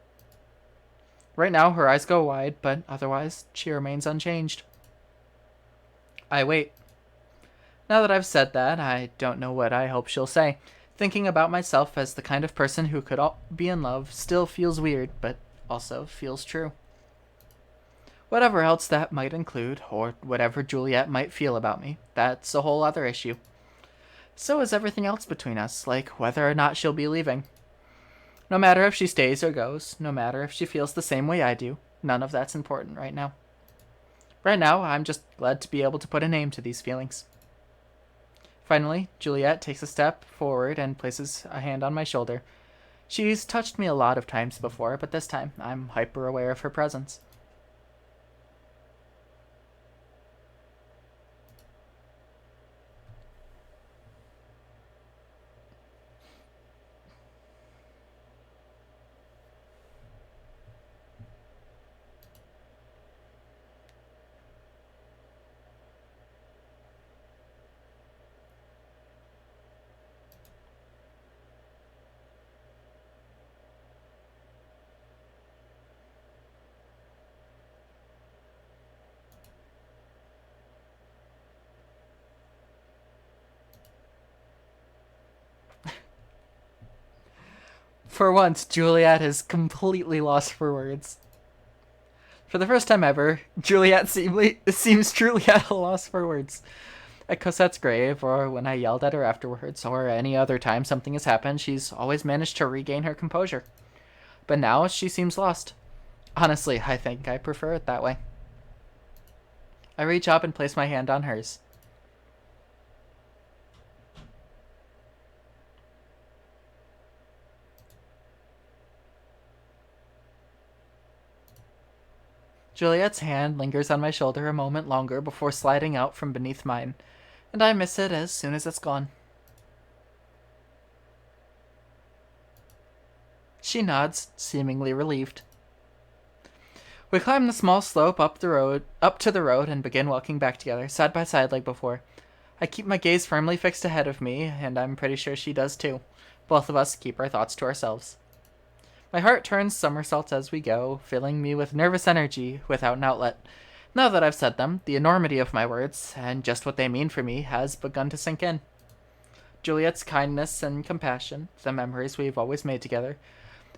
Right now, her eyes go wide, but otherwise, she remains unchanged. I wait. Now that I've said that, I don't know what I hope she'll say. Thinking about myself as the kind of person who could be in love still feels weird, but also feels true. Whatever else that might include, or whatever Juliet might feel about me, that's a whole other issue. So is everything else between us, like whether or not she'll be leaving. No matter if she stays or goes, no matter if she feels the same way I do, none of that's important right now. Right now, I'm just glad to be able to put a name to these feelings. Finally, Juliet takes a step forward and places a hand on my shoulder. She's touched me a lot of times before, but this time I'm hyper aware of her presence. For once, Juliet is completely lost for words. For the first time ever, Juliet seems truly at a loss for words. At Cosette's grave, or when I yelled at her afterwards, or any other time something has happened, she's always managed to regain her composure. But now she seems lost. Honestly, I think I prefer it that way. I reach up and place my hand on hers. Juliet's hand lingers on my shoulder a moment longer before sliding out from beneath mine, and I miss it as soon as it's gone. She nods, seemingly relieved. We climb the small slope up to the road, and begin walking back together, side by side like before. I keep my gaze firmly fixed ahead of me, and I'm pretty sure she does too. Both of us keep our thoughts to ourselves. My heart turns somersaults as we go, filling me with nervous energy without an outlet. Now that I've said them, the enormity of my words, and just what they mean for me, has begun to sink in. Juliet's kindness and compassion, the memories we've always made together,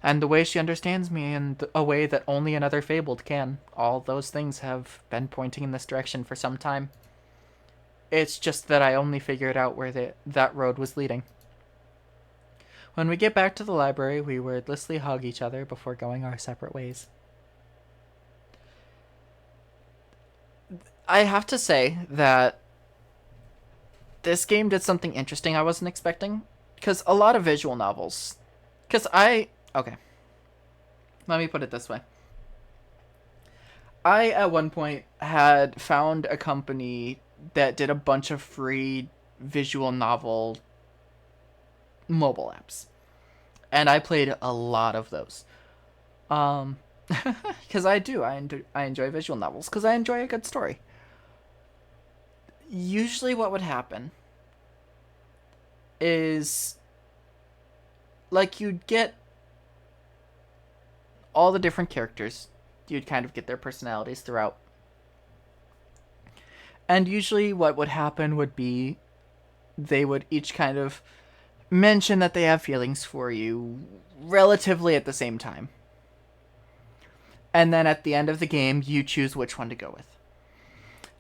and the way she understands me in a way that only another fabled can, all those things have been pointing in this direction for some time. It's just that I only figured out where that road was leading. When we get back to the library, we wordlessly hug each other before going our separate ways. I have to say that this game did something interesting I wasn't expecting. Because a lot of visual novels... Okay. Let me put it this way. I, at one point, had found a company that did a bunch of free visual novel mobile apps. And I played a lot of those. Because I enjoy visual novels. Because I enjoy a good story. Usually what would happen is... like, you'd get all the different characters. You'd kind of get their personalities throughout. And usually what would happen would be they would each kind of mention that they have feelings for you relatively at the same time. And then at the end of the game, you choose which one to go with.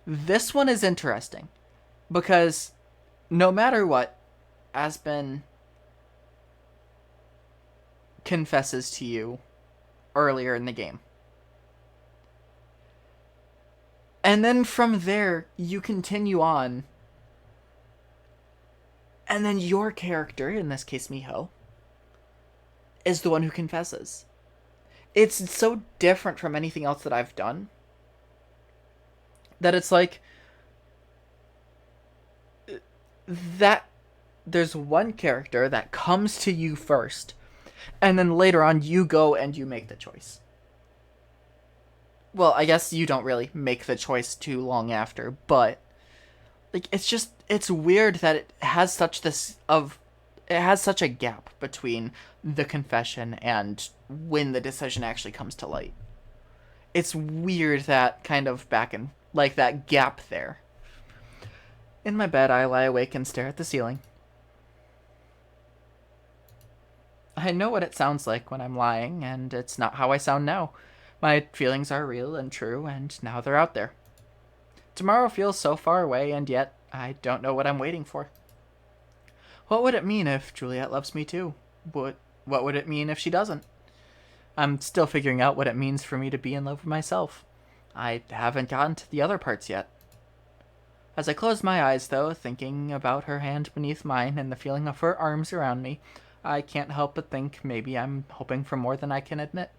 This one is interesting because no matter what, Aspen confesses to you earlier in the game. And then from there, you continue on. And then your character, in this case Miho, is the one who confesses. It's so different from anything else that I've done that it's like that there's one character that comes to you first, and then later on you go and you make the choice. Well, I guess you don't really make the choice too long after, but like it's weird that it has such a gap between the confession and when the decision actually comes to light. It's weird that kind of that gap there. In my bed, I lie awake and stare at the ceiling. I know what it sounds like when I'm lying, and it's not how I sound now. My feelings are real and true, and now they're out there. Tomorrow feels so far away, and yet I don't know what I'm waiting for. What would it mean if Juliet loves me too? What would it mean if she doesn't? I'm still figuring out what it means for me to be in love with myself. I haven't gotten to the other parts yet. As I close my eyes, though, thinking about her hand beneath mine and the feeling of her arms around me, I can't help but think maybe I'm hoping for more than I can admit.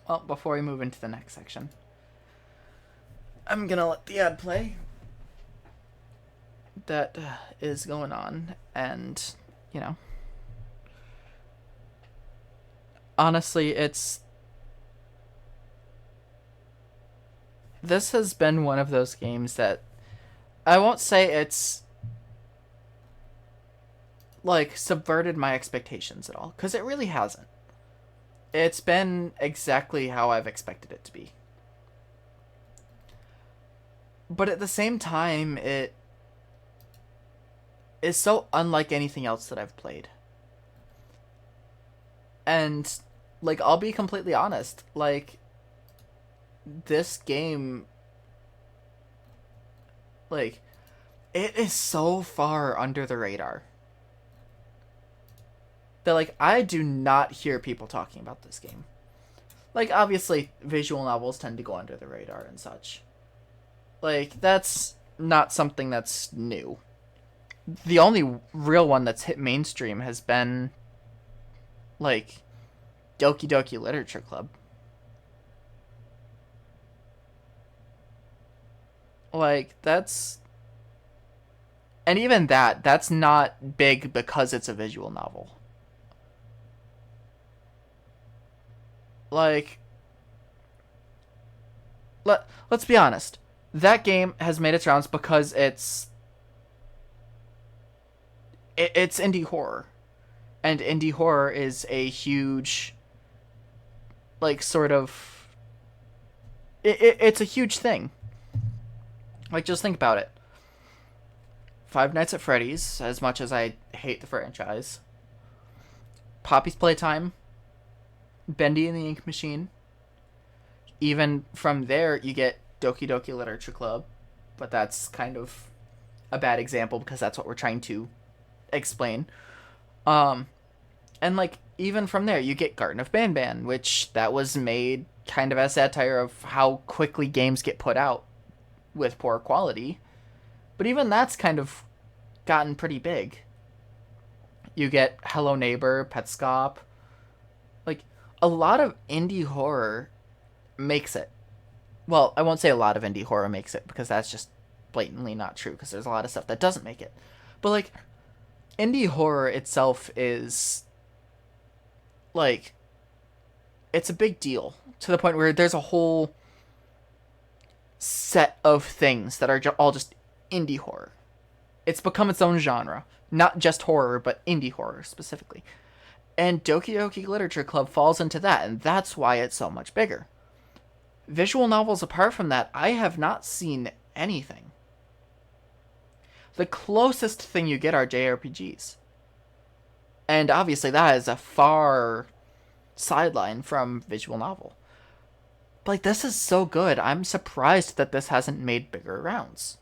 Well, before we move into the next section, I'm gonna let the ad play that is going on, and, you know, honestly, this has been one of those games that I won't say it's like subverted my expectations at all, because it really hasn't. It's been exactly how I've expected it to be. but at the same time, it is so unlike anything else that I've played. And, like, I'll be completely honest. Like, this game, like, it is so far under the radar that, like, I do not hear people talking about this game. Like, obviously, visual novels tend to go under the radar and such. Like, that's not something that's new. The only real one that's hit mainstream has been, like, Doki Doki Literature Club. Like, that's... And even that's not big because it's a visual novel. Like, let's be honest. That game has made its rounds because it's indie horror. And indie horror is a huge, like, sort of... it's a huge thing. Like, just think about it. Five Nights at Freddy's, as much as I hate the franchise. Poppy's Playtime. Bendy and the Ink Machine. Even from there, you get Doki Doki Literature Club. But that's kind of a bad example because that's what we're trying to explain. Um, and, like, even from there, you get Garden of Banban, which that was made kind of as satire of how quickly games get put out with poor quality. But even that's kind of gotten pretty big. You get Hello Neighbor, Petscop. Like, a lot of indie horror makes it. Well, I won't say a lot of indie horror makes it, because that's just blatantly not true, because there's a lot of stuff that doesn't make it. But, like, indie horror itself is, like, it's a big deal, to the point where there's a whole set of things that are all just indie horror. It's become its own genre. Not just horror, but indie horror specifically. And Doki Doki Literature Club falls into that, and that's why it's so much bigger. Visual novels apart from that, I have not seen anything. The closest thing you get are JRPGs. And obviously that is a far sideline from visual novel. But, like, this is so good. I'm surprised that this hasn't made bigger rounds.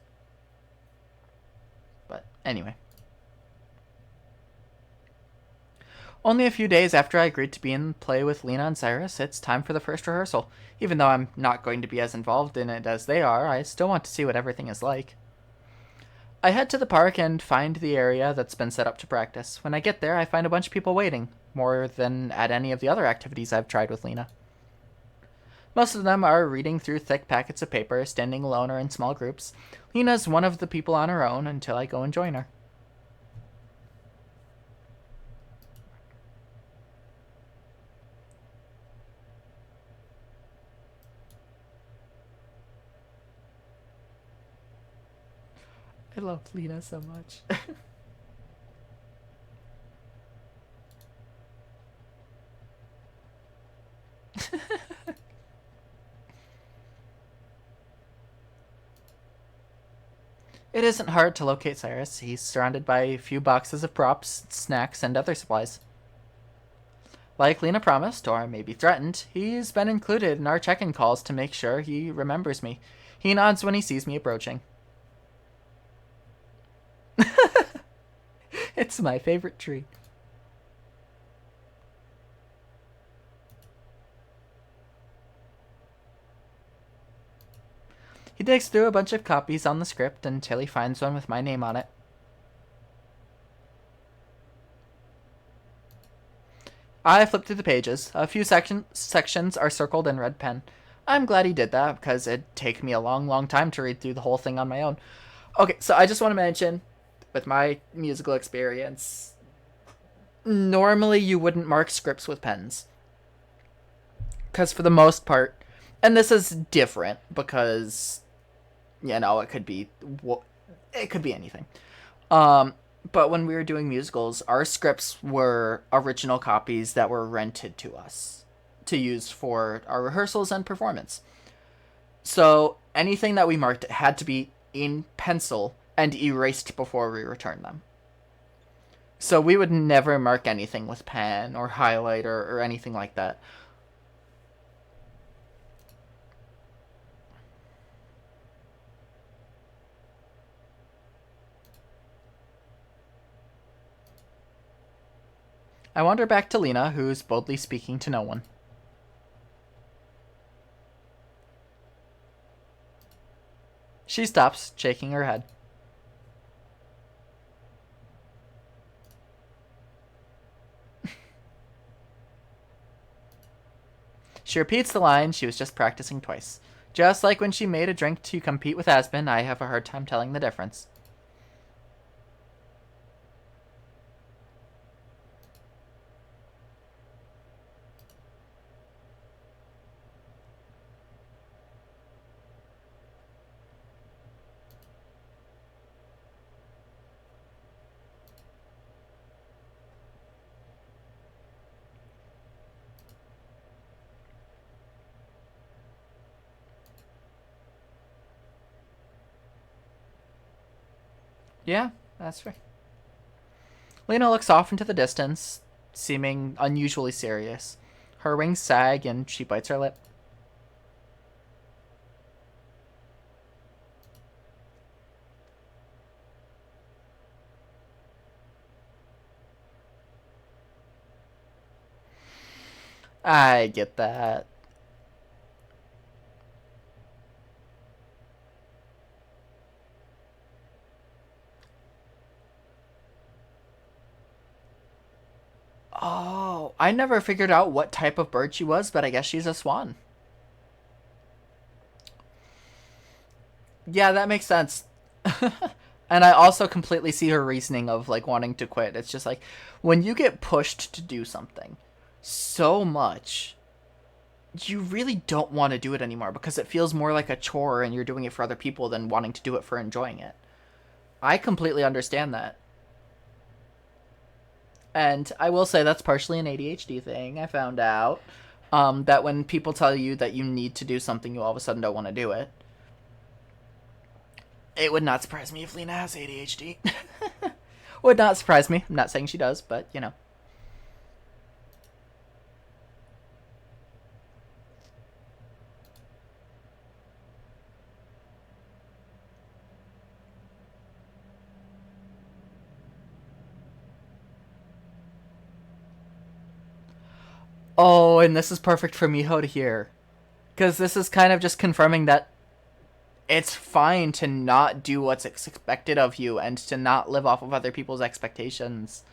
But anyway. Only a few days after I agreed to be in play with Lena and Cyrus, it's time for the first rehearsal. Even though I'm not going to be as involved in it as they are, I still want to see what everything is like. I head to the park and find the area that's been set up to practice. When I get there, I find a bunch of people waiting, more than at any of the other activities I've tried with Lena. Most of them are reading through thick packets of paper, standing alone or in small groups. Lena's one of the people on her own until I go and join her. I love Lena so much. It isn't hard to locate Cyrus. He's surrounded by a few boxes of props, snacks, and other supplies. Like Lena promised, or maybe threatened, he's been included in our check-in calls to make sure he remembers me. He nods when he sees me approaching. It's my favorite tree. He digs through a bunch of copies on the script until he finds one with my name on it. I flip through the pages. A few sections are circled in red pen. I'm glad he did that, because it'd take me a long, long time to read through the whole thing on my own. Okay, so I just want to mention, with my musical experience, normally you wouldn't mark scripts with pens. Because for the most part, and this is different because, you know, it could be anything. But when we were doing musicals, our scripts were original copies that were rented to us to use for our rehearsals and performance. So anything that we marked had to be in pencil and erased before we returned them. So we would never mark anything with pen or highlight or anything like that. I wander back to Lena, who's boldly speaking to no one. She stops, shaking her head. She repeats the line she was just practicing twice. Just like when she made a drink to compete with Aspen, I have a hard time telling the difference. Yeah, that's fair. Lena looks off into the distance, seeming unusually serious. Her wings sag and she bites her lip. I get that. Oh, I never figured out what type of bird she was, but I guess she's a swan. Yeah, that makes sense. And I also completely see her reasoning of like wanting to quit. It's just like when you get pushed to do something so much, you really don't want to do it anymore because it feels more like a chore and you're doing it for other people than wanting to do it for enjoying it. I completely understand that. And I will say that's partially an ADHD thing. I found out that when people tell you that you need to do something, you all of a sudden don't want to do it. It would not surprise me if Lena has ADHD. Would not surprise me. I'm not saying she does, but you know. Oh, and this is perfect for Miho to hear. Because this is kind of just confirming that it's fine to not do what's expected of you and to not live off of other people's expectations.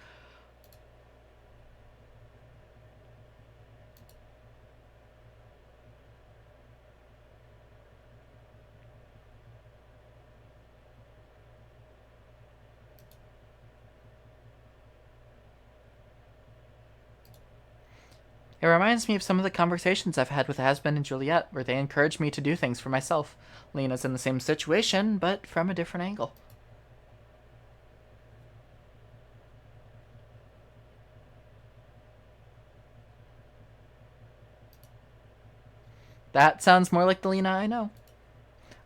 It reminds me of some of the conversations I've had with Aspen and Juliet, where they encourage me to do things for myself. Lena's in the same situation, but from a different angle. That sounds more like the Lena I know.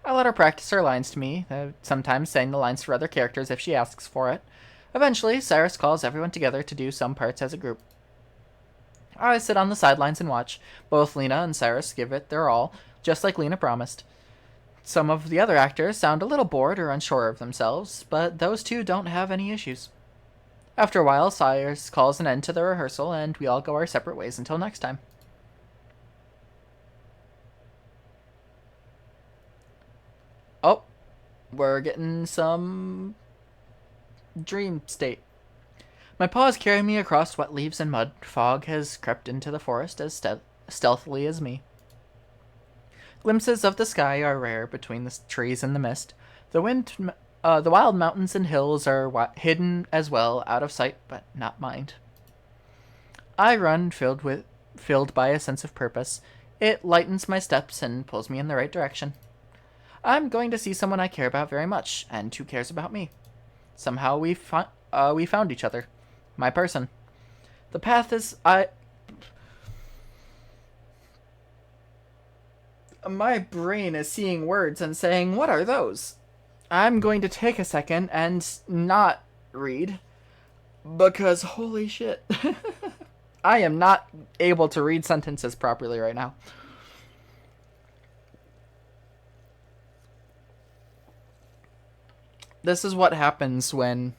I let her practice her lines to me, sometimes saying the lines for other characters if she asks for it. Eventually, Cyrus calls everyone together to do some parts as a group. I sit on the sidelines and watch. Both Lena and Cyrus give it their all, just like Lena promised. Some of the other actors sound a little bored or unsure of themselves, but those two don't have any issues. After a while, Cyrus calls an end to the rehearsal, and we all go our separate ways until next time. Oh, we're getting some dream state. My paws carry me across wet leaves and mud. Fog has crept into the forest as stealthily as me. Glimpses of the sky are rare between the trees and the mist. The wild mountains and hills are hidden as well, out of sight but not mind. I run filled by a sense of purpose. It lightens my steps and pulls me in the right direction. I'm going to see someone I care about very much, and who cares about me. Somehow we found each other. My person. The path is My brain is seeing words and saying, "What are those?" I'm going to take a second and not read because holy shit. I am not able to read sentences properly right now. This is what happens when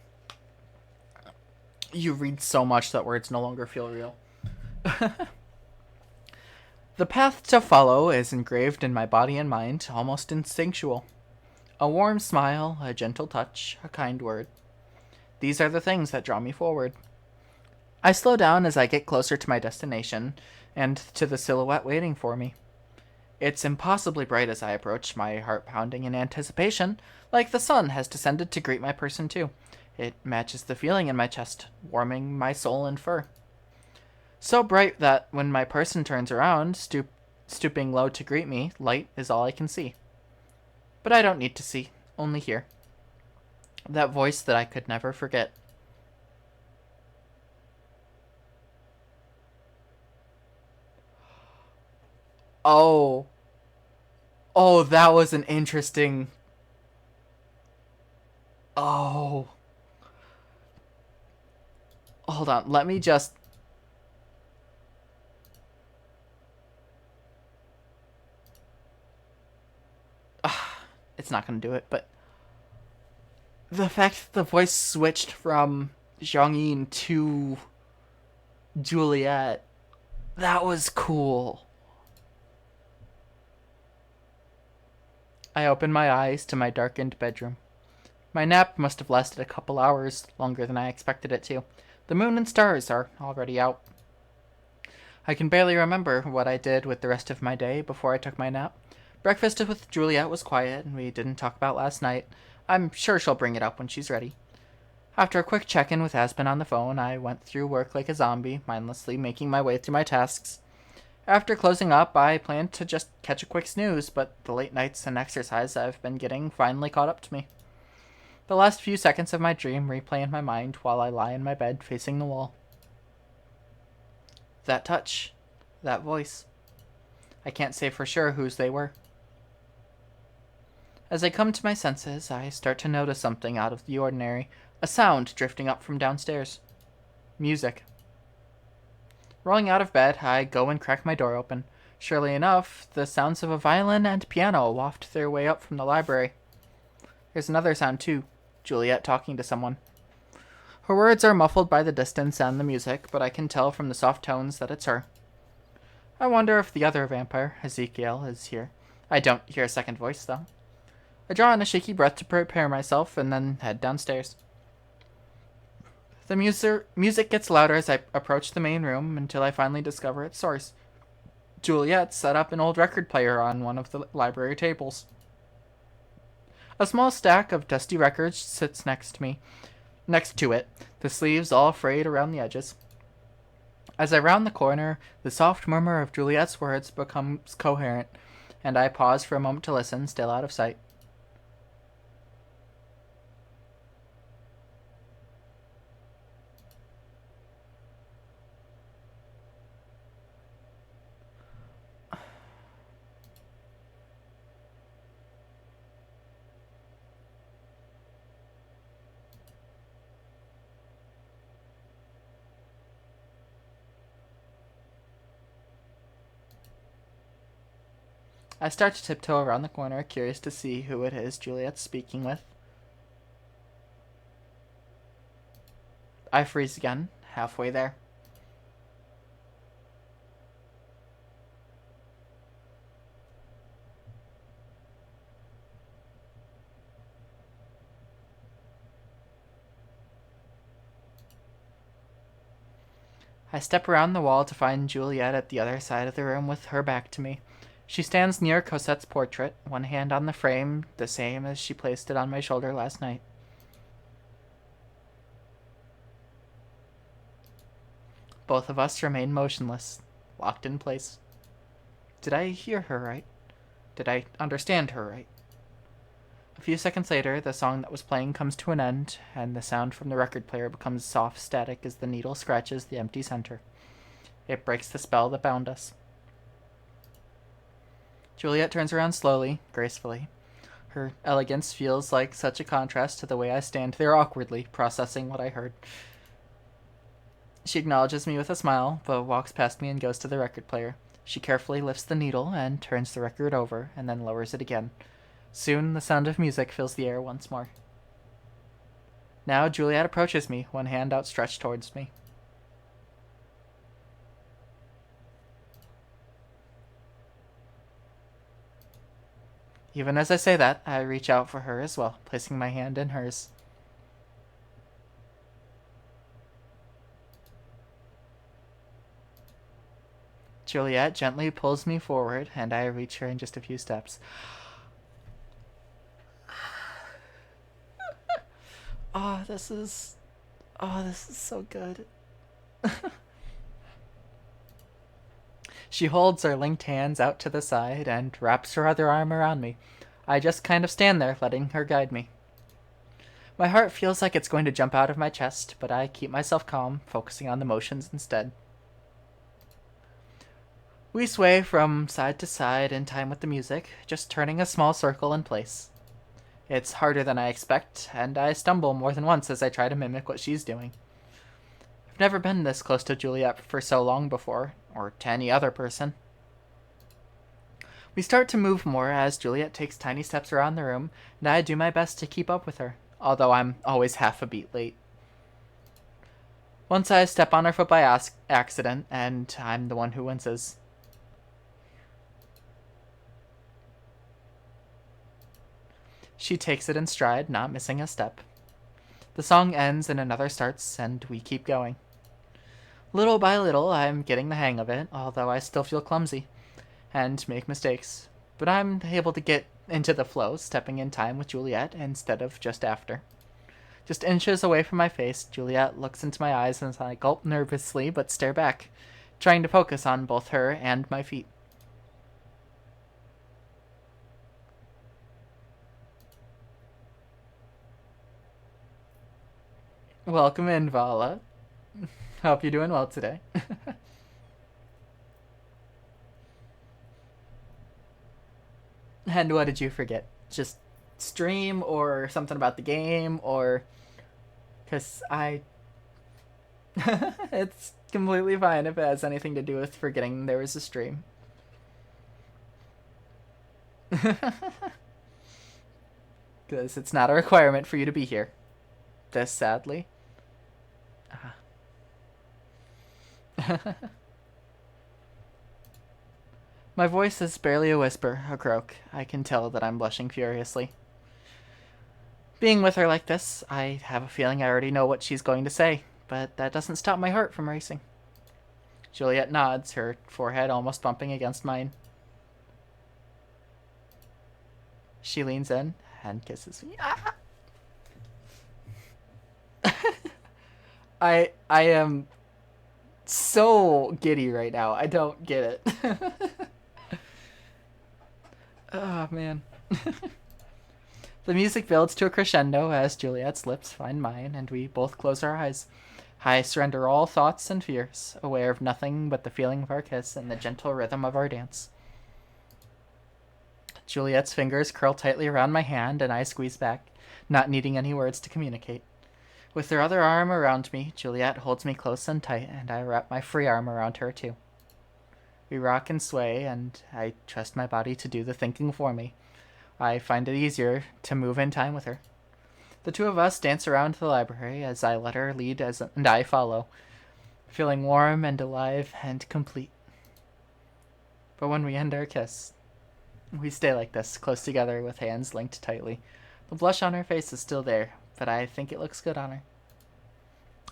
you read so much that words no longer feel real. The path to follow is engraved in my body and mind, almost instinctual. A warm smile, a gentle touch, a kind word. These are the things that draw me forward. I slow down as I get closer to my destination and to the silhouette waiting for me. It's impossibly bright as I approach, my heart pounding in anticipation, like the sun has descended to greet my person too. It matches the feeling in my chest, warming my soul and fur. So bright that when my person turns around, stooping low to greet me, light is all I can see. But I don't need to see, only hear. That voice that I could never forget. Oh. Oh, that was an interesting. Oh. Hold on, let me just. It's not gonna do it, but. The fact that the voice switched from Zhang to Juliet, that was cool. I opened my eyes to my darkened bedroom. My nap must have lasted a couple hours, longer than I expected it to. The moon and stars are already out. I can barely remember what I did with the rest of my day before I took my nap. Breakfast with Juliet was quiet, and we didn't talk about last night. I'm sure she'll bring it up when she's ready. After a quick check-in with Aspen on the phone, I went through work like a zombie, mindlessly making my way through my tasks. After closing up, I planned to just catch a quick snooze, but the late nights and exercise I've been getting finally caught up to me. The last few seconds of my dream replay in my mind while I lie in my bed facing the wall. That touch. That voice. I can't say for sure whose they were. As I come to my senses, I start to notice something out of the ordinary. A sound drifting up from downstairs. Music. Rolling out of bed, I go and crack my door open. Surely enough, the sounds of a violin and piano waft their way up from the library. There's another sound too. Juliet talking to someone. Her words are muffled by the distance and the music, but I can tell from the soft tones that it's her. I wonder if the other vampire, Ezekiel, is here. I don't hear a second voice, though. I draw in a shaky breath to prepare myself and then head downstairs. The music gets louder as I approach the main room until I finally discover its source. Juliet set up an old record player on one of the library tables. A small stack of dusty records sits next to it, the sleeves all frayed around the edges. As I round the corner, the soft murmur of Juliet's words becomes coherent, and I pause for a moment to listen, still out of sight. I start to tiptoe around the corner, curious to see who it is Juliet's speaking with. I freeze again, halfway there. I step around the wall to find Juliet at the other side of the room with her back to me. She stands near Cosette's portrait, one hand on the frame, the same as she placed it on my shoulder last night. Both of us remain motionless, locked in place. Did I hear her right? Did I understand her right? A few seconds later, the song that was playing comes to an end, and the sound from the record player becomes soft static as the needle scratches the empty center. It breaks the spell that bound us. Juliet turns around slowly, gracefully. Her elegance feels like such a contrast to the way I stand there awkwardly, processing what I heard. She acknowledges me with a smile, but walks past me and goes to the record player. She carefully lifts the needle and turns the record over, and then lowers it again. Soon, the sound of music fills the air once more. Now, Juliet approaches me, one hand outstretched towards me. Even as I say that, I reach out for her as well, placing my hand in hers. Juliet gently pulls me forward, and I reach her in just a few steps. This is so good. She holds her linked hands out to the side and wraps her other arm around me. I just kind of stand there, letting her guide me. My heart feels like it's going to jump out of my chest, but I keep myself calm, focusing on the motions instead. We sway from side to side in time with the music, just turning a small circle in place. It's harder than I expect, and I stumble more than once as I try to mimic what she's doing. I've never been this close to Juliet for so long before, or to any other person. We start to move more as Juliet takes tiny steps around the room, and I do my best to keep up with her, although I'm always half a beat late. Once I step on her foot by accident, and I'm the one who winces. She takes it in stride, not missing a step. The song ends and another starts, and we keep going. Little by little, I'm getting the hang of it, although I still feel clumsy and make mistakes. But I'm able to get into the flow, stepping in time with Juliet instead of just after. Just inches away from my face, Juliet looks into my eyes and I gulp nervously but stare back, trying to focus on both her and my feet. Welcome in, Vala. Hope you're doing well today. And what did you forget? Just stream or something about the game or... Because I... It's completely fine if it has anything to do with forgetting there was a stream. Because it's not a requirement for you to be here. This, sadly. My voice is barely a whisper, a croak. I can tell that I'm blushing furiously. Being with her like this, I have a feeling I already know what she's going to say, but that doesn't stop my heart from racing. Juliet nods, her forehead almost bumping against mine. She leans in and kisses me. I am so giddy right now. I don't get it. Oh, man. The music builds to a crescendo as Juliet's lips find mine, and we both close our eyes. I surrender all thoughts and fears, aware of nothing but the feeling of our kiss and the gentle rhythm of our dance. Juliet's fingers curl tightly around my hand, and I squeeze back, not needing any words to communicate. With her other arm around me, Juliet holds me close and tight, and I wrap my free arm around her too. We rock and sway, and I trust my body to do the thinking for me. I find it easier to move in time with her. The two of us dance around the library as I let her lead and I follow, feeling warm and alive and complete. But when we end our kiss, we stay like this, close together with hands linked tightly. The blush on her face is still there, but I think it looks good on her.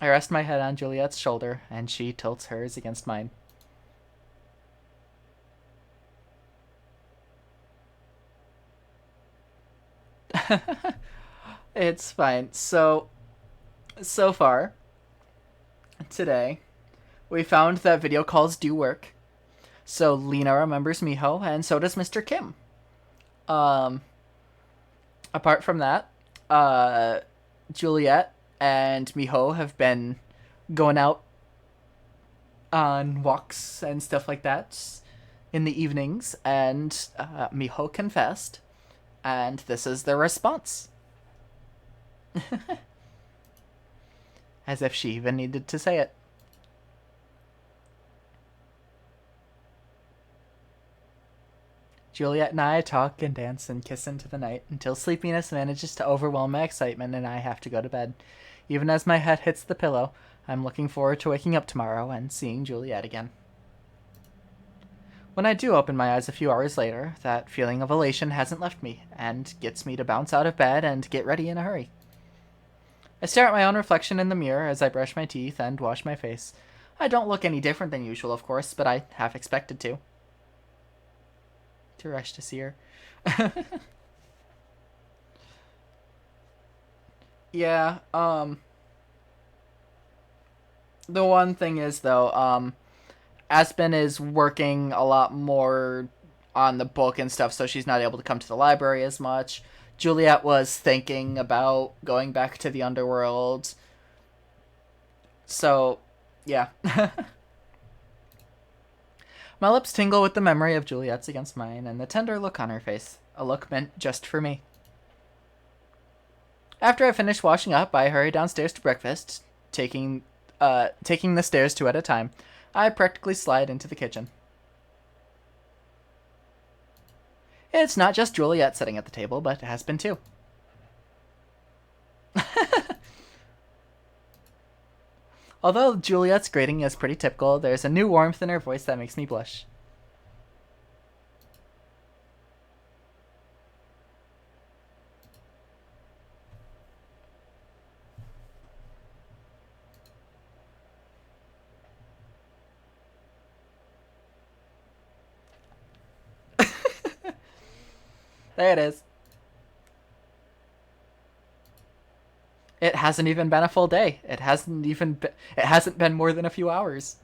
I rest my head on Juliet's shoulder, and she tilts hers against mine. It's fine. So far, today, we found that video calls do work. So Lena remembers Miho, and so does Mr. Kim. Apart from that, Juliet and Miho have been going out on walks and stuff like that. in the evenings, and Miho confessed, and this is the response. As if she even needed to say it. Juliet and I talk and dance and kiss into the night until sleepiness manages to overwhelm my excitement and I have to go to bed. Even as my head hits the pillow, I'm looking forward to waking up tomorrow and seeing Juliet again. When I do open my eyes a few hours later, that feeling of elation hasn't left me and gets me to bounce out of bed and get ready in a hurry. I stare at my own reflection in the mirror as I brush my teeth and wash my face. I don't look any different than usual, of course, but I half expected to. To rush to see her. Yeah, the one thing is though, Aspen is working a lot more on the book and stuff, so she's not able to come to the library as much. Juliet was thinking about going back to the underworld. So, yeah. My lips tingle with the memory of Juliet's against mine and the tender look on her face, a look meant just for me. After I finish washing up, I hurry downstairs to breakfast, taking the stairs two at a time. I practically slide into the kitchen. It's not just Juliet sitting at the table, but Aspen too. Although Juliet's greeting is pretty typical, there's a new warmth in her voice that makes me blush. There it is. It hasn't even been a full day. It hasn't been more than a few hours.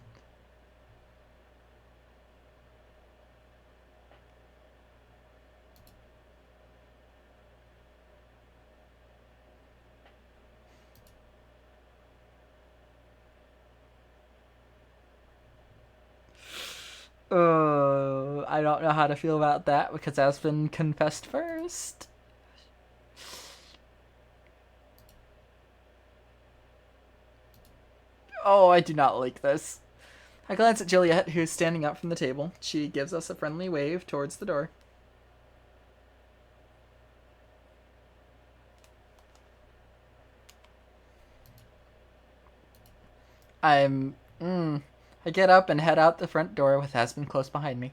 I don't know how to feel about that because Aspen confessed first. Oh, I do not like this. I glance at Juliet, who's standing up from the table. She gives us a friendly wave towards the door. I'm. I get up and head out the front door with Aspen close behind me.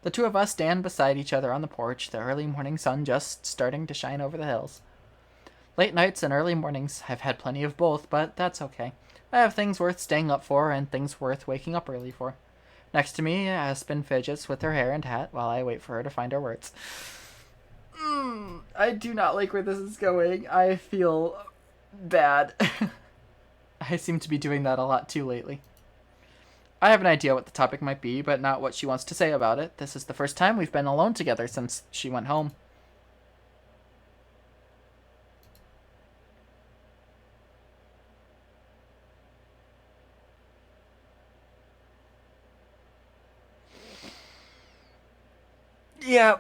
The two of us stand beside each other on the porch, the early morning sun just starting to shine over the hills. Late nights and early mornings, I've had plenty of both, but that's okay. I have things worth staying up for and things worth waking up early for. Next to me, Aspen fidgets with her hair and hat while I wait for her to find her words. I do not like where this is going. I feel bad. I seem to be doing that a lot too lately. I have an idea what the topic might be, but not what she wants to say about it. This is the first time we've been alone together since she went home. Yeah.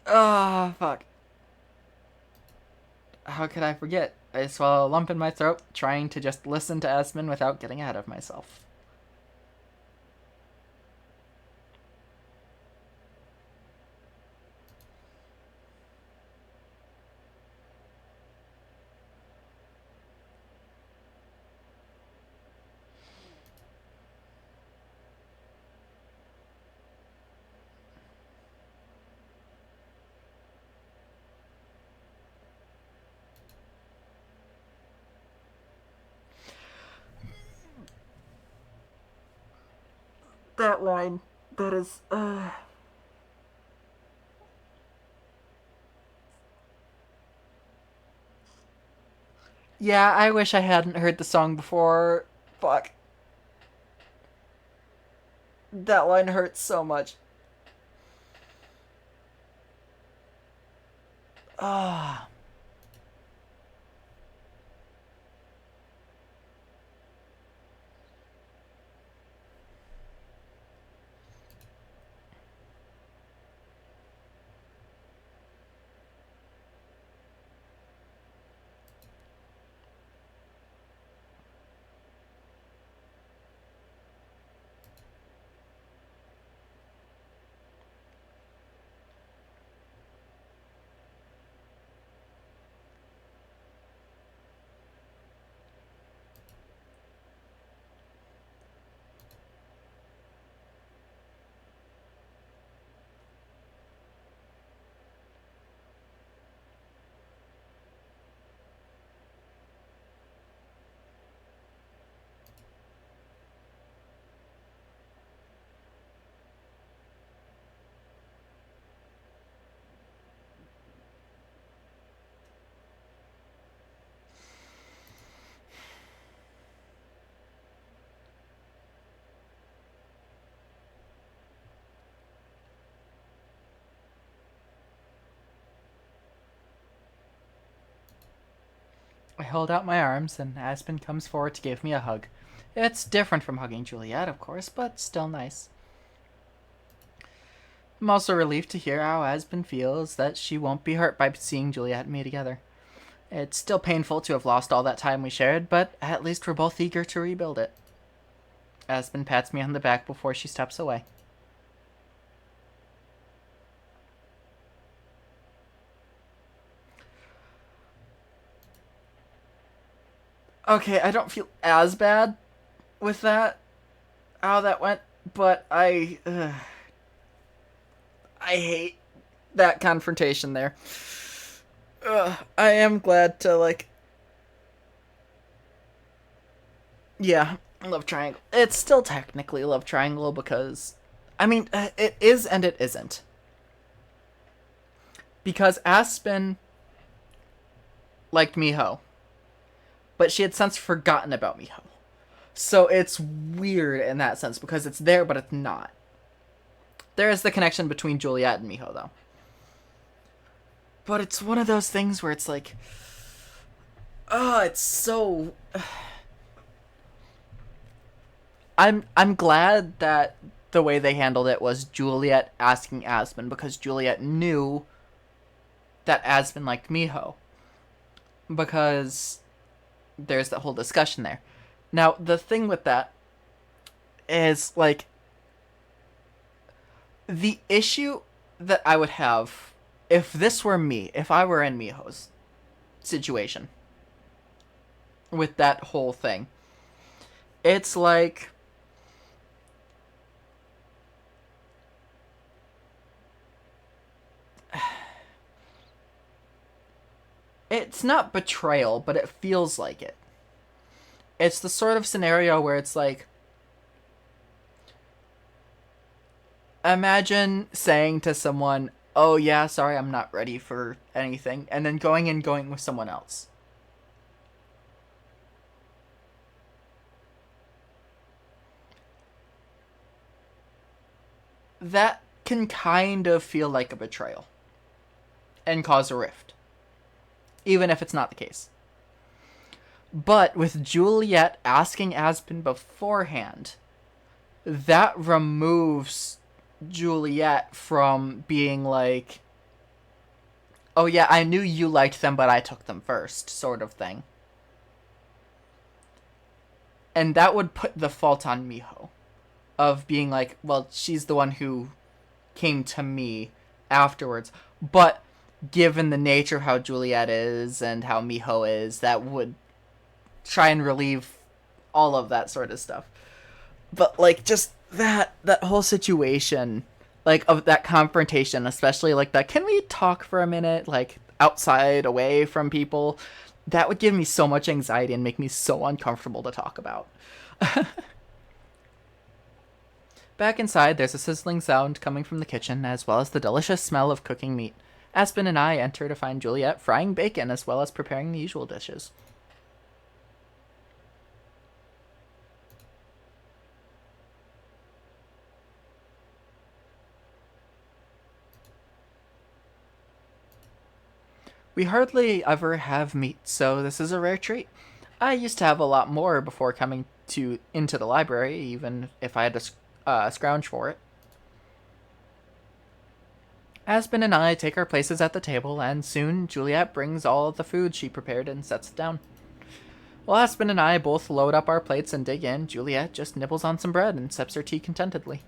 Ah, fuck. How could I forget? I swallow a lump in my throat, trying to just listen to Aspen without getting ahead of myself. That line. That is. Yeah, I wish I hadn't heard the song before. Fuck. That line hurts so much. Ah. I hold out my arms, and Aspen comes forward to give me a hug. It's different from hugging Juliet, of course, but still nice. I'm also relieved to hear how Aspen feels that she won't be hurt by seeing Juliet and me together. It's still painful to have lost all that time we shared, but at least we're both eager to rebuild it. Aspen pats me on the back before she steps away. Okay, I don't feel as bad with that, how that went, but I hate that confrontation there. I am glad to, like, yeah, love triangle. It's still technically love triangle because, I mean, it is and it isn't. Because Aspen liked Miho, but she had since forgotten about Miho. So it's weird in that sense because it's there, but it's not. There is the connection between Juliet and Miho, though. But it's one of those things where it's like, it's so. I'm glad that the way they handled it was Juliet asking Aspen because Juliet knew that Aspen liked Miho. Because there's that whole discussion there. Now, the thing with that is, like, the issue that I would have if this were me, if I were in Miho's situation with that whole thing, it's like, it's not betrayal, but it feels like it. It's the sort of scenario where it's like, imagine saying to someone, oh yeah, sorry, I'm not ready for anything, and then going with someone else. That can kind of feel like a betrayal and cause a rift, even if it's not the case. But with Juliet asking Aspen beforehand, that removes Juliet from being like, oh yeah, I knew you liked them, but I took them first, sort of thing. And that would put the fault on Miho of being like, well, she's the one who came to me afterwards. But given the nature of how Juliet is and how Miho is, that would try and relieve all of that sort of stuff. But like just that whole situation, like of that confrontation, especially like that, can we talk for a minute, like outside, away from people? That would give me so much anxiety and make me so uncomfortable to talk about. Back inside, there's a sizzling sound coming from the kitchen, as well as the delicious smell of cooking meat. Aspen and I enter to find Juliet frying bacon as well as preparing the usual dishes. We hardly ever have meat, so this is a rare treat. I used to have a lot more before coming into the library, even if I had to scrounge for it. Aspen and I take our places at the table, and soon Juliet brings all of the food she prepared and sets it down. While Aspen and I both load up our plates and dig in, Juliet just nibbles on some bread and sips her tea contentedly.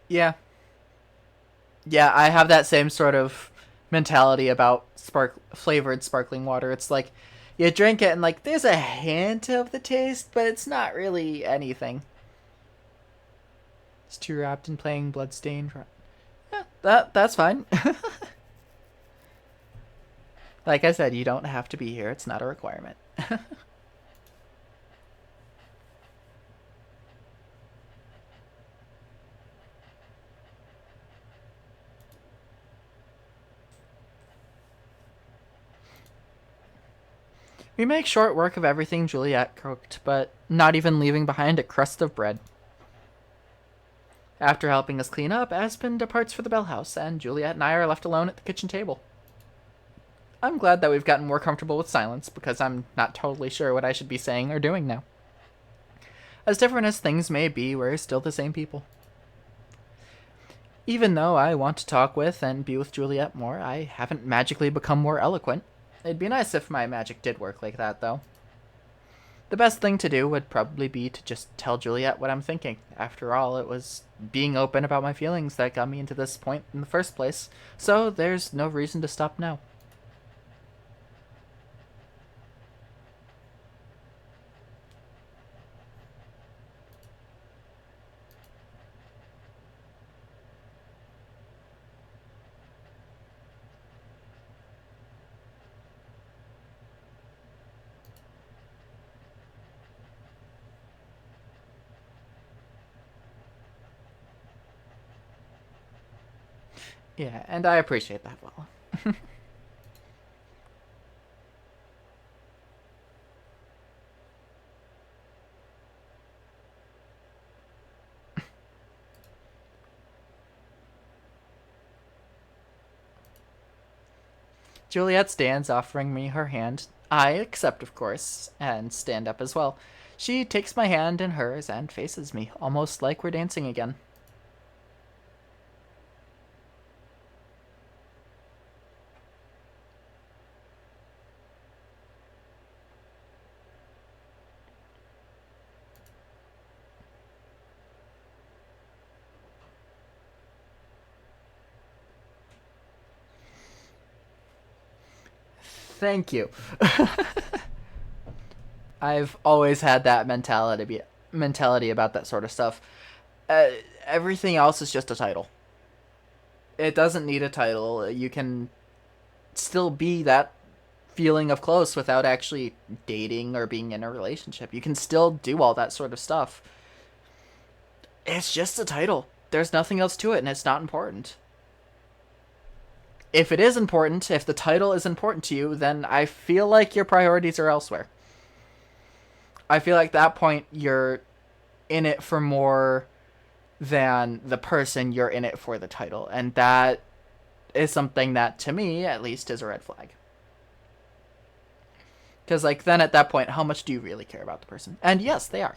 Yeah. Yeah, I have that same sort of mentality about flavored sparkling water. It's like you drink it and like there's a hint of the taste, but it's not really anything. It's too wrapped in playing Bloodstained. Yeah, that's fine. Like I said, you don't have to be here. It's not a requirement. We make short work of everything Juliet cooked, but not even leaving behind a crust of bread. After helping us clean up, Aspen departs for the Bell House, and Juliet and I are left alone at the kitchen table. I'm glad that we've gotten more comfortable with silence, because I'm not totally sure what I should be saying or doing now. As different as things may be, we're still the same people. Even though I want to talk with and be with Juliet more, I haven't magically become more eloquent. It'd be nice if my magic did work like that, though. The best thing to do would probably be to just tell Juliet what I'm thinking. After all, it was being open about my feelings that got me into this point in the first place, so there's no reason to stop now. Yeah, and I appreciate that well. Juliet stands, offering me her hand. I accept, of course, and stand up as well. She takes my hand in hers and faces me, almost like we're dancing again. Thank you. I've always had that mentality about that sort of stuff. Uh, Everything else is just a title. It doesn't need a title. You can still be that feeling of close without actually dating or being in a relationship. You can still do all that sort of stuff. It's just a title. There's nothing else to it, and it's not important. If it is important, if the title is important to you, then I feel like your priorities are elsewhere. I feel like at that point you're in it for more than the person, you're in it for the title. And that is something that, to me, at least, is a red flag. Because, like, then at that point, how much do you really care about the person? And yes, they are.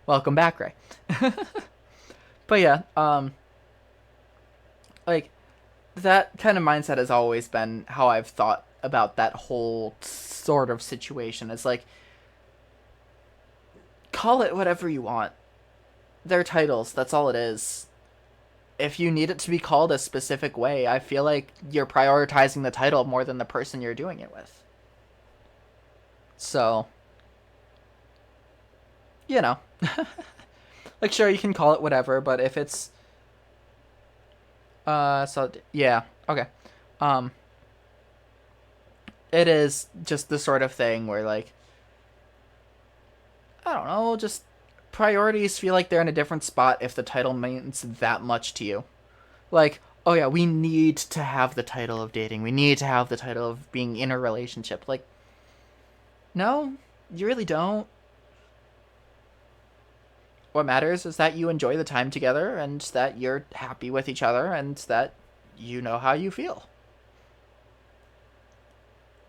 Welcome back, Ray. But yeah, like, that kind of mindset has always been how I've thought about that whole sort of situation. It's like, call it whatever you want. They're titles, that's all it is. If you need it to be called a specific way, I feel like you're prioritizing the title more than the person you're doing it with. So, you know. Like, sure, you can call it whatever, but if it's so yeah, okay. Um, it is just the sort of thing where, like, I don't know, just priorities feel like they're in a different spot if the title means that much to you. Like, oh yeah, we need to have the title of dating. We need to have the title of being in a relationship. Like, no, you really don't. What matters is that you enjoy the time together and that you're happy with each other and that you know how you feel.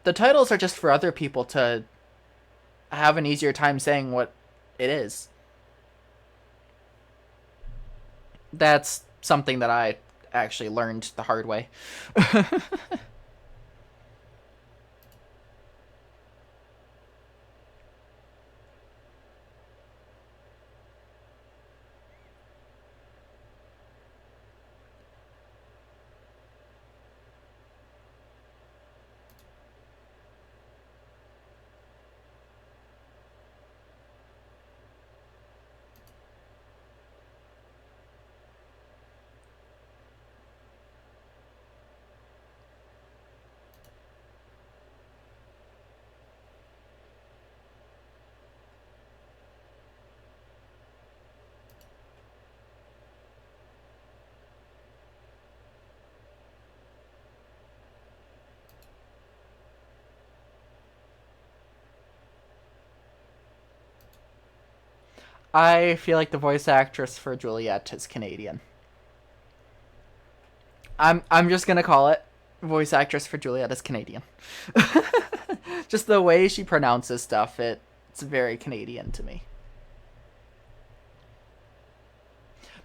The titles are just for other people to have an easier time saying what it is. That's something that I actually learned the hard way. I feel like the voice actress for Juliet is Canadian. I'm just gonna call it. Voice actress for Juliet is Canadian. Just the way she pronounces stuff, it's very Canadian to me.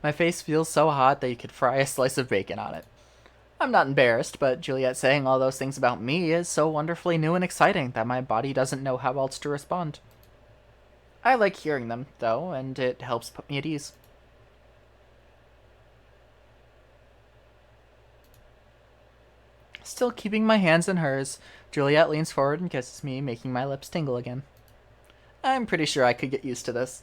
My face feels so hot that you could fry a slice of bacon on it. I'm not embarrassed, but Juliet saying all those things about me is so wonderfully new and exciting that my body doesn't know how else to respond. I like hearing them, though, and it helps put me at ease. Still keeping my hands in hers, Juliet leans forward and kisses me, making my lips tingle again. I'm pretty sure I could get used to this.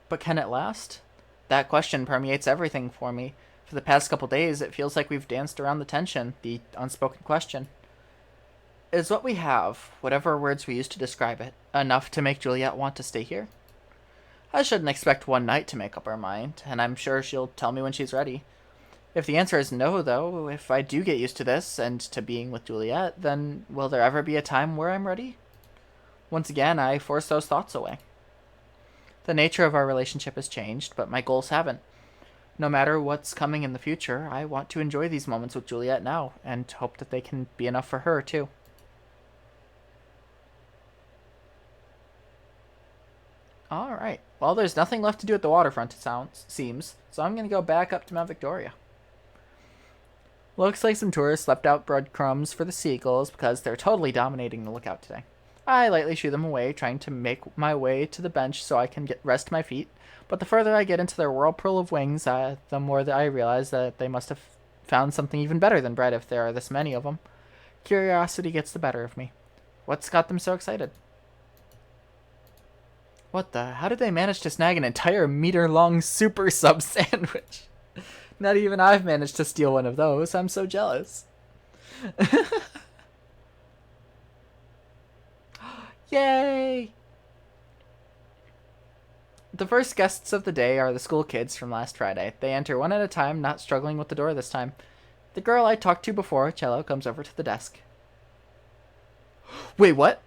But can it last? That question permeates everything for me. For the past couple days, it feels like we've danced around the tension, the unspoken question. Is what we have, whatever words we use to describe it, enough to make Juliet want to stay here? I shouldn't expect one night to make up our mind, and I'm sure she'll tell me when she's ready. If the answer is no, though, if I do get used to this and to being with Juliet, then will there ever be a time where I'm ready? Once again, I force those thoughts away. The nature of our relationship has changed, but my goals haven't. No matter what's coming in the future, I want to enjoy these moments with Juliet now, and hope that they can be enough for her, too. Alright, well, there's nothing left to do at the waterfront, it seems, so I'm gonna go back up to Mount Victoria. Looks like some tourists left out breadcrumbs for the seagulls because they're totally dominating the lookout today. I lightly shoo them away, trying to make my way to the bench so I can rest my feet, but the further I get into their whirlpool of wings, the more that I realize that they must have found something even better than bread if there are this many of them. Curiosity gets the better of me. What's got them so excited? What the? How did they manage to snag an entire meter-long super sub sandwich? Not even I've managed to steal one of those. I'm so jealous. Yay! The first guests of the day are the school kids from last Friday. They enter one at a time, not struggling with the door this time. The girl I talked to before, Cello, comes over to the desk. Wait, what?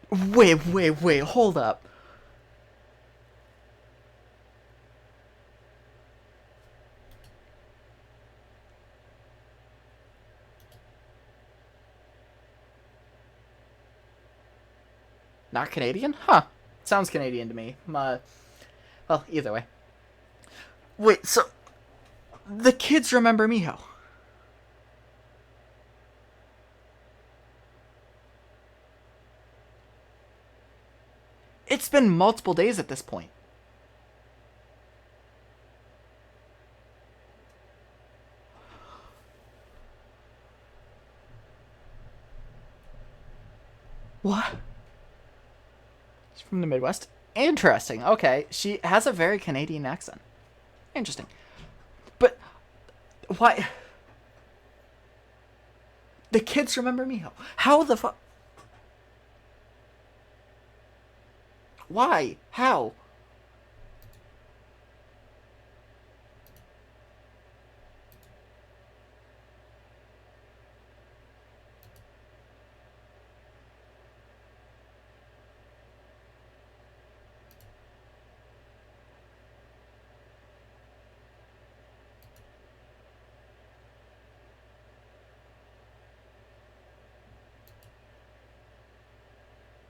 Wait, hold up. Not Canadian? Huh. Sounds Canadian to me. Well, either way. Wait, so the kids remember Miho? It's been multiple days at this point. What? She's from the Midwest? Interesting. Okay. She has a very Canadian accent. Interesting. But why? The kids remember Miho. How the fuck? Why? How?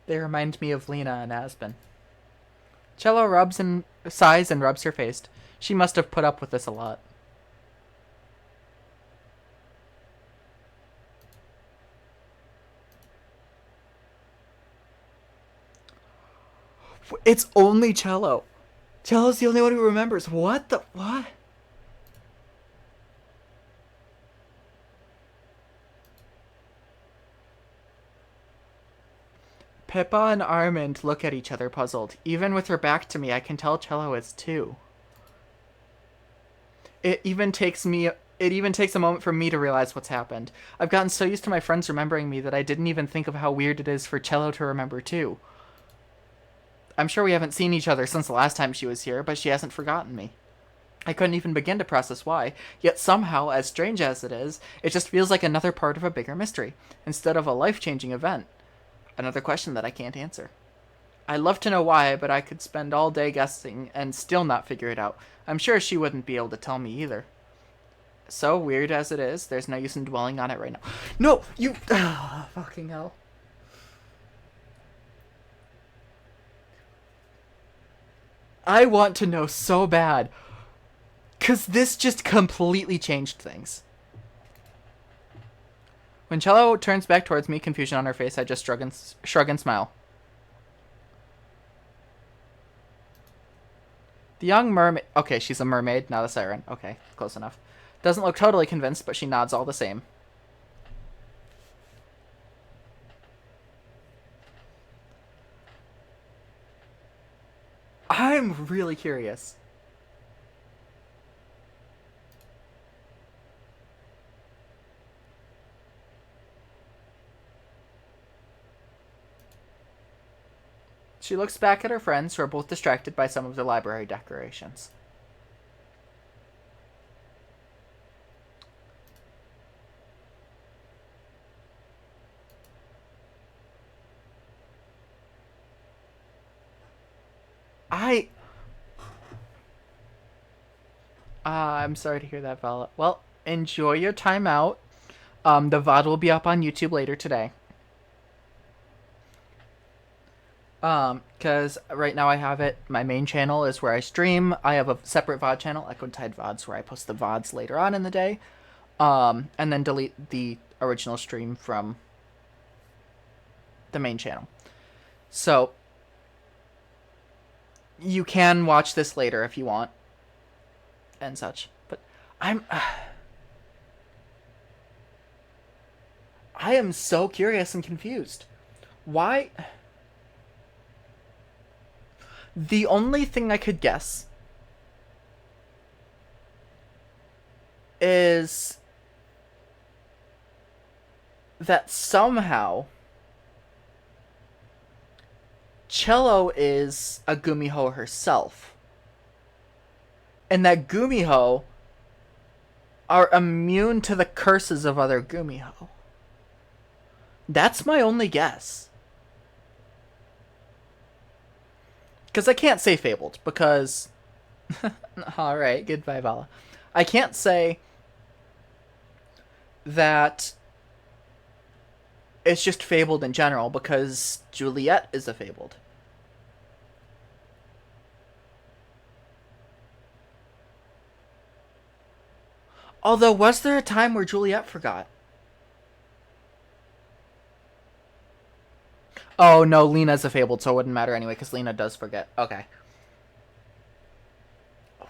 They remind me of Lena and Aspen. Cello rubs and sighs and rubs her face. She must have put up with this a lot. It's only Cello. Cello's the only one who remembers. What the what? Pippa and Armand look at each other puzzled. Even with her back to me, I can tell Cello is too. It even takes a moment for me to realize what's happened. I've gotten so used to my friends remembering me that I didn't even think of how weird it is for Cello to remember too. I'm sure we haven't seen each other since the last time she was here, but she hasn't forgotten me. I couldn't even begin to process why, yet somehow, as strange as it is, it just feels like another part of a bigger mystery, instead of a life-changing event. Another question that I can't answer. I'd love to know why, but I could spend all day guessing and still not figure it out. I'm sure she wouldn't be able to tell me either. So weird as it is, there's no use in dwelling on it right now. No, you... fucking hell. I want to know so bad. Because this just completely changed things. When Cello turns back towards me, confusion on her face, I just shrug and smile. The young mermaid... Okay, she's a mermaid, not a siren. Okay, close enough. Doesn't look totally convinced, but she nods all the same. I'm really curious. She looks back at her friends, who are both distracted by some of the library decorations. I'm sorry to hear that, Vala. Well, enjoy your time out. The VOD will be up on YouTube later today. Because right now I have it. My main channel is where I stream. I have a separate VOD channel, Echo Tide VODs, where I post the VODs later on in the day. And then delete the original stream from the main channel. So, you can watch this later if you want. And such. But I am so curious and confused. Why... The only thing I could guess is that somehow Cello is a Gumiho herself. And that Gumiho are immune to the curses of other Gumiho. That's my only guess. Because I can't say fabled, because... Alright, goodbye, Vala. I can't say that it's just fabled in general, because Juliet is a fabled. Although, was there a time where Juliet forgot? Oh, no, Lena's a fabled, so it wouldn't matter anyway, because Lena does forget. Okay.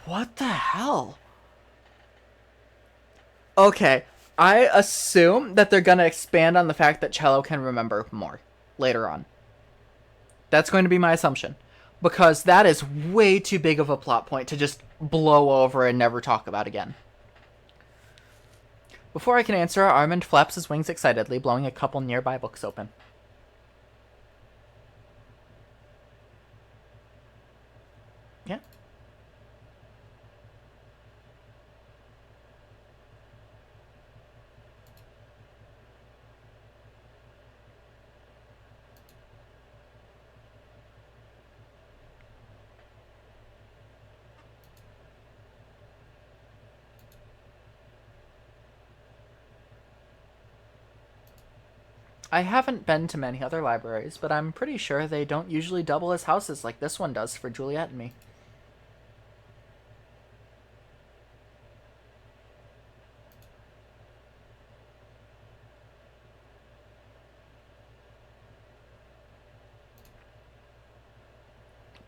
What the hell? Okay, I assume that they're going to expand on the fact that Cello can remember more later on. That's going to be my assumption. Because that is way too big of a plot point to just blow over and never talk about again. Before I can answer, Armand flaps his wings excitedly, blowing a couple nearby books open. Yeah. I haven't been to many other libraries, but I'm pretty sure they don't usually double as houses like this one does for Juliet and me.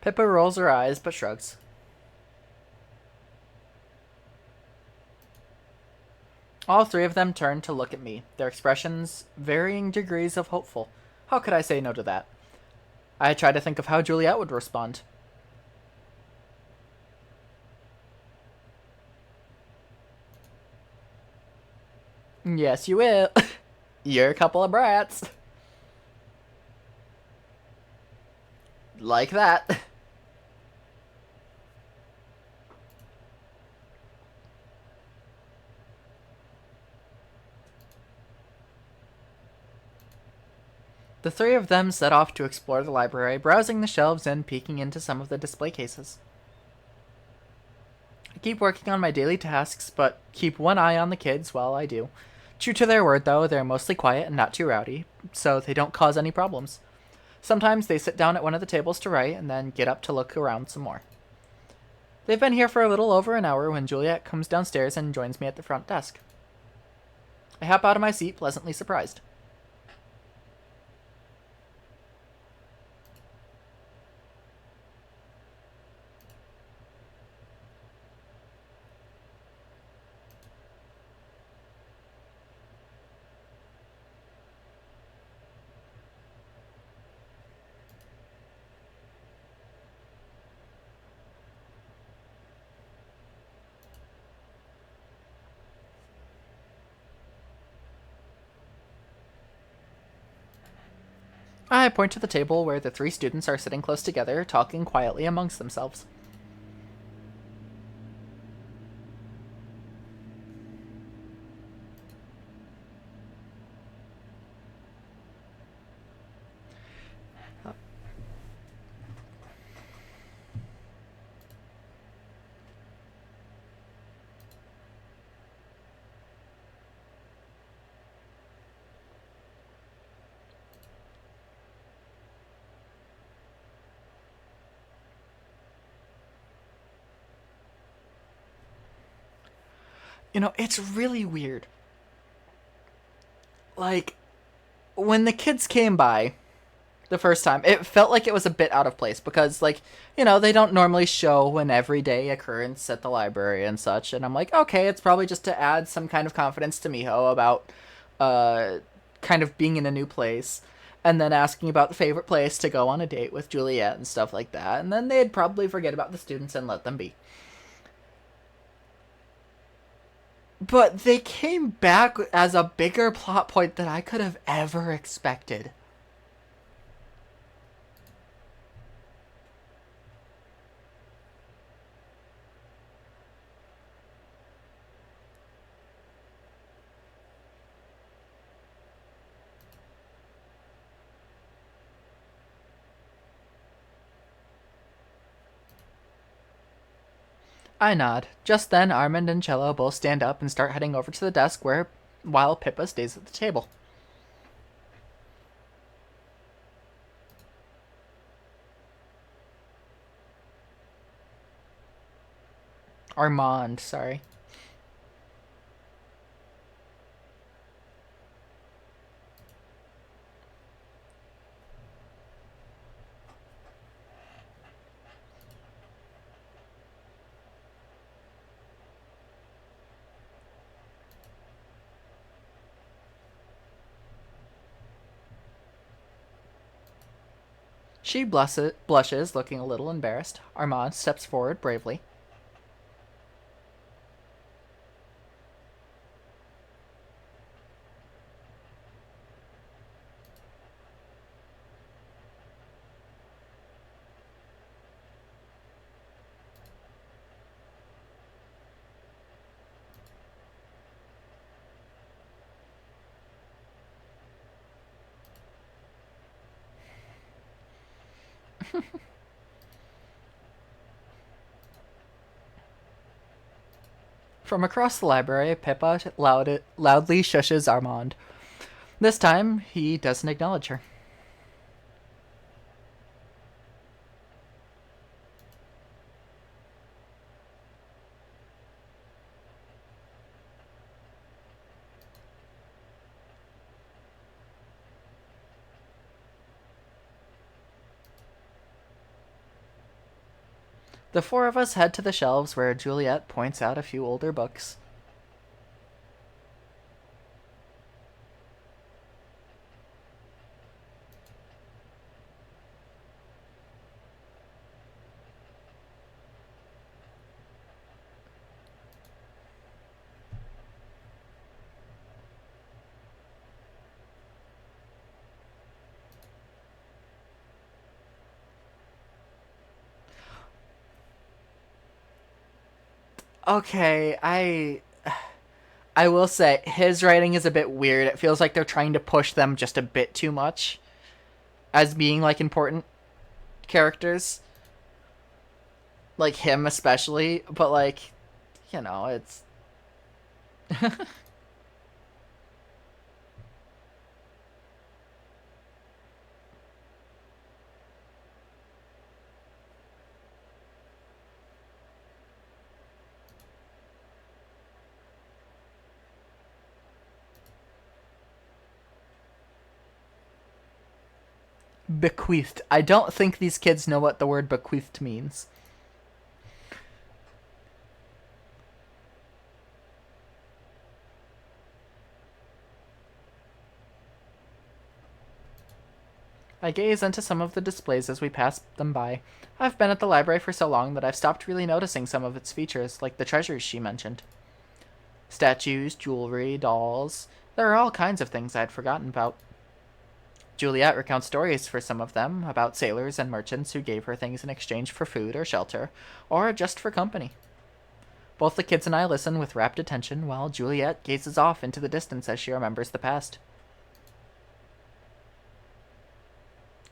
Pippa rolls her eyes, but shrugs. All three of them turn to look at me, their expressions varying degrees of hopeful. How could I say no to that? I try to think of how Juliet would respond. Yes, you will. You're a couple of brats. Like that. The three of them set off to explore the library, browsing the shelves and peeking into some of the display cases. I keep working on my daily tasks, but keep one eye on the kids while I do. True to their word, though, they're mostly quiet and not too rowdy, so they don't cause any problems. Sometimes they sit down at one of the tables to write and then get up to look around some more. They've been here for a little over an hour when Juliet comes downstairs and joins me at the front desk. I hop out of my seat, pleasantly surprised. I point to the table where the three students are sitting close together, talking quietly amongst themselves. It's really weird. Like, when the kids came by the first time, it felt like it was a bit out of place because, they don't normally show an everyday occurrence at the library and such. And I'm like, okay, it's probably just to add some kind of confidence to Miho about kind of being in a new place. And then asking about the favorite place to go on a date with Juliet and stuff like that. And then they'd probably forget about the students and let them be. But they came back as a bigger plot point than I could have ever expected. I nod. Just then, Armand and Cello both stand up and start heading over to the desk while Pippa stays at the table. Armand, sorry. She blushes, looking a little embarrassed. Armand steps forward bravely. From across the library, Pippa loudly shushes Armand. This time, he doesn't acknowledge her. The four of us head to the shelves where Juliet points out a few older books. Okay, I will say his writing is a bit weird. It feels like they're trying to push them just a bit too much. as being like important characters, like him especially, but like, you know, it's bequeathed. I don't think these kids know what the word bequeathed means. I gaze into some of the displays as we pass them by. I've been at the library for so long that I've stopped really noticing some of its features, like the treasures she mentioned. Statues, jewelry, dolls. There are all kinds of things I'd forgotten about. Juliet recounts stories for some of them about sailors and merchants who gave her things in exchange for food or shelter, or just for company. Both the kids and I listen with rapt attention while Juliet gazes off into the distance as she remembers the past.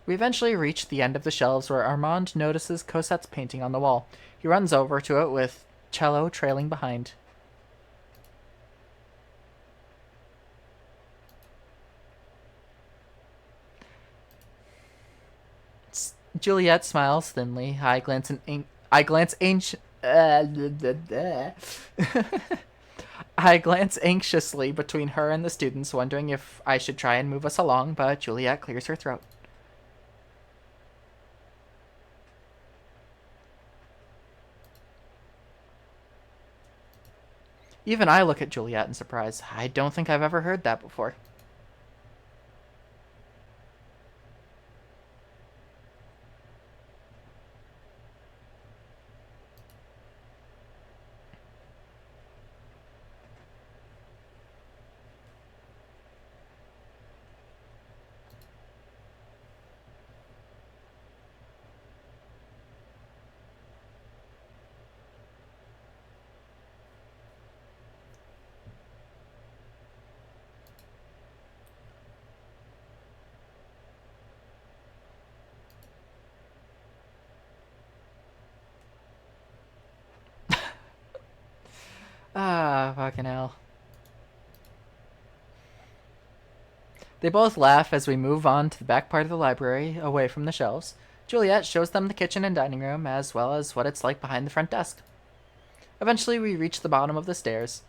We eventually reach the end of the shelves where Armand notices Cosette's painting on the wall. He runs over to it with Cello trailing behind. Juliet smiles thinly. I glance ancient. I glance anxiously between her and the students, wondering if I should try and move us along, but Juliet clears her throat. Even I look at Juliet in surprise. I don't think I've ever heard that before. Ah, fucking hell. They both laugh as we move on to the back part of the library, away from the shelves. Juliet shows them the kitchen and dining room, as well as what it's like behind the front desk. Eventually, we reach the bottom of the stairs.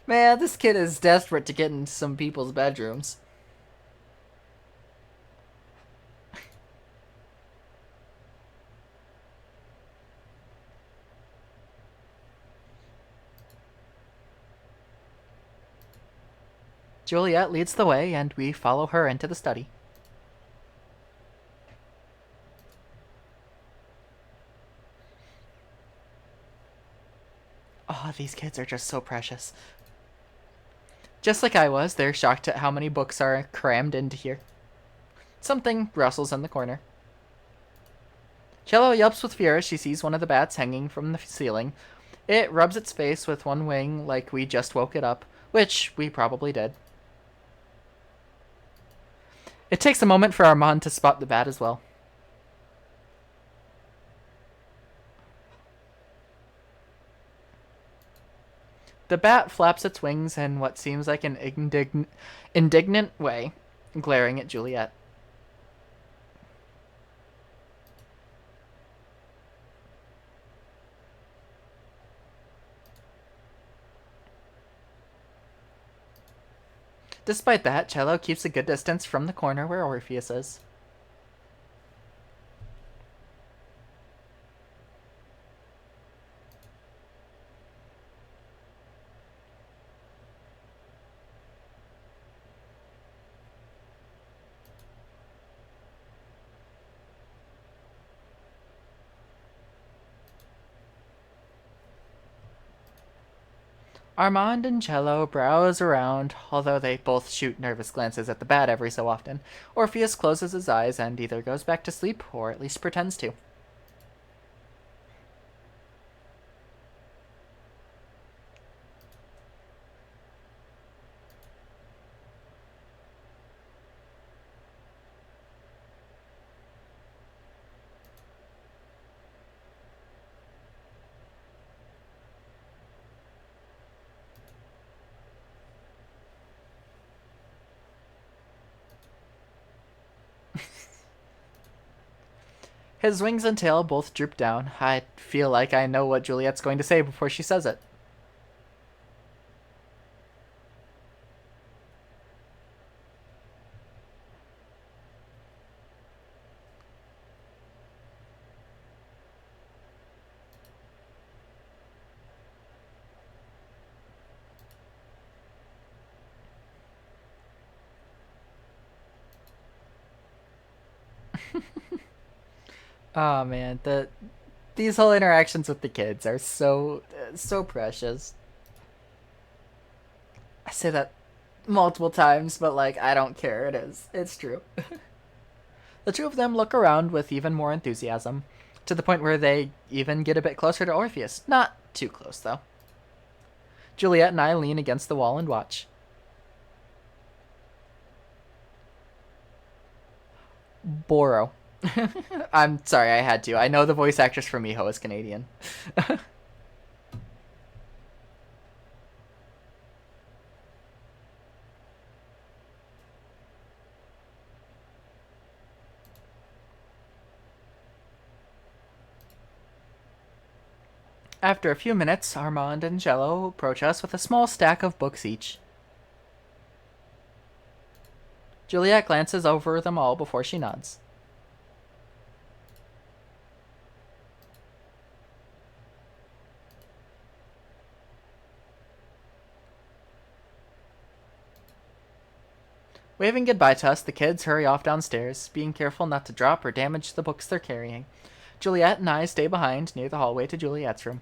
Man, this kid is desperate to get into some people's bedrooms. Juliet leads the way, and we follow her into the study. Oh, these kids are just so precious. Just like I was, they're shocked at how many books are crammed into here. Something rustles in the corner. Cello yelps with fear as she sees one of the bats hanging from the ceiling. It rubs its face with one wing like we just woke it up, which we probably did. It takes a moment for Armand to spot the bat as well. The bat flaps its wings in what seems like an indignant way, glaring at Juliet. Despite that, Cello keeps a good distance from the corner where Orpheus is. Armand and Cello browse around, although they both shoot nervous glances at the bat every so often. Orpheus closes his eyes and either goes back to sleep or at least pretends to. His wings and tail both droop down. I feel like I know what Juliet's going to say before she says it. Oh man, these whole interactions with the kids are so precious. I say that multiple times, but like I don't care. It is. It's true. The two of them look around with even more enthusiasm, to the point where they even get a bit closer to Orpheus. Not too close though. Juliet and I lean against the wall and watch. Boro. I'm sorry, I had to. I know the voice actress for Miho is Canadian. After a few minutes, Armand and Jello approach us with a small stack of books each. Juliet glances over them all before she nods. Waving goodbye to us, the kids hurry off downstairs, being careful not to drop or damage the books they're carrying. Juliet and I stay behind near the hallway to Juliet's room.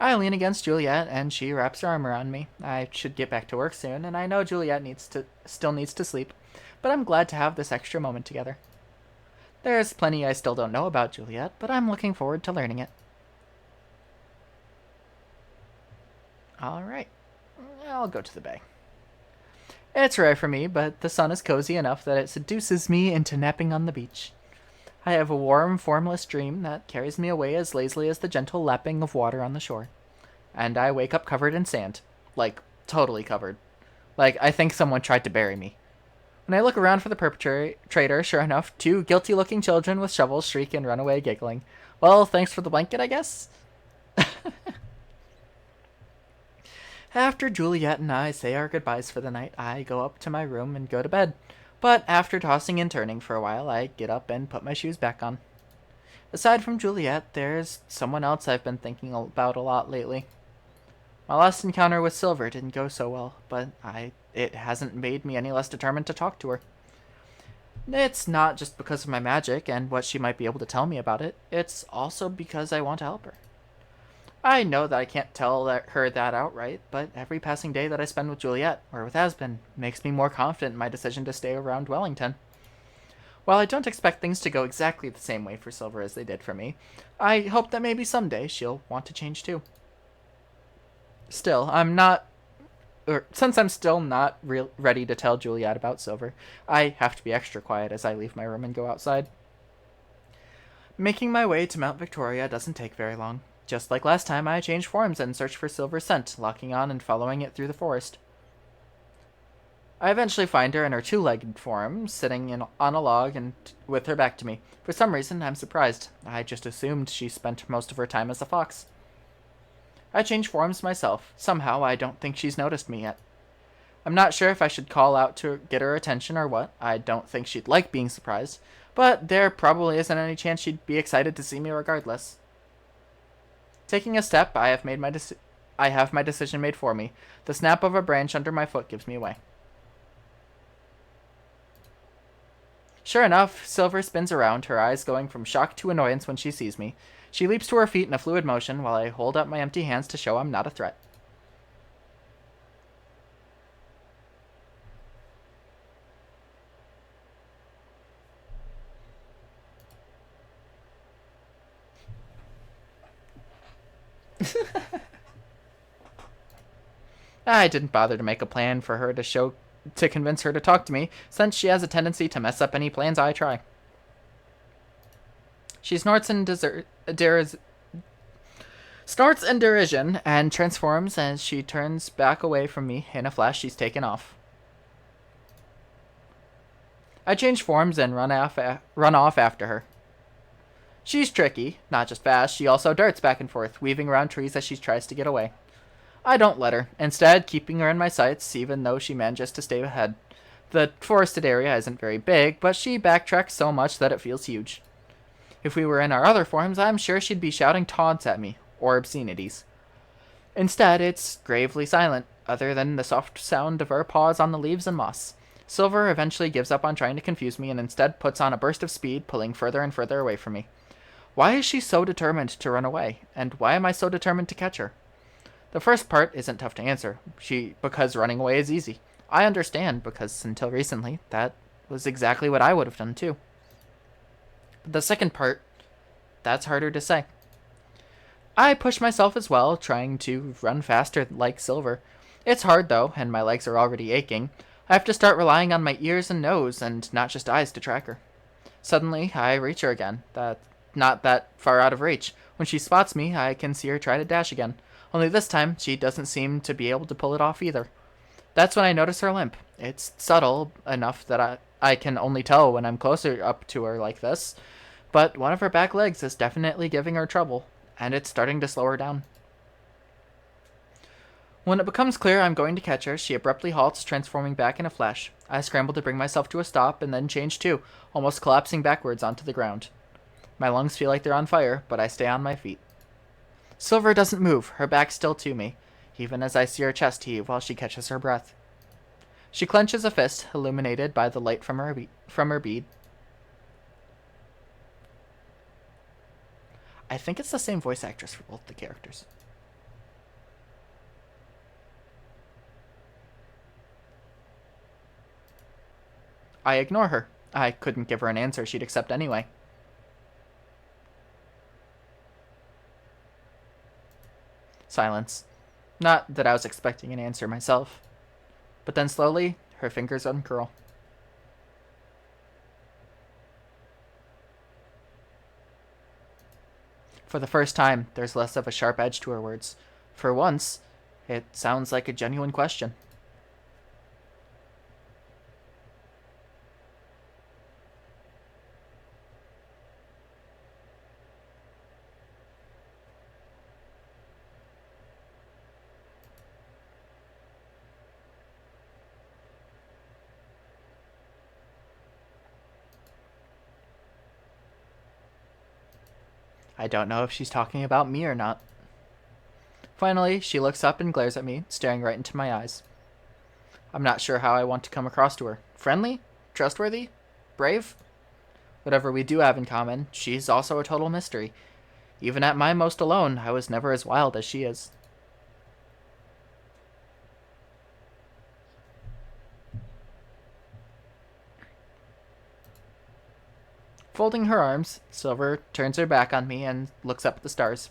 I lean against Juliet, and she wraps her arm around me. I should get back to work soon, and I know Juliet still needs to sleep, but I'm glad to have this extra moment together. There's plenty I still don't know about Juliet, but I'm looking forward to learning it. Alright, I'll go to the bay. It's rare for me, but the sun is cozy enough that it seduces me into napping on the beach. I have a warm, formless dream that carries me away as lazily as the gentle lapping of water on the shore. And I wake up covered in sand. Like, totally covered. Like, I think someone tried to bury me. When I look around for the perpetrator, sure enough, two guilty-looking children with shovels shriek and run away giggling. Well, thanks for the blanket, I guess? After Juliet and I say our goodbyes for the night, I go up to my room and go to bed. But after tossing and turning for a while, I get up and put my shoes back on. Aside from Juliet, there's someone else I've been thinking about a lot lately. My last encounter with Silver didn't go so well, but it hasn't made me any less determined to talk to her. It's not just because of my magic and what she might be able to tell me about it, it's also because I want to help her. I know that I can't tell her that outright, but every passing day that I spend with Juliet, or with Aspen, makes me more confident in my decision to stay around Wellington. While I don't expect things to go exactly the same way for Silver as they did for me, I hope that maybe someday she'll want to change too. Still, since I'm still not ready to tell Juliet about Silver, I have to be extra quiet as I leave my room and go outside. Making my way to Mount Victoria doesn't take very long. Just like last time, I change forms and search for Silver's scent, locking on and following it through the forest. I eventually find her in her two-legged form, sitting on a log and with her back to me. For some reason, I'm surprised. I just assumed she spent most of her time as a fox. I change forms myself. Somehow, I don't think she's noticed me yet. I'm not sure if I should call out to get her attention or what. I don't think she'd like being surprised, but there probably isn't any chance she'd be excited to see me regardless. Taking a step, I have my decision made for me. The snap of a branch under my foot gives me away. Sure enough, Silver spins around, her eyes going from shock to annoyance when she sees me. She leaps to her feet in a fluid motion while I hold up my empty hands to show I'm not a threat. I didn't bother to make a plan for her to convince her to talk to me, since she has a tendency to mess up any plans I try. She snorts in derision and transforms as she turns back away from me. In a flash, she's taken off. I change forms and run off after her. She's tricky, not just fast, she also darts back and forth, weaving around trees as she tries to get away. I don't let her, instead keeping her in my sights, even though she manages to stay ahead. The forested area isn't very big, but she backtracks so much that it feels huge. If we were in our other forms, I'm sure she'd be shouting taunts at me, or obscenities. Instead, it's gravely silent, other than the soft sound of her paws on the leaves and moss. Silver eventually gives up on trying to confuse me and instead puts on a burst of speed, pulling further and further away from me. Why is she so determined to run away, and why am I so determined to catch her? The first part isn't tough to answer, because running away is easy. I understand, because until recently, that was exactly what I would have done too. But the second part, that's harder to say. I push myself as well, trying to run faster like Silver. It's hard though, and my legs are already aching. I have to start relying on my ears and nose, and not just eyes to track her. Suddenly, I reach her again. Not that far out of reach. When she spots me, I can see her try to dash again. Only this time, she doesn't seem to be able to pull it off either. That's when I notice her limp. It's subtle enough that I can only tell when I'm closer up to her like this, but one of her back legs is definitely giving her trouble, and it's starting to slow her down. When it becomes clear I'm going to catch her, she abruptly halts, transforming back in a flash. I scramble to bring myself to a stop and then change too, almost collapsing backwards onto the ground. My lungs feel like they're on fire, but I stay on my feet. Silver doesn't move, her back still to me, even as I see her chest heave while she catches her breath. She clenches a fist, illuminated by the light from her bead. I think it's the same voice actress for both the characters. I ignore her. I couldn't give her an answer she'd accept anyway. Silence. Not that I was expecting an answer myself. But then slowly, her fingers uncurl. For the first time, there's less of a sharp edge to her words. For once, it sounds like a genuine question. I don't know if she's talking about me or not. Finally, she looks up and glares at me, staring right into my eyes. I'm not sure how I want to come across to her. Friendly? Trustworthy? Brave? Whatever we do have in common, she's also a total mystery. Even at my most alone, I was never as wild as she is. Folding her arms, Silver turns her back on me and looks up at the stars.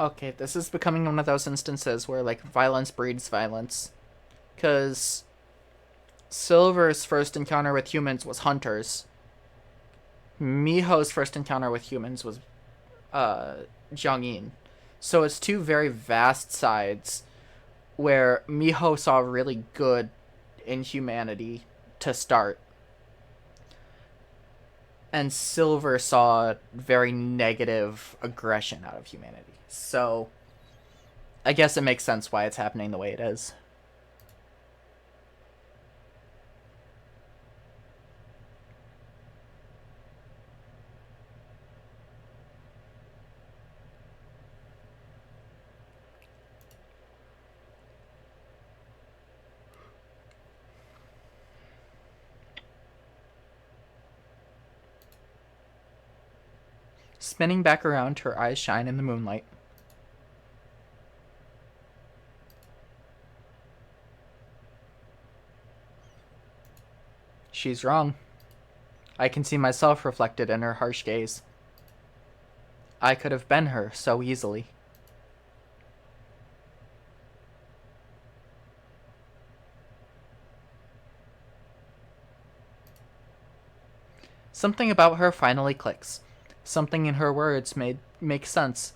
Okay, this is becoming one of those instances where, like, violence breeds violence. Because Silver's first encounter with humans was hunters. Miho's first encounter with humans was Jiangyin. So it's two very vast sides where Miho saw really good in humanity to start, and Silver saw very negative aggression out of humanity. So I guess it makes sense why it's happening the way it is. Spinning back around, her eyes shine in the moonlight. She's wrong. I can see myself reflected in her harsh gaze. I could have been her so easily. Something about her finally clicks. Something in her words makes sense.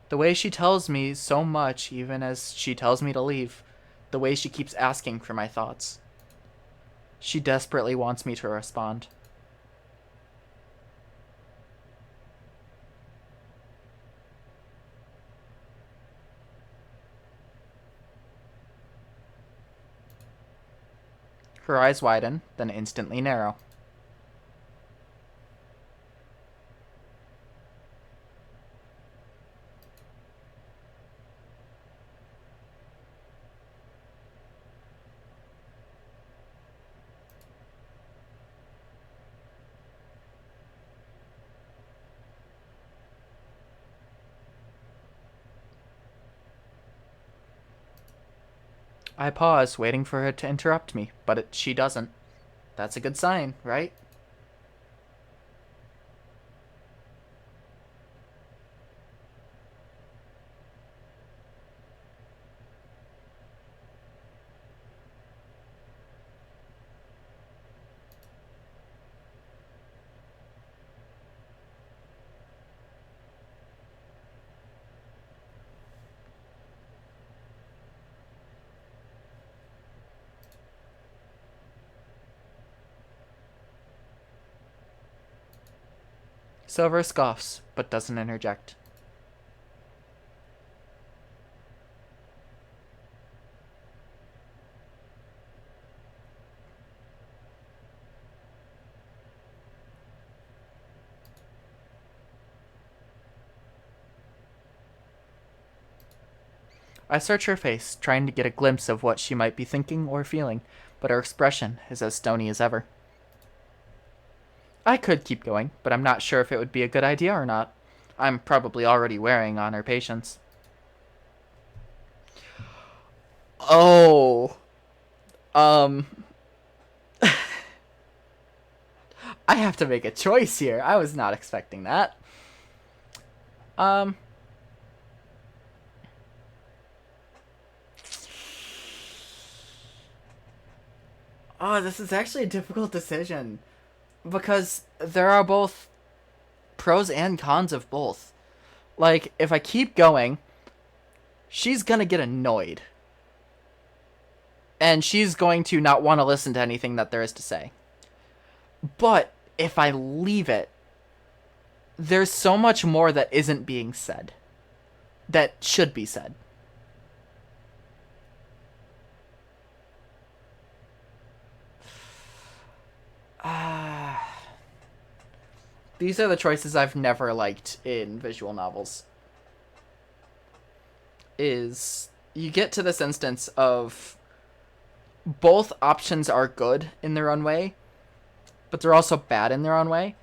The way she tells me so much, even as she tells me to leave. The way she keeps asking for my thoughts. She desperately wants me to respond. Her eyes widen, then instantly narrow. I pause, waiting for her to interrupt me, but she doesn't. That's a good sign, right? Silver scoffs, but doesn't interject. I search her face, trying to get a glimpse of what she might be thinking or feeling, but her expression is as stony as ever. I could keep going, but I'm not sure if it would be a good idea or not. I'm probably already wearing on her patience. Oh. Um. I have to make a choice here. I was not expecting that. Um. Oh, this is actually a difficult decision. Because there are both pros and cons of both. Like, if I keep going, she's gonna get annoyed. And she's going to not want to listen to anything that there is to say. But if I leave it, there's so much more that isn't being said. That should be said. These are the choices I've never liked in visual novels. Is you get to this instance of both options are good in their own way, but they're also bad in their own way.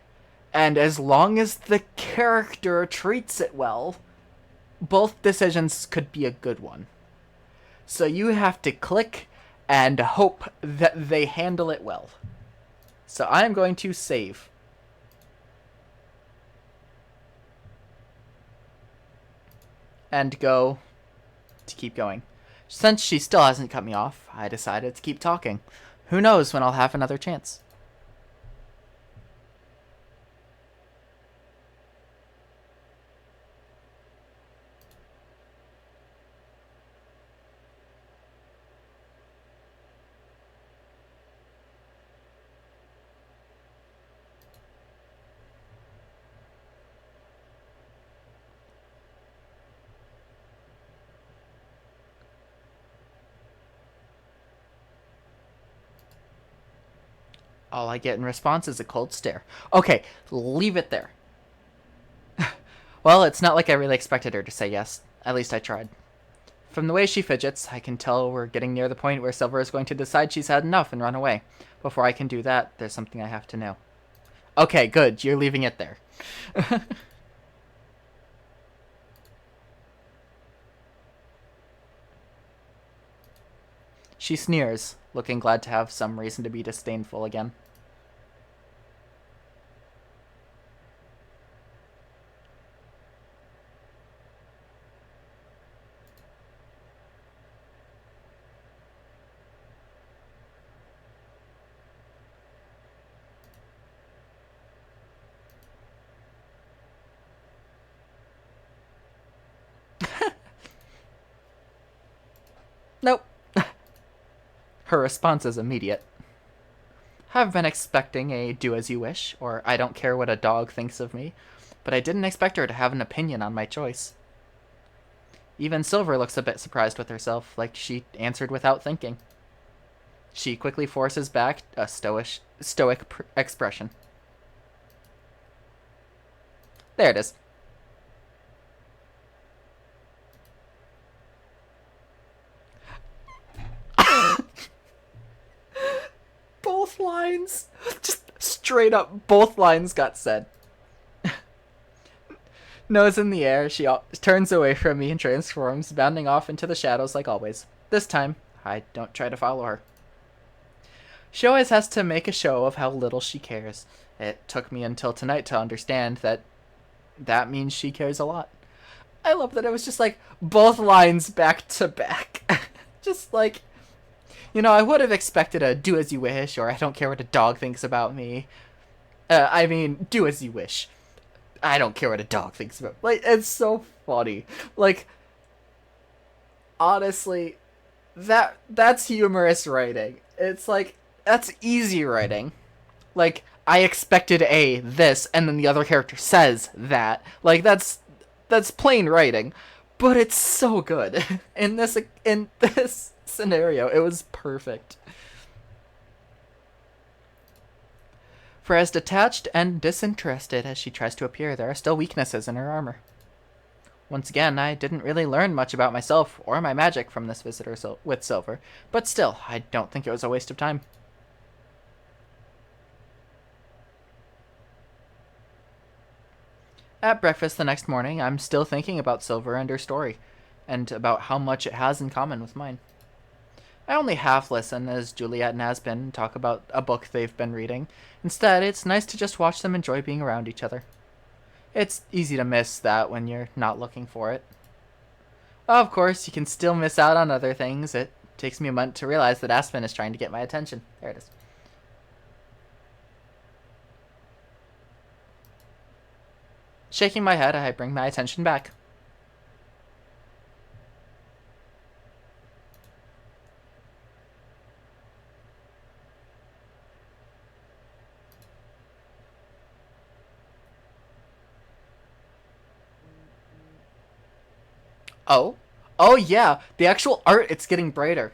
And as long as the character treats it well, both decisions could be a good one. So you have to click and hope that they handle it well. So I am going to save. and go to keep going. Since she still hasn't cut me off, I decided to keep talking. Who knows when I'll have another chance? All I get in response is a cold stare. Okay, leave it there. Well, it's not like I really expected her to say yes. At least I tried. From the way she fidgets, I can tell we're getting near the point where Silver is going to decide she's had enough and run away. Before I can do that, there's something I have to know. Okay, good. You're leaving it there. She sneers, looking glad to have some reason to be disdainful again. Nope. Her response is immediate. I've been expecting a do as you wish, or I don't care what a dog thinks of me, but I didn't expect her to have an opinion on my choice. Even Silver looks a bit surprised with herself, like she answered without thinking. She quickly forces back a stoic expression. There it is. Both lines. Just straight up, both lines got said. Nose in the air, she turns away from me and transforms, bounding off into the shadows like always. This time, I don't try to follow her. She always has to make a show of how little she cares. It took me until tonight to understand that that means she cares a lot. I love that it was just like both lines back to back. Just like, I would have expected a do as you wish, or I don't care what a dog thinks about me. I mean, do as you wish. I don't care what a dog thinks about me. Like, it's so funny. Like, honestly, that's humorous writing. It's like, that's easy writing. Like, I expected a this, and then the other character says that. Like, that's plain writing, but it's so good. In this scenario, it was perfect. For as detached and disinterested as she tries to appear, there are still weaknesses in her armor. Once again, I didn't really learn much about myself or my magic from this visitor with Silver, but still, I don't think it was a waste of time. At breakfast the next morning, I'm still thinking about Silver and her story, and about how much it has in common with mine. I only half listen as Juliet and Aspen talk about a book they've been reading. Instead, it's nice to just watch them enjoy being around each other. It's easy to miss that when you're not looking for it. Of course, you can still miss out on other things. It takes me a moment to realize that Aspen is trying to get my attention. There it is. Shaking my head, I bring my attention back. Oh? Oh yeah, the actual art, it's getting brighter.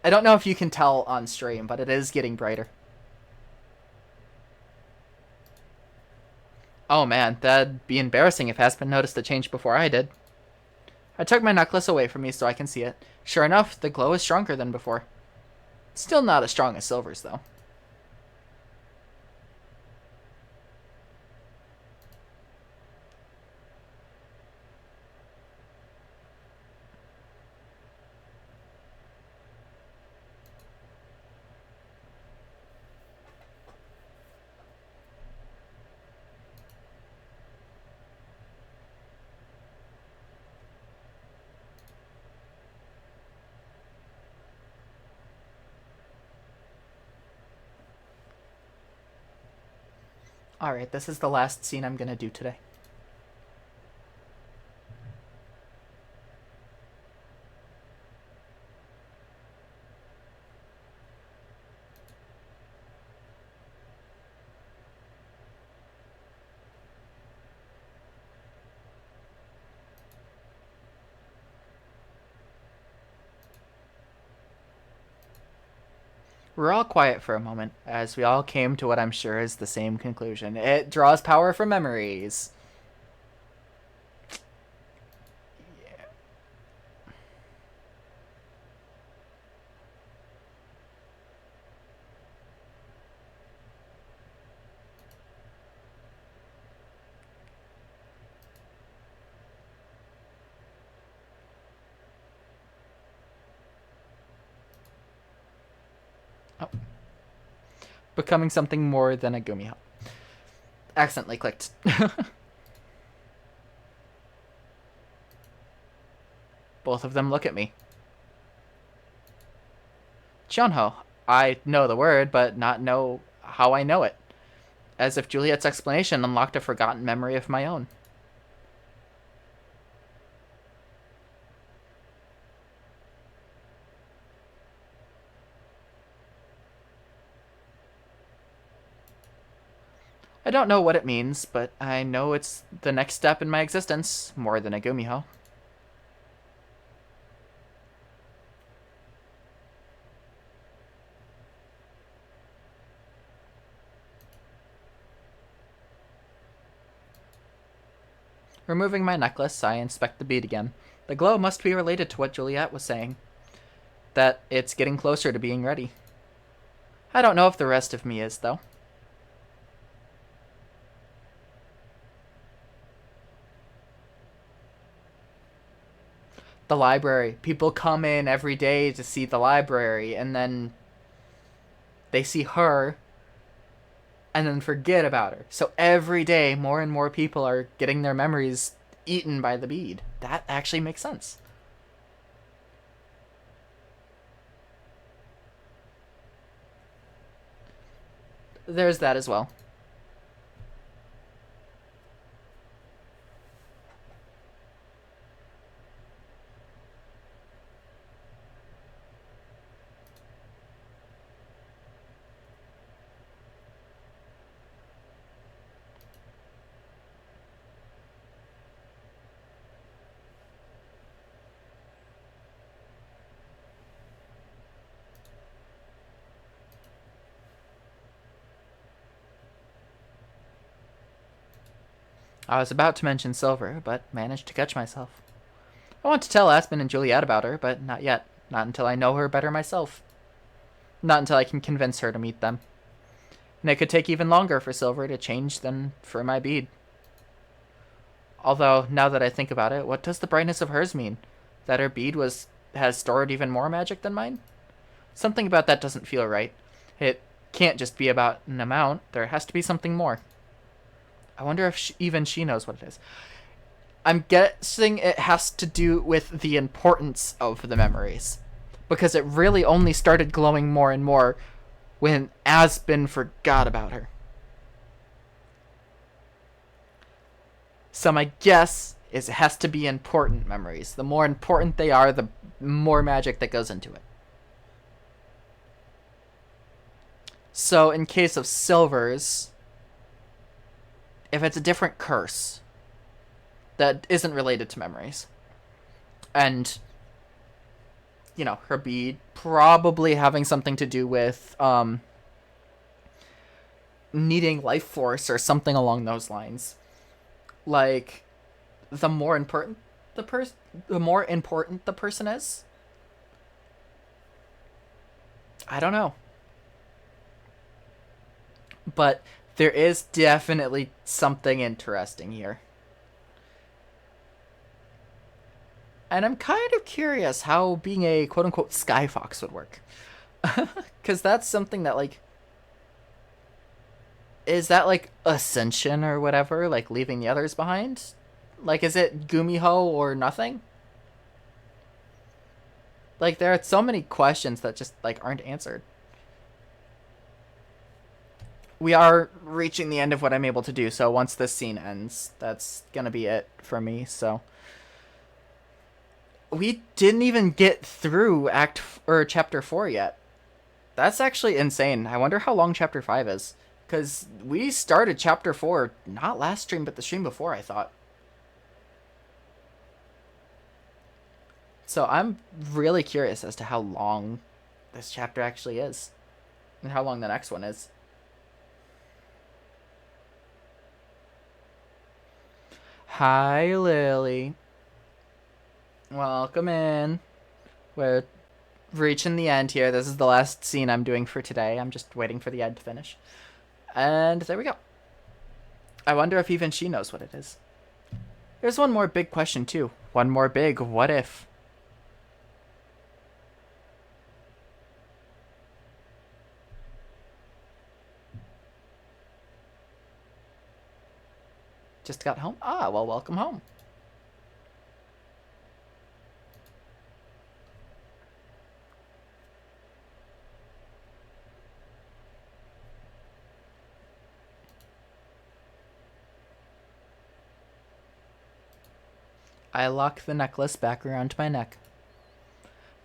I don't know if you can tell on stream, but it is getting brighter. Oh man, that'd be embarrassing if Aspen noticed the change before I did. I took my necklace away from me so I can see it. Sure enough, the glow is stronger than before. Still not as strong as Silver's, though. Alright, this is the last scene I'm gonna do today. We're all quiet for a moment, as we all came to what I'm sure is the same conclusion. It draws power from memories. Yeah. Oh. Becoming something more than a Gumiho. Accidentally clicked. Both of them look at me. Chionho, I know the word, but not know how I know it. As if Juliet's explanation unlocked a forgotten memory of my own. I don't know what it means, but I know it's the next step in my existence, more than a Gumiho. Removing my necklace, I inspect the bead again. The glow must be related to what Juliet was saying. That it's getting closer to being ready. I don't know if the rest of me is, though. The library. People come in every day to see the library, and then they see her, and then forget about her. So every day, more and more people are getting their memories eaten by the bead. That actually makes sense. There's that as well. I was about to mention Silver, but managed to catch myself. I want to tell Aspen and Juliet about her, but not yet. Not until I know her better myself. Not until I can convince her to meet them. And it could take even longer for Silver to change than for my bead. Although, now that I think about it, what does the brightness of hers mean? That her bead has stored even more magic than mine? Something about that doesn't feel right. It can't just be about an amount. There has to be something more. I wonder if even she knows what it is. I'm guessing it has to do with the importance of the memories. Because it really only started glowing more and more when Aspen forgot about her. So my guess is it has to be important memories. The more important they are, the more magic that goes into it. So in case of Silver's, if it's a different curse that isn't related to memories, and her bead probably having something to do with needing life force or something along those lines, like the more important the person is. I don't know, but there is definitely something interesting here. And I'm kind of curious how being a quote-unquote Sky Fox would work. Because that's something that, is that, ascension or whatever? Like, leaving the others behind? Like, is it Gumiho or nothing? Like, there are so many questions that just, aren't answered. we are reaching the end of what I'm able to do. So once this scene ends, that's gonna be it for me. So we didn't even get through chapter 4 yet. That's actually insane. I wonder how long chapter 5 is, because we started chapter 4 not last stream but the stream before, I thought. So I'm really curious as to how long this chapter actually is and how long the next one is. Hi, Lily. Welcome in. We're reaching the end here. This is the last scene I'm doing for today. I'm just waiting for the end to finish. And there we go. I wonder if even she knows what it is. There's one more big question, too. One more big what if. Just got home? Ah, well, welcome home. I lock the necklace back around my neck.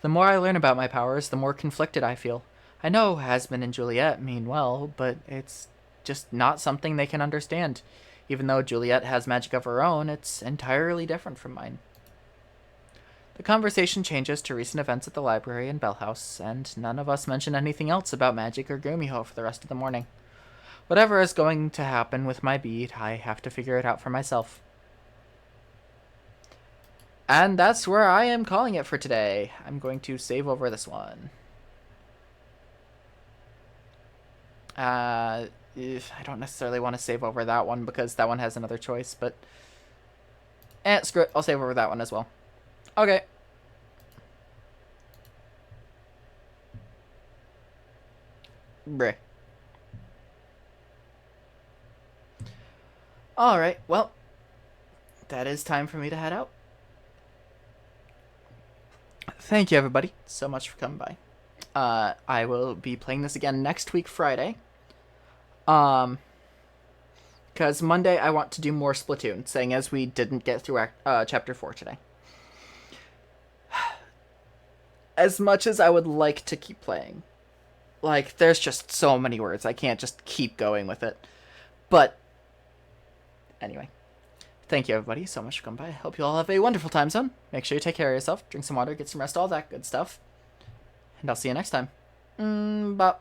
The more I learn about my powers, the more conflicted I feel. I know Hasmon and Juliet mean well, but it's just not something they can understand. Even though Juliet has magic of her own, it's entirely different from mine. The conversation changes to recent events at the library and Bell House, and none of us mention anything else about magic or Gumiho for the rest of the morning. Whatever is going to happen with my bead, I have to figure it out for myself. And that's where I am calling it for today. I'm going to save over this one. I don't necessarily want to save over that one because that one has another choice, but screw it. I'll save over that one as well. Okay. Bleh. Alright, well, that is time for me to head out. Thank you, everybody, so much for coming by. I will be playing this again next week, Friday. Because Monday I want to do more Splatoon, saying as we didn't get through Chapter 4 today. As much as I would like to keep playing. Like, there's just so many words, I can't just keep going with it. But, anyway. Thank you, everybody, so much for coming by. I hope you all have a wonderful time zone. Make sure you take care of yourself, drink some water, get some rest, all that good stuff. And I'll see you next time. Bye.